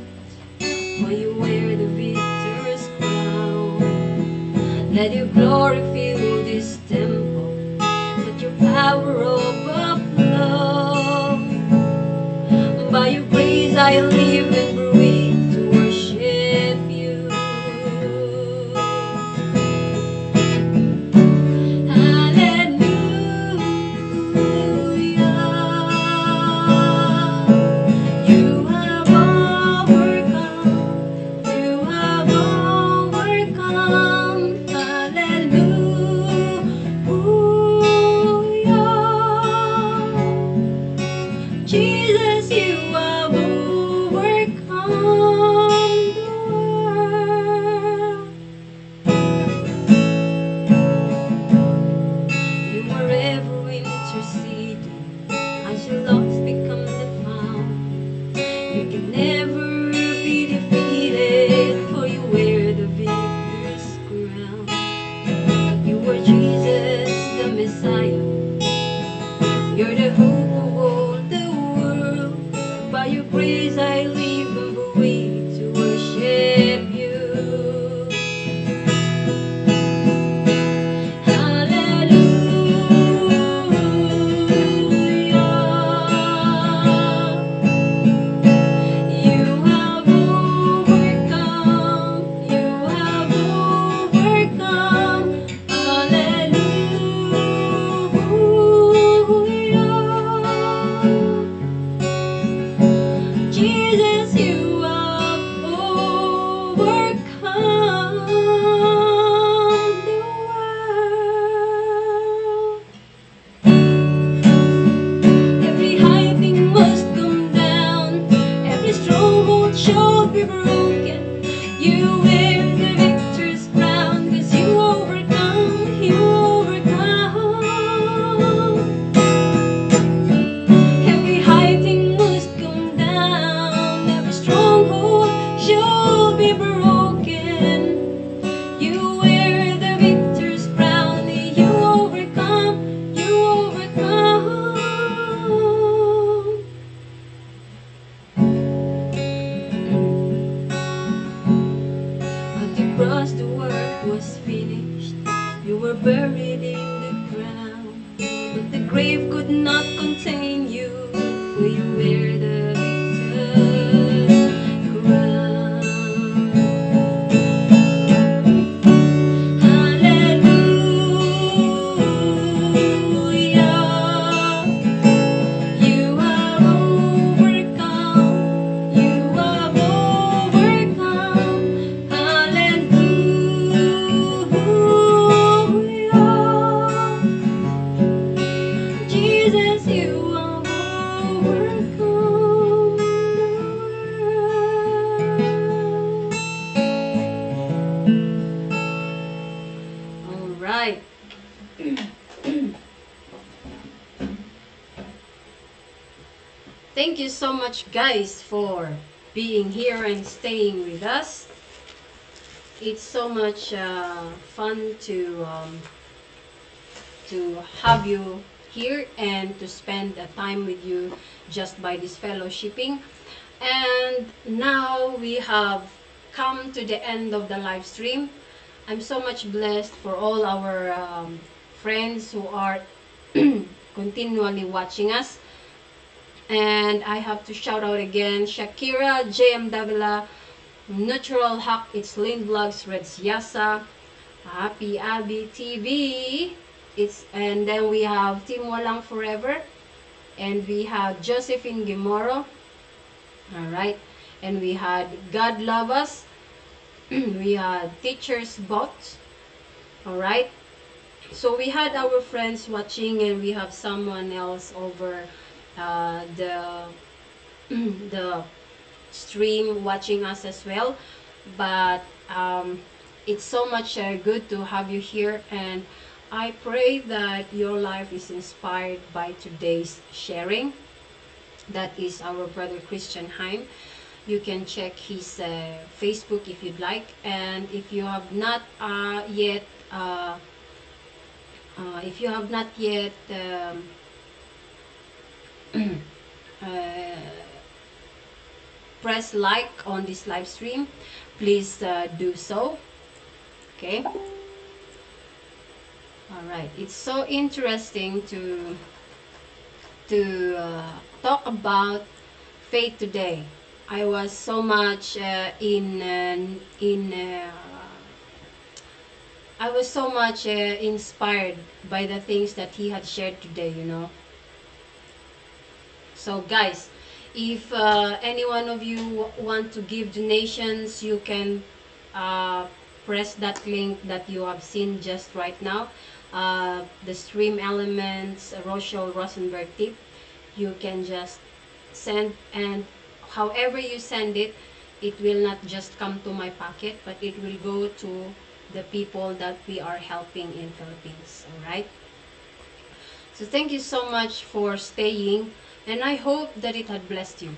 for you wear the victor's crown. Let your glory fill this temple, let your power overflow. By your grace I live and breathe to worship you. Jesus, you have overcome. praise I live and breathe to worship you. Jesus, you have overcome the world. Every high thing must come down, every stronghold shall be broken. You wear the victor's crown, 'cause you overcome, you overcome. Every high thing must come down, every stronghold shall be broken. You wear the victor's crown, you overcome, you overcome. At the cross the work was finished, you were buried in the ground, but the grave could not contain you, for you wear the victor's crown. Hallelujah, you have overcome, you have overcome. Hallelujah, Jesus, you have overcome the world. All right. Thank you so much, guys, for being here and staying with us. It's so much fun to have you here and to spend a time with you just by this fellowshipping. And now we have come to the end of the live stream. I'm so much blessed for all our friends who are continually watching us. And I have to shout out again Shakira, JM Davila, Natural Hack, It's Lynn Vlogs, Red Siasa, Happy Abby TV, and then we have Team Walang Forever, and we have Josephine Gimoro, alright, and we had God Love Us, we had Teachers Bot, alright. So we had our friends watching, and we have someone else over the the stream watching us as well. But it's so much good to have you here, and I pray that your life is inspired by today's sharing. That is our brother Christian Heim. You can check his Facebook if you'd like, and if you have not yet press like on this live stream, please do so. Okay. All right. It's so interesting to talk about faith today. I was so much I was so much inspired by the things that he had shared today, you know. So guys, if any one of you want to give donations, you can press that link that you have seen just right now. The Stream Elements Rochelle Rosenberg tip. You can just send, and however you send it, it will not just come to my pocket, but it will go to the people that we are helping in Philippines. Alright? So thank you so much for staying, and I hope that it had blessed you.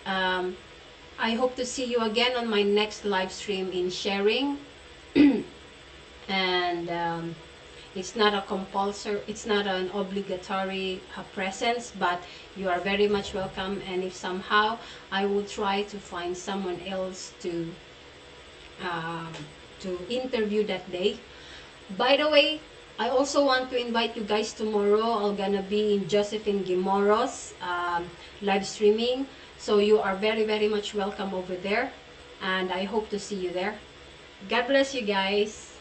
I hope to see you again on my next live stream in sharing. And It's not a compulsory, it's not an obligatory presence, but you are very much welcome. And if somehow, I will try to find someone else um, to interview that day. By the way, I also want to invite you guys tomorrow. I'm gonna be in Josephine Gimoro's live streaming. So you are very, very much welcome over there. And I hope to see you there. God bless you guys.